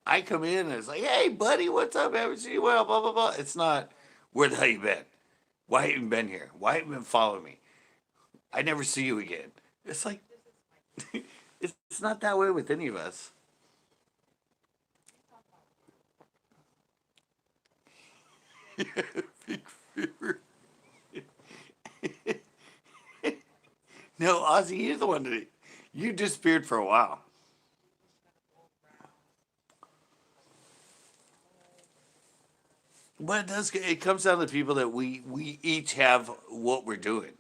I come in and it's like, hey, buddy, what's up? Haven't seen you well, blah, blah, blah. It's not, where the hell you been? Why haven't you been here? Why haven't you been following me? I never see you again. It's like, it's not that way with any of us. No, Ozzy, you're the one that, you disappeared for a while. But it comes down to the people that we each have what we're doing.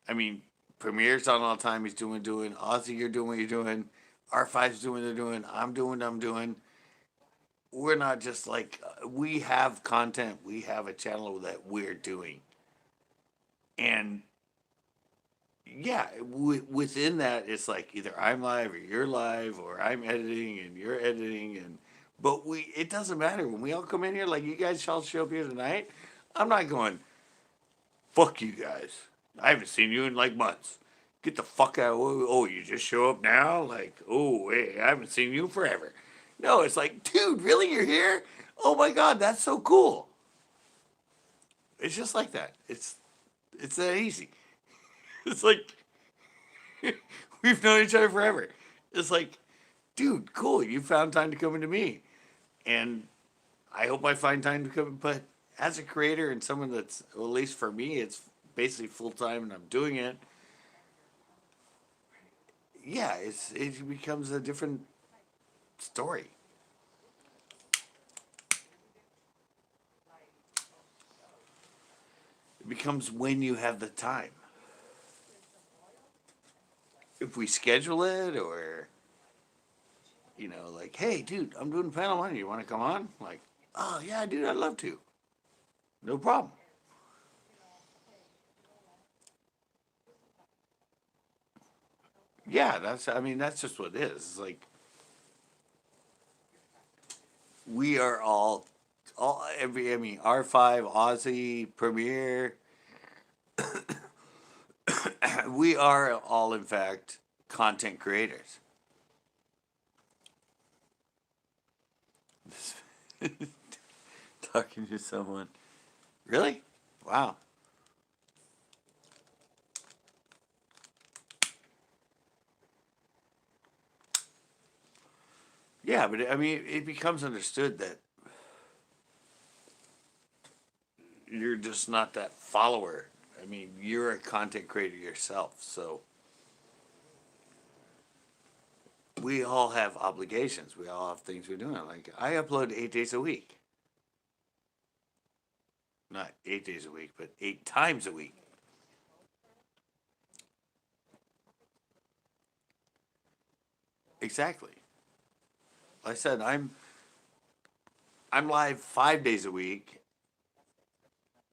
I mean, Premier's on all the time. He's doing. Ozzy, you're doing what you're doing. R5's doing what they're doing. I'm doing what I'm doing. We're not just like we have content. We have a channel that we're doing, and yeah, within that, it's like either I'm live or you're live, or I'm editing and you're editing, and but it doesn't matter when we all come in here. Like you guys all show up here tonight. I'm not going. Fuck you guys. I haven't seen you in like months. Get the fuck out. Oh, you just show up now? Like, oh, hey, I haven't seen you forever. No, it's like, dude, really? You're here? Oh my God, that's so cool. It's just like that. It's that easy. It's like we've known each other forever. It's like, dude, cool. You found time to come into me. And I hope I find time to come. But as a creator and someone that's, well, at least for me, it's basically full time and I'm doing it. Yeah, it becomes a different story. It becomes when you have the time. If we schedule it, or like, hey, dude, I'm doing panel one. You want to come on? Like, oh yeah, dude, I'd love to. No problem. Yeah, that's just what it is. It's like we are all every. I mean, R5, Aussie, Premiere. We are all, in fact, content creators. Talking to someone. Really? Wow. Yeah, but I mean, it becomes understood that you're just not that follower. I mean, you're a content creator yourself. So we all have obligations. We all have things we're doing. Like, I upload 8 days a week. Not 8 days a week, but 8 times a week. Exactly. Like I said, I'm live 5 days a week,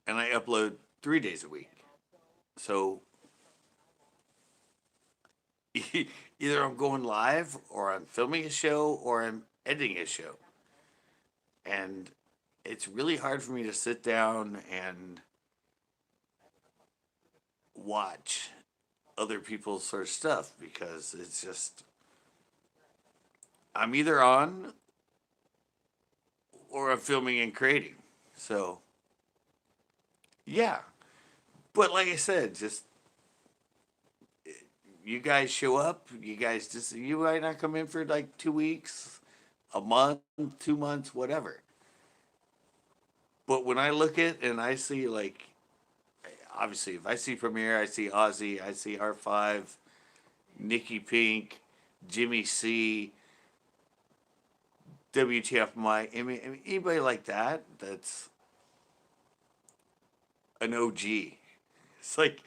and I upload 3 days a week. So either I'm going live, or I'm filming a show, or I'm editing a show. And it's really hard for me to sit down and watch other people's sort of stuff because it's just I'm either on or I'm filming and creating. So yeah, but like I said, just you guys show up. You guys just you might not come in for like 2 weeks, a month, 2 months, whatever. But when I look at and I see like obviously if I see Premiere, I see Ozzy, I see R5, Nikki Pink, Jimmy C, WTF Mike. I mean anybody like that that's an OG. It's like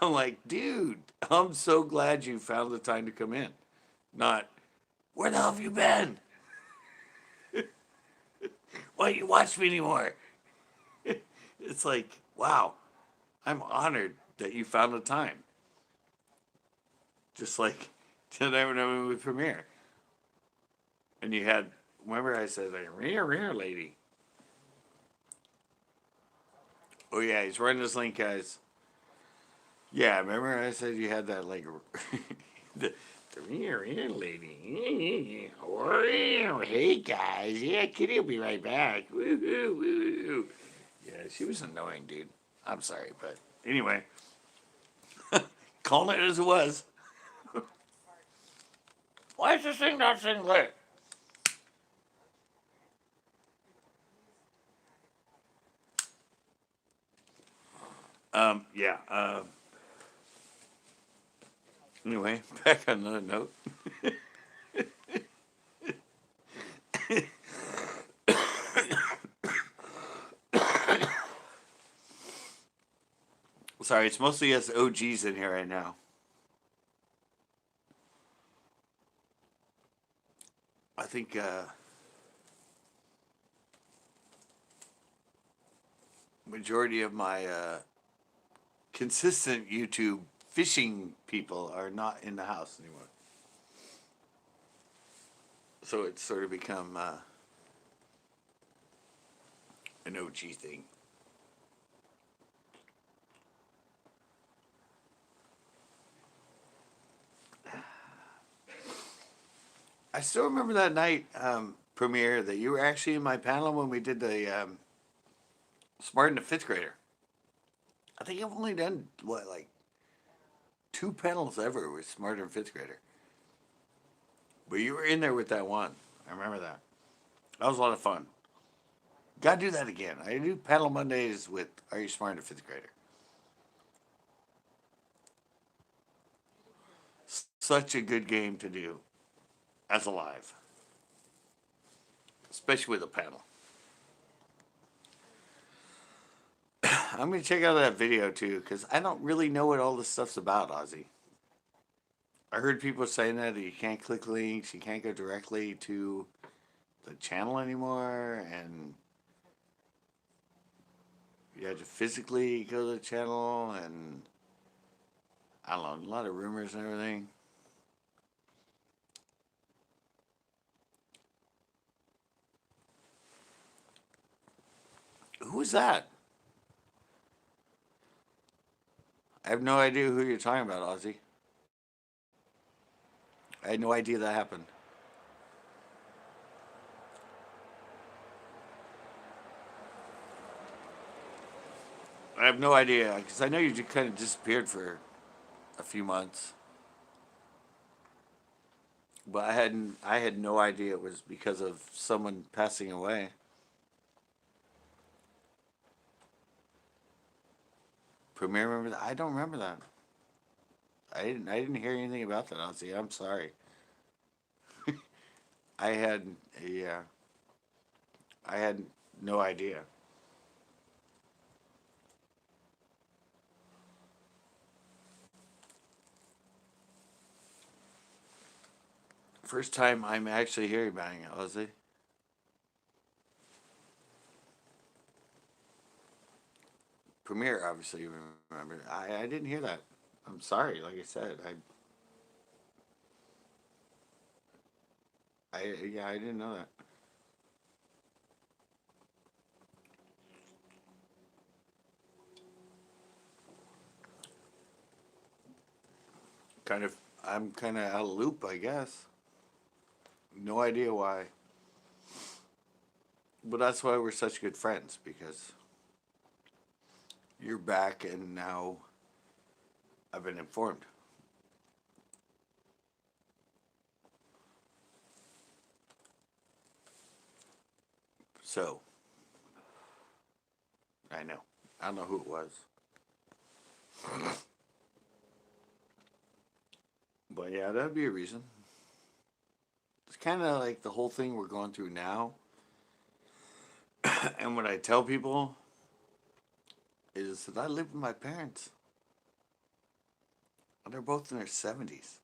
I'm like, dude, I'm so glad you found the time to come in. Not where the hell have you been? Why don't you watch me anymore? It's like, wow, I'm honored that you found the time. Just like tonight when I went with Premiere. And you had, remember I said, like, rare lady. Oh, yeah, he's running this link, guys. Yeah, remember I said you had that, like, the rare lady. Oh, hey, guys. Yeah, Kitty will be right back. Woo-hoo, woo-hoo. Yeah, she was annoying, dude. I'm sorry, but anyway, calling it as it was. Why is this thing not singlet? Yeah. Anyway, back on another note. Sorry, it's mostly us OGs in here right now. I think majority of my consistent YouTube fishing people are not in the house anymore. So it's sort of become an OG thing. I still remember that night premiere that you were actually in my panel when we did the Smart and the fifth grader. I think I've only done what like two panels ever with Smart and fifth grader. But you were in there with that one. I remember that. That was a lot of fun. Gotta do that again. I do panel Mondays with Are You Smart and fifth grader. Such a good game to do as a live, especially with a panel. I'm gonna check out that video too because I don't really know what all this stuff's about, Ozzy. I heard people saying that you can't click links, you can't go directly to the channel anymore, and you have to physically go to the channel, and I don't know, a lot of rumors and everything. Who was that? I have no idea who you're talking about, Ozzy. I had no idea that happened. I have no idea because I know you just kind of disappeared for a few months, but I had no idea it was because of someone passing away. Premier, remember that? I don't remember that. I didn't hear anything about that, Ozzy. I'm sorry. I had yeah. I had no idea. First time I'm actually hearing about it, Ozzy. Premier, obviously, you remember. I didn't hear that. I'm sorry. Like I said, I yeah, I didn't know that. I'm kind of out of loop, I guess. No idea why. But that's why we're such good friends, because you're back and now I've been informed. So, I know. I don't know who it was. But yeah, that'd be a reason. It's kind of like the whole thing we're going through now. And what I tell people is that I live with my parents. And they're both in their 70s.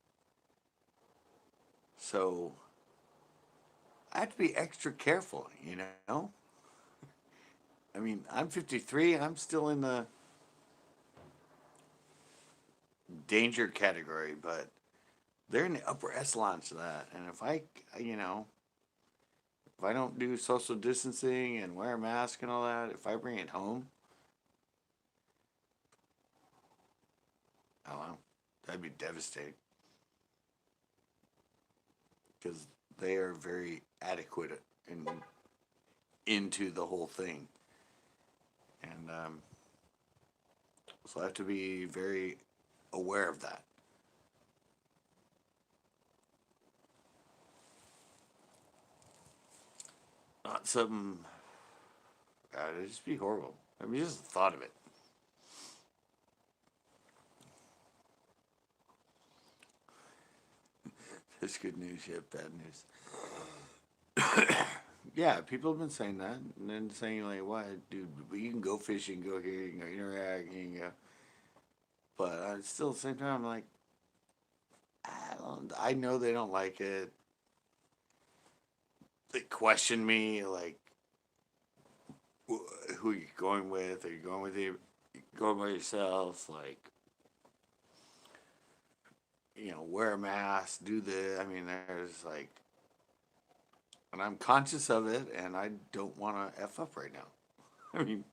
So I have to be extra careful, you know? I mean, I'm 53. I'm still in the danger category, but they're in the upper echelons of that. And if I don't do social distancing and wear a mask and all that, if I bring it home, I don't know, that'd be devastating. Because they are very adequate and into the whole thing. And so I have to be very aware of that. Not something. God, it'd just be horrible. I mean, just the thought of it. That's good news, yeah, bad news. Yeah, people have been saying that, and then saying like, "What, dude? You can go fishing, go here, you can go interact, you can go." But still, at the same time, I'm like, I don't. I know they don't like it. They question me, like, who are you going with? Are you going with you? Going by yourself? Like, wear a mask, do this. I mean, there's like, and I'm conscious of it, and I don't want to f up right now. I mean,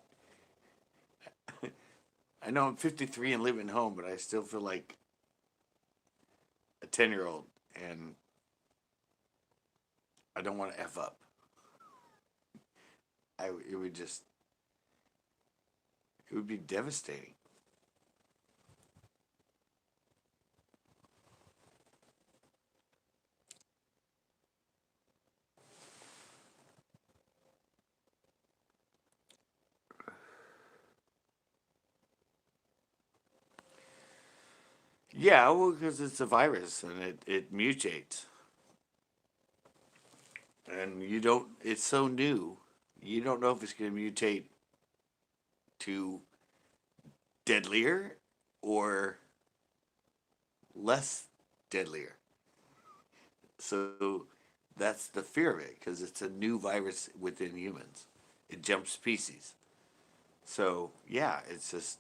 I know I'm 53 and living home, but I still feel like a 10-year-old, and I don't want to f up. It would just, it would be devastating. Yeah, well, because it's a virus and it mutates, and you don't. It's so new, you don't know if it's going to mutate to deadlier or less deadlier. So that's the fear of it, because it's a new virus within humans. It jumps species. So yeah, it's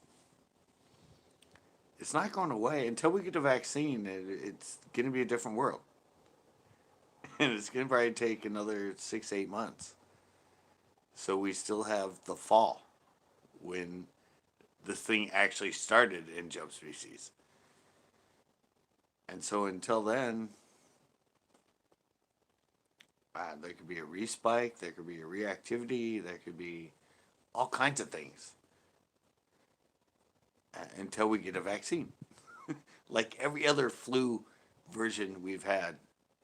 not going away until we get a vaccine. It's going to be a different world, and it's going to probably take another 6 8 months. So we still have the fall when the thing actually started in jump species. And so until then, there could be a respike, there could be a reactivity, there could be all kinds of things until we get a vaccine. Like every other flu version we've had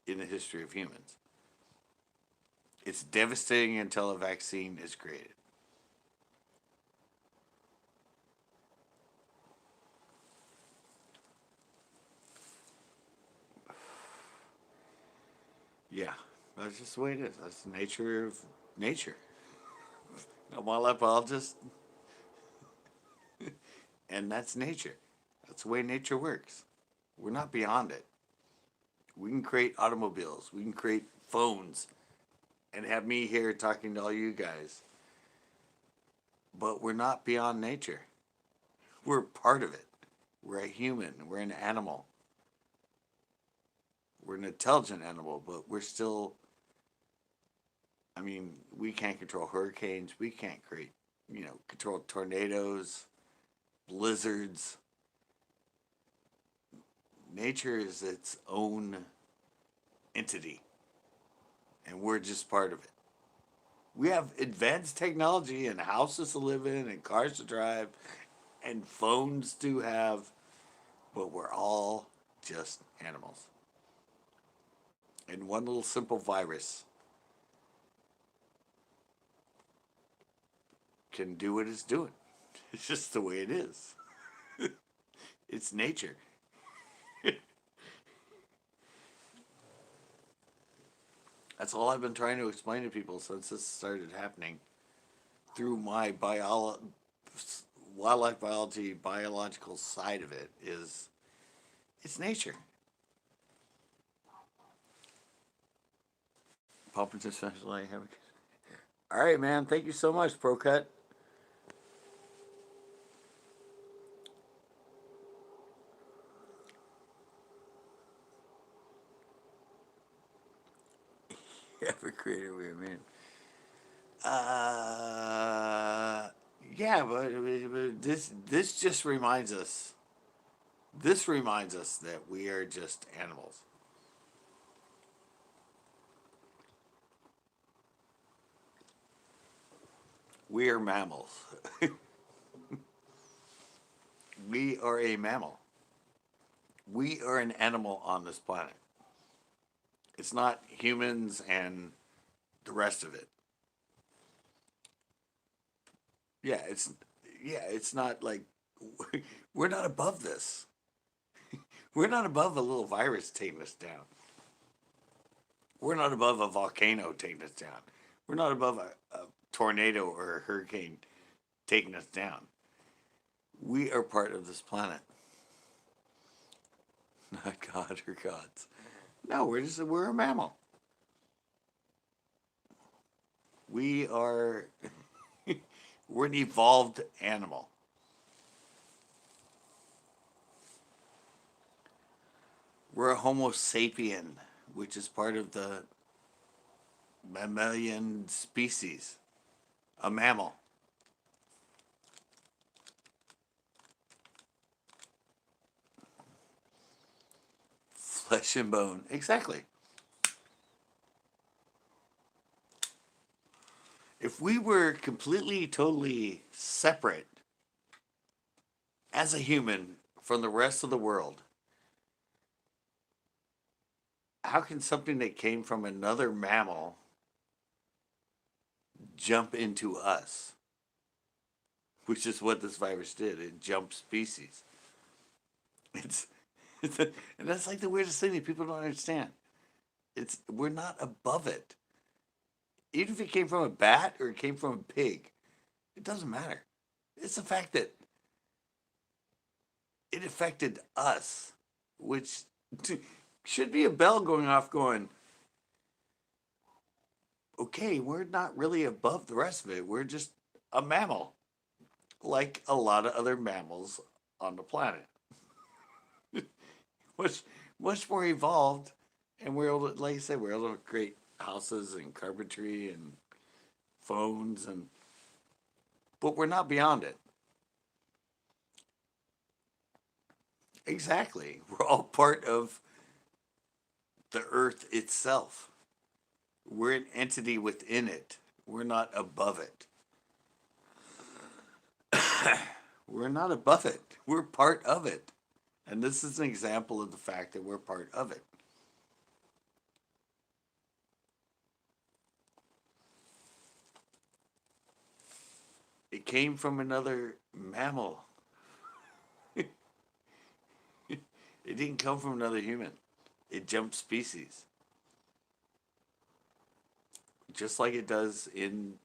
in the history of humans. It's devastating until a vaccine is created. Yeah, that's just the way it is. That's the nature of nature. I'm a lepologist, and that's nature. That's the way nature works. We're not beyond it. We can create automobiles, we can create phones, and have me here talking to all you guys. But we're not beyond nature. We're part of it. We're a human, we're an animal. We're an intelligent animal, but we're still, I mean, we can't control hurricanes, we can't control tornadoes, blizzards, Nature is its own entity, and we're just part of it. We have advanced technology and houses to live in and cars to drive and phones to have, but we're all just animals. And one little simple virus can do what it's doing. It's just the way it is. It's nature. That's all I've been trying to explain to people since this started happening through my wildlife biology, biological side of it is it's nature. Pumpkins especially. All right, man. Thank you so much, ProCut. Every creator we mean. Uh, yeah, but this just reminds us. This reminds us that we are just animals. We are mammals. We are a mammal. We are an animal on this planet. It's not humans and the rest of it. Yeah, it's not like we're not above this. We're not above a little virus taking us down. We're not above a volcano taking us down. We're not above a tornado or a hurricane taking us down. We are part of this planet. Not God or gods. No, we're a mammal. We are we're an evolved animal. We're a Homo sapien, which is part of the mammalian species, a mammal. Flesh and bone. Exactly. If we were completely, totally separate as a human from the rest of the world, how can something that came from another mammal jump into us? Which is what this virus did. It jumped species. It's, and that's like the weirdest thing that people don't understand. We're not above it. Even if it came from a bat or it came from a pig, it doesn't matter. It's the fact that it affected us, which should be a bell going off going, okay, we're not really above the rest of it. We're just a mammal, like a lot of other mammals on the planet. much, much more evolved, and we're able to, like I said, we're able to create houses and carpentry and phones, but we're not beyond it. Exactly. We're all part of the earth itself. We're an entity within it. We're not above it. We're not above it. We're part of it. And this is an example of the fact that we're part of it. It came from another mammal. It didn't come from another human. It jumped species. Just like it does in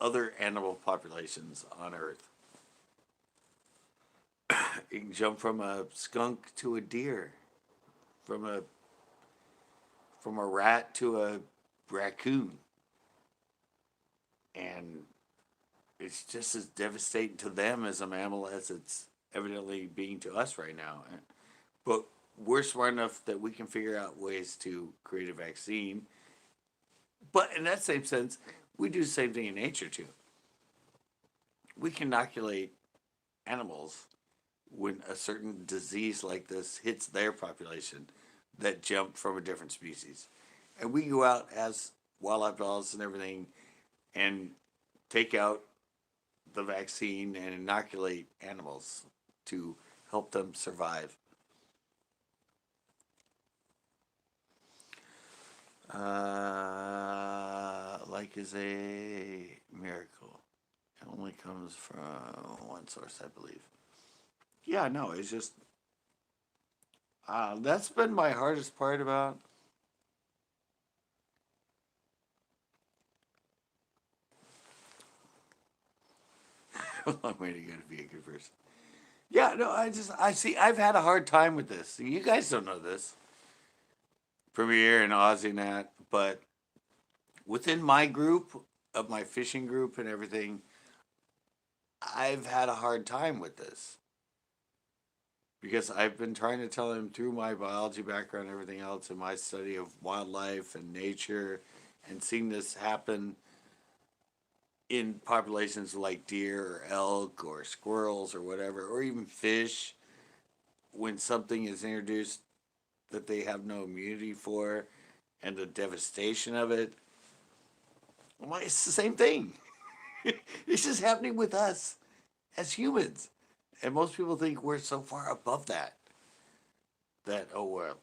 other animal populations on Earth. It can jump from a skunk to a deer, from a rat to a raccoon, and it's just as devastating to them as a mammal as it's evidently being to us right now. But we're smart enough that we can figure out ways to create a vaccine. But in that same sense, we do the same thing in nature too. We can inoculate animals when a certain disease like this hits their population that jumped from a different species. And we go out as wildlife biologists and everything and take out the vaccine and inoculate animals to help them survive. Like is a miracle. It only comes from one source, I believe. Yeah, no, it's just that's been my hardest part about. Long way to go to be a good person. Yeah, no, I see. I've had a hard time with this. You guys don't know this, Premiere and Aussie Nat, but within my group of my fishing group and everything, I've had a hard time with this because I've been trying to tell him through my biology background and everything else and my study of wildlife and nature and seeing this happen in populations like deer or elk or squirrels or whatever, or even fish, when something is introduced that they have no immunity for and the devastation of it. Well, it's the same thing. It's just happening with us as humans. And most people think we're so far above that, oh, well,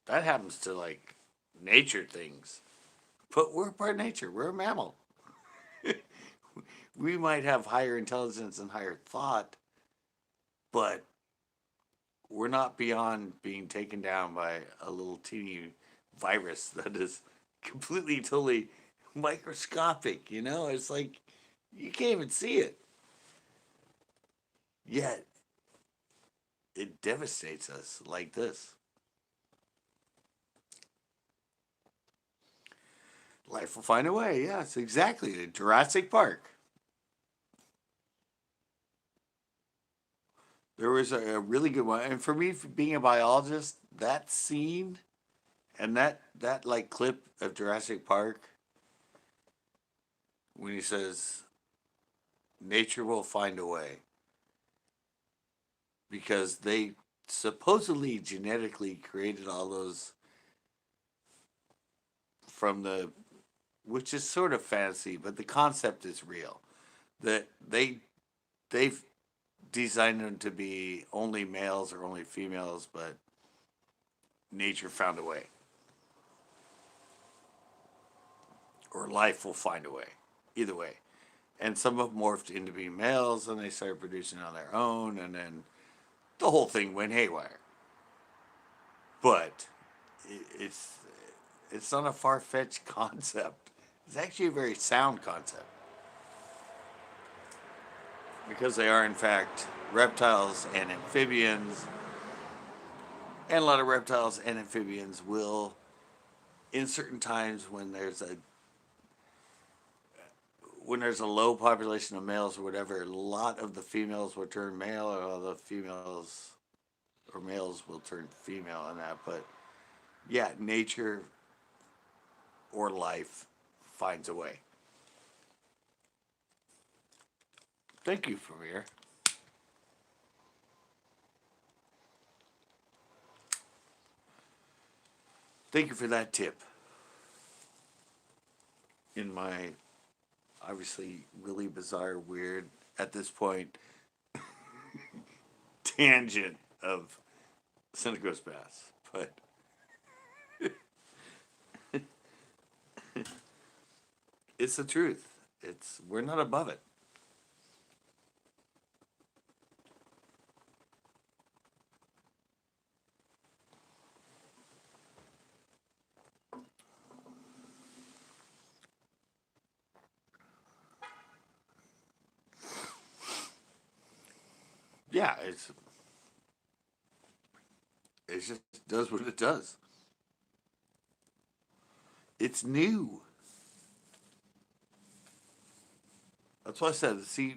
that happens to like nature things. But we're part of nature, we're a mammal. We might have higher intelligence and higher thought, but we're not beyond being taken down by a little teeny virus that is completely, totally microscopic. It's like you can't even see it. Yet it devastates us like this. Life will find a way. Yes, exactly. Jurassic Park. There was a really good one, and for me, being a biologist, that scene and that like clip of Jurassic Park when he says, "Nature will find a way," because they supposedly genetically created all those from which is sort of fantasy, but the concept is real. That they've designed them to be only males or only females, but nature found a way, or life will find a way. Either way, and some of them morphed into being males, and they started producing on their own, and then the whole thing went haywire. But it's it's not a far fetched concept. It's actually a very sound concept because they are in fact reptiles and amphibians, and a lot of reptiles and amphibians will, in certain times when there's a low population of males or whatever, a lot of the females will turn male, or all the females or males will turn female on that. But yeah, nature or life finds a way. Thank you, Premier. Thank you for that tip. In my obviously really bizarre, weird, at this point, tangent of Seneca's Bass. But it's the truth. We're not above it. Yeah, it just does what it does. It's new. That's what I said. See,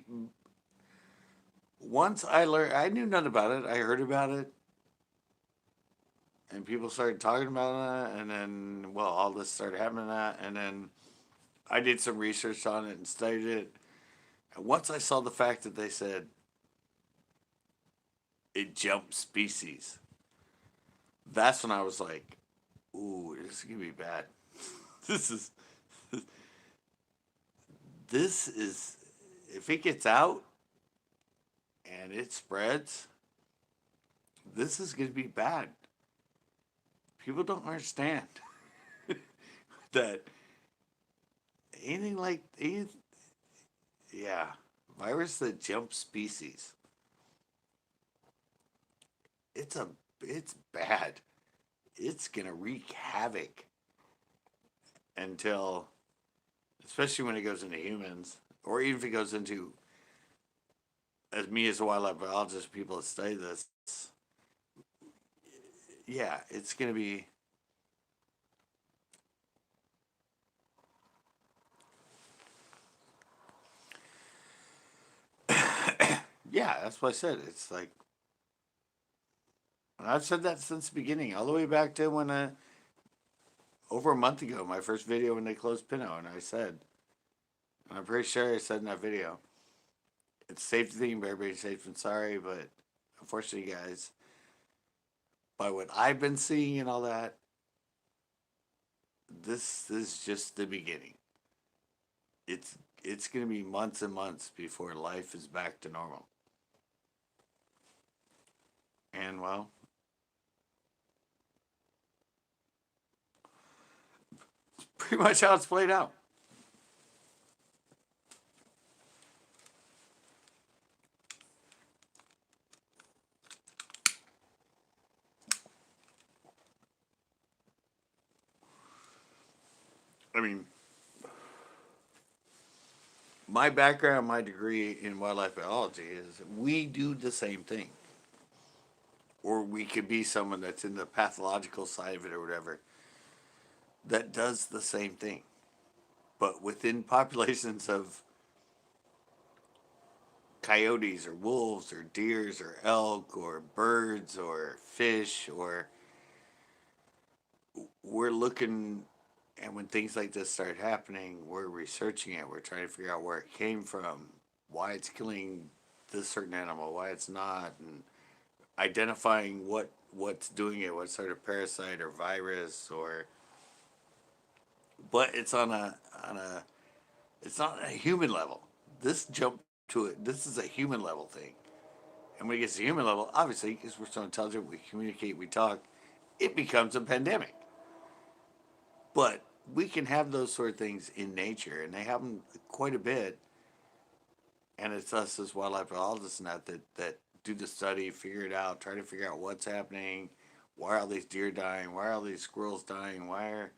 once I learned, I knew nothing about it. I heard about it, and people started talking about it, and then, well, all this started happening, and then I did some research on it and studied it. And once I saw the fact that they said it jumped species. That's when I was like, ooh, this is gonna be bad. This is this is if it gets out and it spreads, this is gonna be bad. People don't understand that anything like yeah, virus that jumps species. It's a it's bad. It's gonna wreak havoc until, especially when it goes into humans, or even if it goes into, as me as a wildlife biologist, people that study this, yeah, it's gonna be. Yeah, that's what I said. It's like, and I've said that since the beginning, all the way back to when over a month ago, my first video when they closed Pinot, and I said, and I'm pretty sure I said in that video, it's safe to think everybody's safe and sorry, but unfortunately, guys, by what I've been seeing and all that, this is just the beginning. It's it's gonna be months and months before life is back to normal. And well, pretty much how it's played out. I mean, my background, my degree in wildlife biology is we do the same thing. Or we could be someone that's in the pathological side of it or whatever that does the same thing. But within populations of coyotes or wolves or deers or elk or birds or fish, or we're looking, and when things like this start happening, we're researching it, we're trying to figure out where it came from, why it's killing this certain animal, why it's not, and identifying what's doing it, what sort of parasite or virus, or but it's on a it's not a human level. This jump to it. This is a human level thing. And when it gets to human level, obviously, because we're so intelligent, we communicate, we talk, it becomes a pandemic. But we can have those sort of things in nature, and they happen quite a bit. And it's us as wildlife biologists and that do the study, figure it out, try to figure out what's happening, why are all these deer dying, why are all these squirrels dying, why are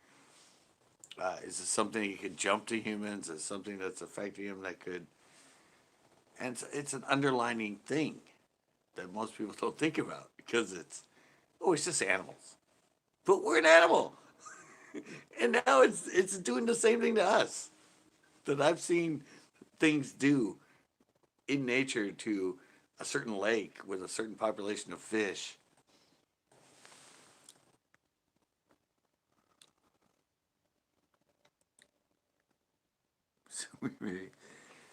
is it something you could jump to humans? Is it something that's affecting them that could? And it's an underlining thing that most people don't think about because it's just animals. But we're an animal, and now it's doing the same thing to us that I've seen things do in nature to a certain lake with a certain population of fish.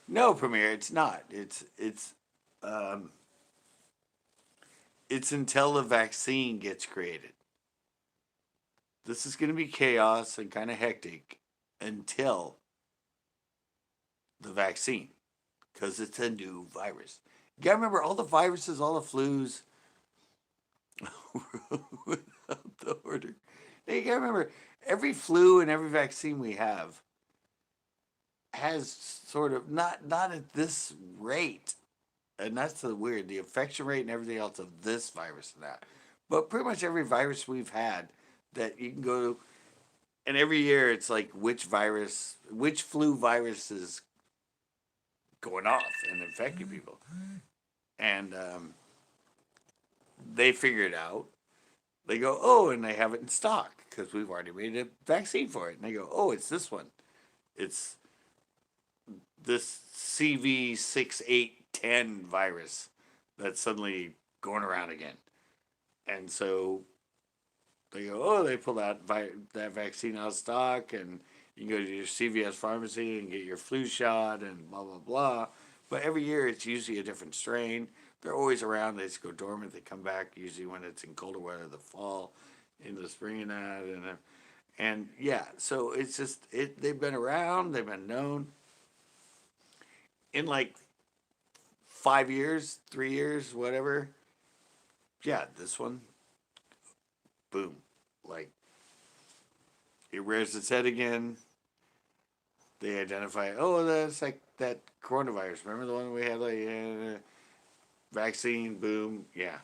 No, Premier, it's not. Um, it's until the vaccine gets created. This is going to be chaos and kind of hectic until the vaccine, because it's a new virus. You gotta remember all the viruses, all the flus, without the order. Now you gotta remember every flu and every vaccine we have has sort of not at this rate, and that's the weird, the infection rate and everything else of this virus and that. But pretty much every virus we've had that you can go to, and every year it's like which virus, which flu virus is going off and infecting people, and they figure it out. They go, oh, and they have it in stock because we've already made a vaccine for it. And they go, oh, it's this one. It's this CV6810 virus that's suddenly going around again. And so they go, oh, they pull that vaccine out of stock, and you can go to your CVS pharmacy and get your flu shot and blah, blah, blah. But every year it's usually a different strain. They're always around. They just go dormant. They come back usually when it's in colder weather, the fall, into the spring and that, and yeah. So it's just it. They've been around. They've been known. In like 5 years, 3 years, whatever. Yeah, this one, boom, like it rears its head again. They identify, oh, that's like that coronavirus. Remember the one we had, like vaccine, boom, yeah.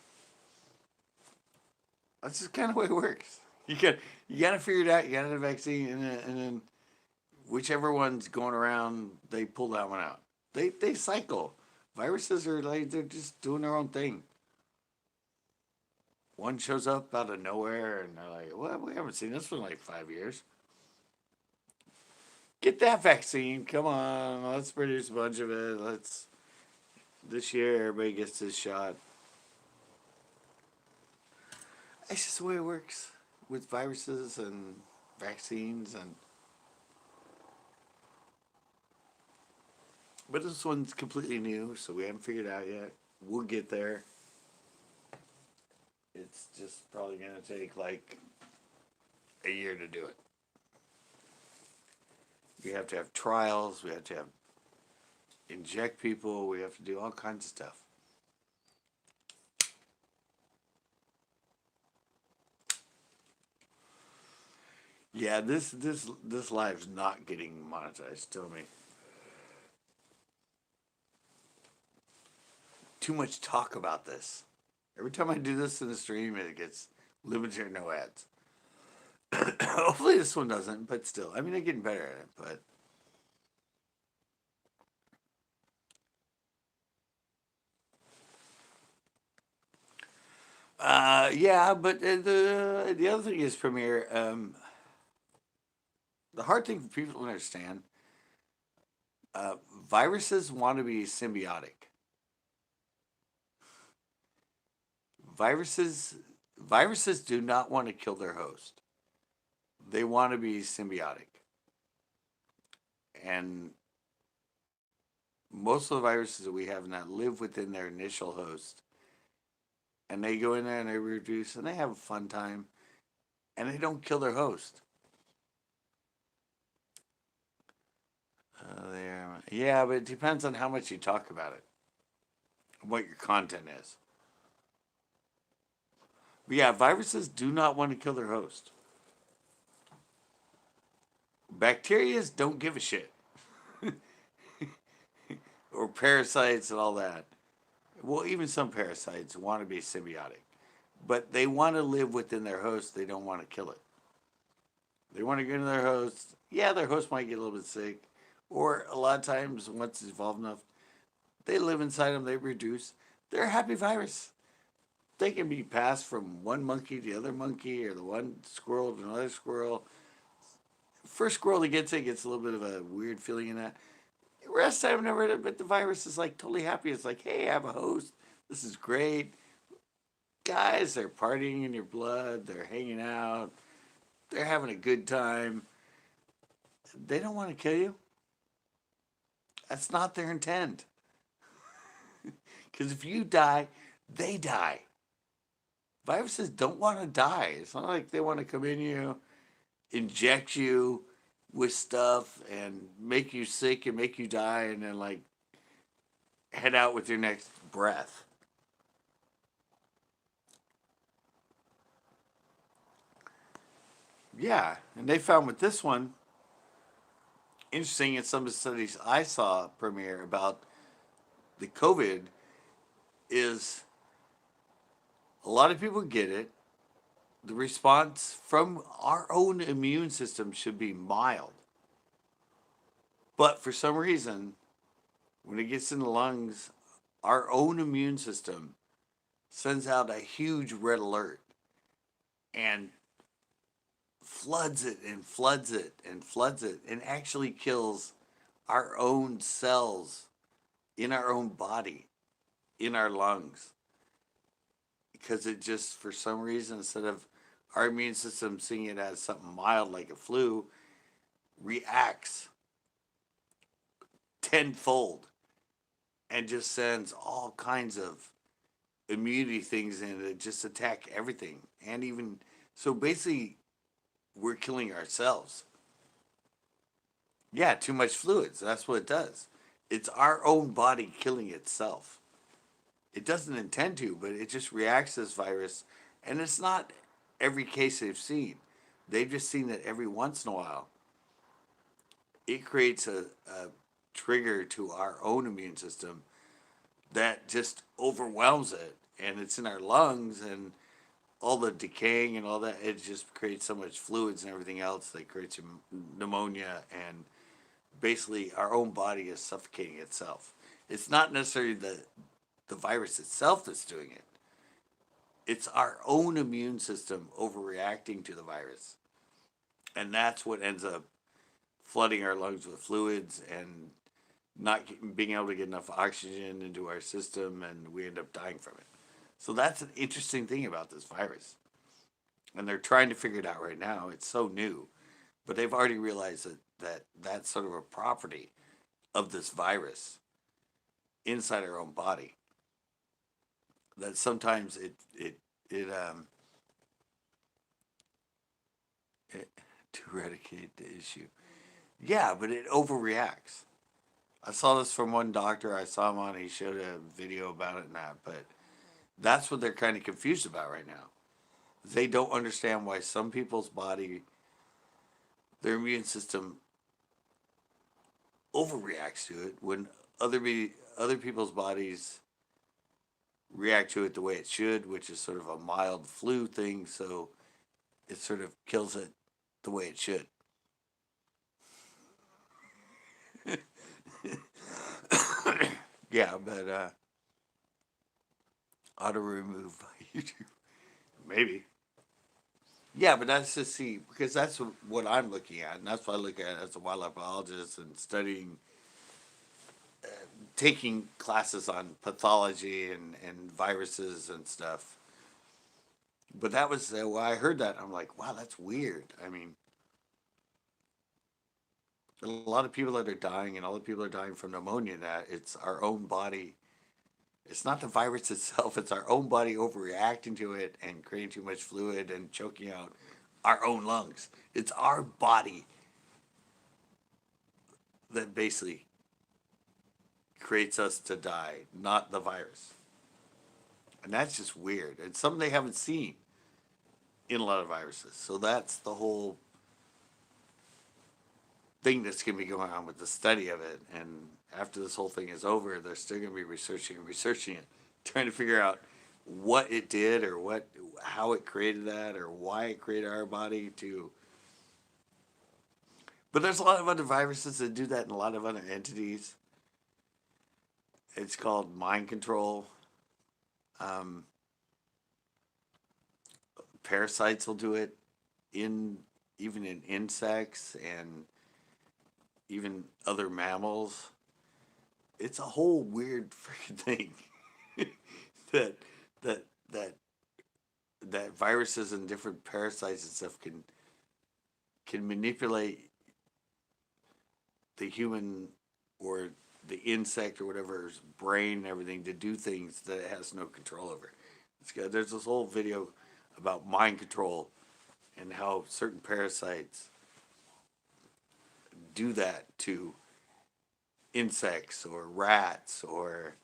That's just kind of the way it works. You got to figure it out. You got to have a vaccine, and then whichever one's going around, they pull that one out. They cycle. Viruses are like they're just doing their own thing. One shows up out of nowhere, and they're like, "Well, we haven't seen this for like 5 years. Get that vaccine! Come on, let's produce a bunch of it. Let's this year everybody gets this shot." It's just the way it works with viruses and vaccines, and but this one's completely new, so we haven't figured it out yet. We'll get there. It's just probably gonna take like a year to do it. We have to have trials. We have to have inject people. We have to do all kinds of stuff. Yeah, this live's not getting monetized. Tell me. Too much talk about this. Every time I do this in the stream, it gets limited or no ads. Hopefully this one doesn't, but still, I mean, they're getting better at it. But yeah, but the other thing is, Premiere. The hard thing for people to understand: viruses want to be symbiotic. Viruses viruses do not want to kill their host. They want to be symbiotic. And most of the viruses that we have now live within their initial host. And they go in there and they reproduce and they have a fun time. And they don't kill their host. Yeah, but it depends on how much you talk about it, what your content is. But yeah, viruses do not want to kill their host. Bacterias don't give a shit. Or parasites and all that. Well, even some parasites want to be symbiotic. But they want to live within their host. They don't want to kill it. They want to get into their host. Yeah, their host might get a little bit sick. Or a lot of times, once it's evolved enough, they live inside them, they reduce. They're a happy virus. They can be passed from one monkey to the other monkey, or the one squirrel to another squirrel. First squirrel that gets it gets a little bit of a weird feeling in that. The rest I've never heard it, but the virus is like totally happy. It's like, hey, I have a host. This is great. Guys, they're partying in your blood. They're hanging out. They're having a good time. They don't want to kill you. That's not their intent. Because if you die, they die. Viruses don't want to die. It's not like they want to come in you, inject you with stuff and make you sick and make you die and then like head out with your next breath. Yeah, and they found with this one, interesting in some of the studies I saw, Premiere, about the COVID, is a lot of people get it. The response from our own immune system should be mild. But for some reason, when it gets in the lungs, our own immune system sends out a huge red alert and floods it and floods it and floods it and actually kills our own cells in our own body, in our lungs. Because it just, for some reason, instead of our immune system seeing it as something mild like a flu, reacts tenfold and just sends all kinds of immunity things in that just attack everything. And even so, basically, we're killing ourselves. Yeah, too much fluids. That's what it does. It's our own body killing itself. It doesn't intend to, but it just reacts to this virus. And it's not every case they've seen. They've just seen that every once in a while, it creates a trigger to our own immune system that just overwhelms it. And it's in our lungs, and all the decaying and all that, it just creates so much fluids and everything else that creates pneumonia, and basically our own body is suffocating itself. It's not necessarily the virus itself that's doing it. It's our own immune system overreacting to the virus. And that's what ends up flooding our lungs with fluids and not being able to get enough oxygen into our system, and we end up dying from it. So that's an interesting thing about this virus. And they're trying to figure it out right now. It's so new. But they've already realized that that's sort of a property of this virus inside our own body. That sometimes it it to eradicate the issue. Yeah, but it overreacts. I saw this from one doctor. I saw him on. He showed a video about it and that. But that's what they're kind of confused about right now. They don't understand why some people's body, their immune system, overreacts to it when other people's bodies react to it the way it should, which is sort of a mild flu thing. So it sort of kills it the way it should. Yeah, but auto remove by YouTube. Maybe. Yeah, but that's to see, because that's what I'm looking at, and that's what I look at as a wildlife biologist and studying, taking classes on pathology and viruses and stuff. But that was when I heard that, I'm like, wow, that's weird. I mean, a lot of people that are dying, and all the people are dying from pneumonia. That it's our own body. It's not the virus itself. It's our own body overreacting to it and creating too much fluid and choking out our own lungs. It's our body that basically creates us to die, not the virus. And that's just weird. It's something they haven't seen in a lot of viruses. So that's the whole thing that's going to be going on with the study of it. And after this whole thing is over, they're still going to be researching it, trying to figure out what it did, or how it created that, or why it created our body to. But there's a lot of other viruses that do that in a lot of other entities. It's called mind control. Um, Parasites will do it even in insects and even other mammals. It's a whole weird freaking thing that that that that viruses and different parasites and stuff can manipulate the human or the insect or whatever's brain and everything to do things that it has no control over. There's this whole video about mind control and how certain parasites do that to insects or rats, or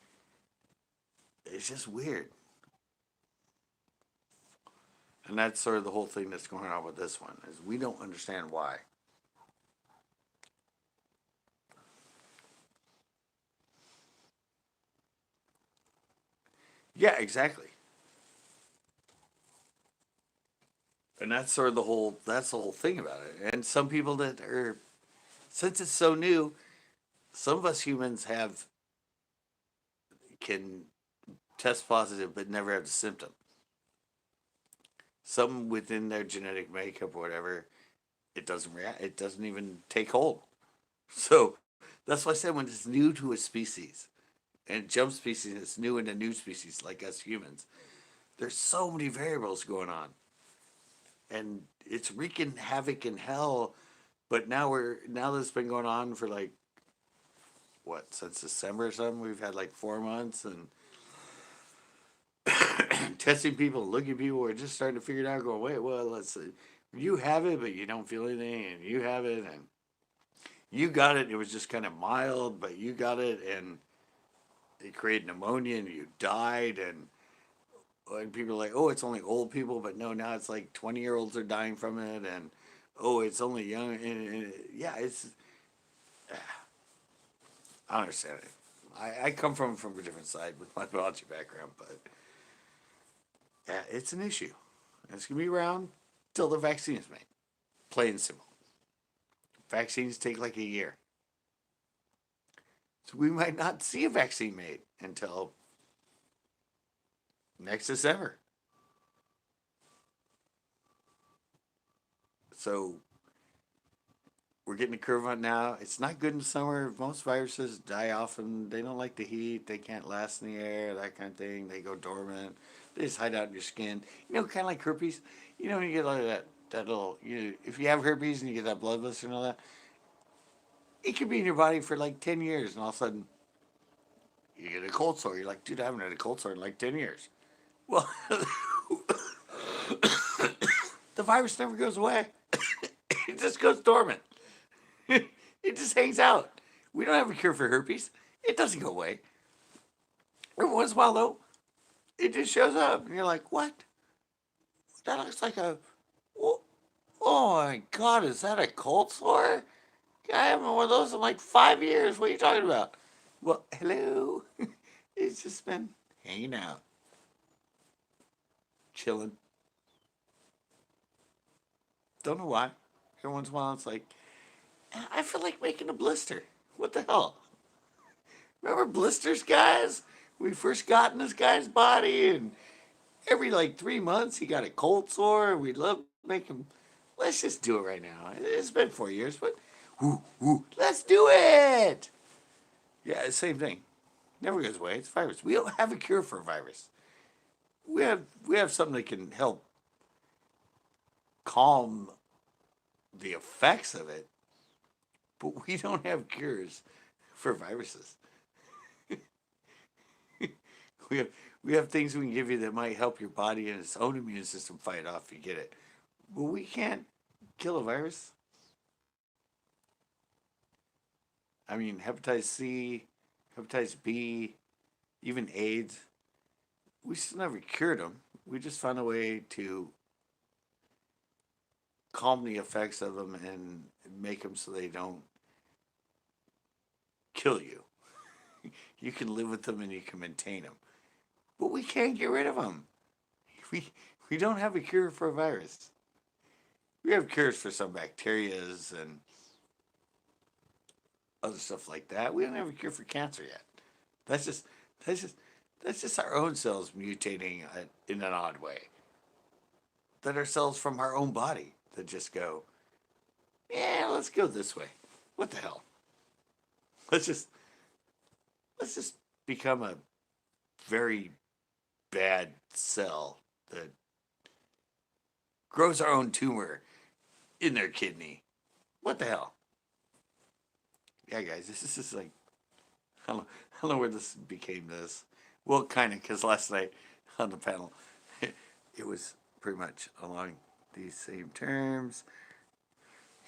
it's just weird. And that's sort of the whole thing that's going on with this one, is we don't understand why. Yeah, exactly. And that's the whole thing about it. And some people that are, since it's so new, some of us humans can test positive but never have the symptom. Some within their genetic makeup or whatever, it doesn't react. It doesn't even take hold. So that's why I said when it's new to a species, and jump species, it's new in a new species like us humans. There's so many variables going on, and it's wreaking havoc in hell. But now that it's been going on for like what, since December or something. We've had like 4 months, and testing people, looking at people. We're just starting to figure it out. Going, wait, well, let's see. You have it, but you don't feel anything, and you have it, and you got it. It was just kind of mild, but you got it, and it created pneumonia, and you died, and people are like, oh, it's only old people, but no, now it's like 20-year-olds are dying from it, and oh, it's only young, and yeah, it's I don't understand it. I come from a different side with my biology background, but yeah, it's an issue. And it's gonna be around till the vaccine is made. Plain and simple. Vaccines take like a year, so we might not see a vaccine made until next December. So we're getting a curve on now. It's not good in the summer. Most viruses die off, and they don't like the heat. They can't last in the air, that kind of thing. They go dormant. They just hide out in your skin. You know, kind of like herpes. You know, when you get like that little, if you have herpes and you get that blood blister and all that, it could be in your body for like 10 years, and all of a sudden you get a cold sore. You're like, dude, I haven't had a cold sore in like 10 years. Well, the virus never goes away. It just goes dormant. It just hangs out. We don't have a cure for herpes. It doesn't go away. Every once in a while, though, it just shows up, and you're like, "What? That looks like a. Oh, oh my God, is that a cold sore? I haven't one of those in like 5 years. What are you talking about?" Well, hello. It's just been hanging out, chilling. Don't know why. Every once in a while, it's like, I feel like making a blister. What the hell? Remember blisters, guys? We first got in this guy's body, and every like 3 months he got a cold sore. We'd love to make him. Let's just do it right now. It's been 4 years, but let's do it. Yeah, same thing. Never goes away. It's a virus. We don't have a cure for a virus. We have something that can help calm the effects of it, but we don't have cures for viruses. we have we have things we can give you that might help your body and its own immune system fight off if you get it. But we can't kill a virus. I mean, hepatitis C, hepatitis B, even AIDS. We still never cured them. We just found a way to calm the effects of them and make them so they don't kill you. You can live with them and you can maintain them. But we can't get rid of them. We, we don't have a cure for a virus. We have cures for some bacterias and other stuff like that. We don't have a cure for cancer yet. That's just that's just that's just our own cells mutating in an odd way. That are cells from our own body that just go, yeah, let's go this way. What the hell? Let's just let's just become a very bad cell that grows our own tumor in their kidney. What the hell? Yeah, guys, this is just like I don't know where this became this. Well, kind of, because last night on the panel, it was pretty much along these same terms.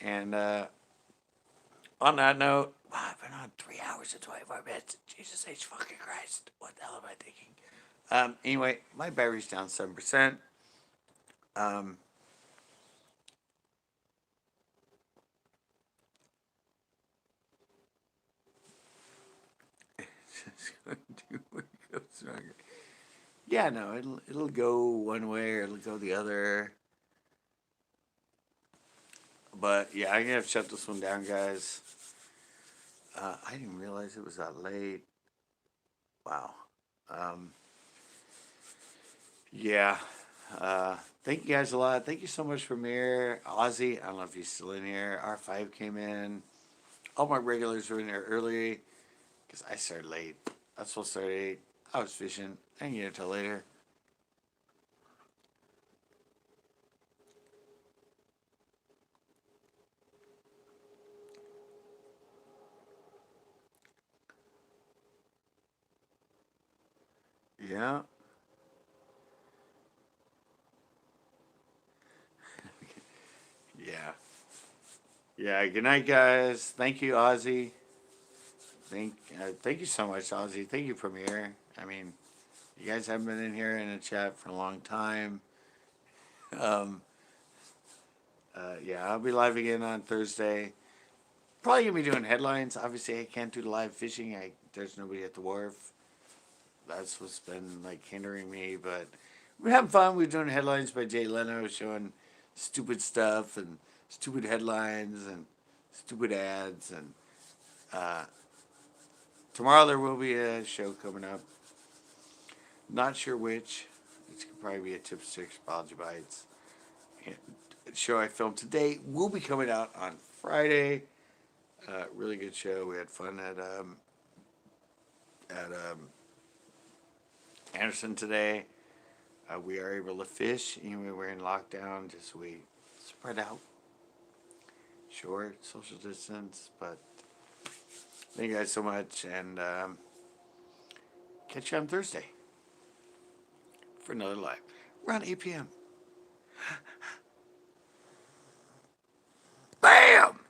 And on that note, wow, I've been on 3 hours and 24 minutes. Jesus H. fucking Christ. What the hell am I thinking? Anyway, my battery's down 7%. Um, it's going to go stronger. Yeah, no, it'll go one way or it'll go the other. But yeah, I'm gonna have to shut this one down, guys. I didn't realize it was that late. Wow. Um, yeah. Thank you guys a lot. Thank you so much for Mir, Ozzy. I don't know if he's still in here. R5 came in. All my regulars were in there early because I started late. I was supposed to start at 8. I was fishing. I didn't get it till later. Yeah. Yeah, good night, guys. Thank you, Ozzy. Thank you so much, Ozzy. Thank you, Premier. I mean, you guys haven't been in here in a chat for a long time. Um, yeah, I'll be live again on Thursday. Probably gonna be doing headlines. Obviously, I can't do the live fishing. There's nobody at the wharf. That's what's been like hindering me. But we're having fun. We're doing headlines by Jay Leno, showing stupid stuff and stupid headlines and stupid ads. And uh, tomorrow there will be a show coming up. Not sure which. It's could probably be a Tips, Tricks, Biology Bites. And the show I filmed today will be coming out on Friday. Really good show. We had fun at Anderson today. We are able to fish. Anyway, we're in lockdown. Just we spread out, short, social distance. But thank you guys so much, and catch you on Thursday for another live around 8 p.m. Bam!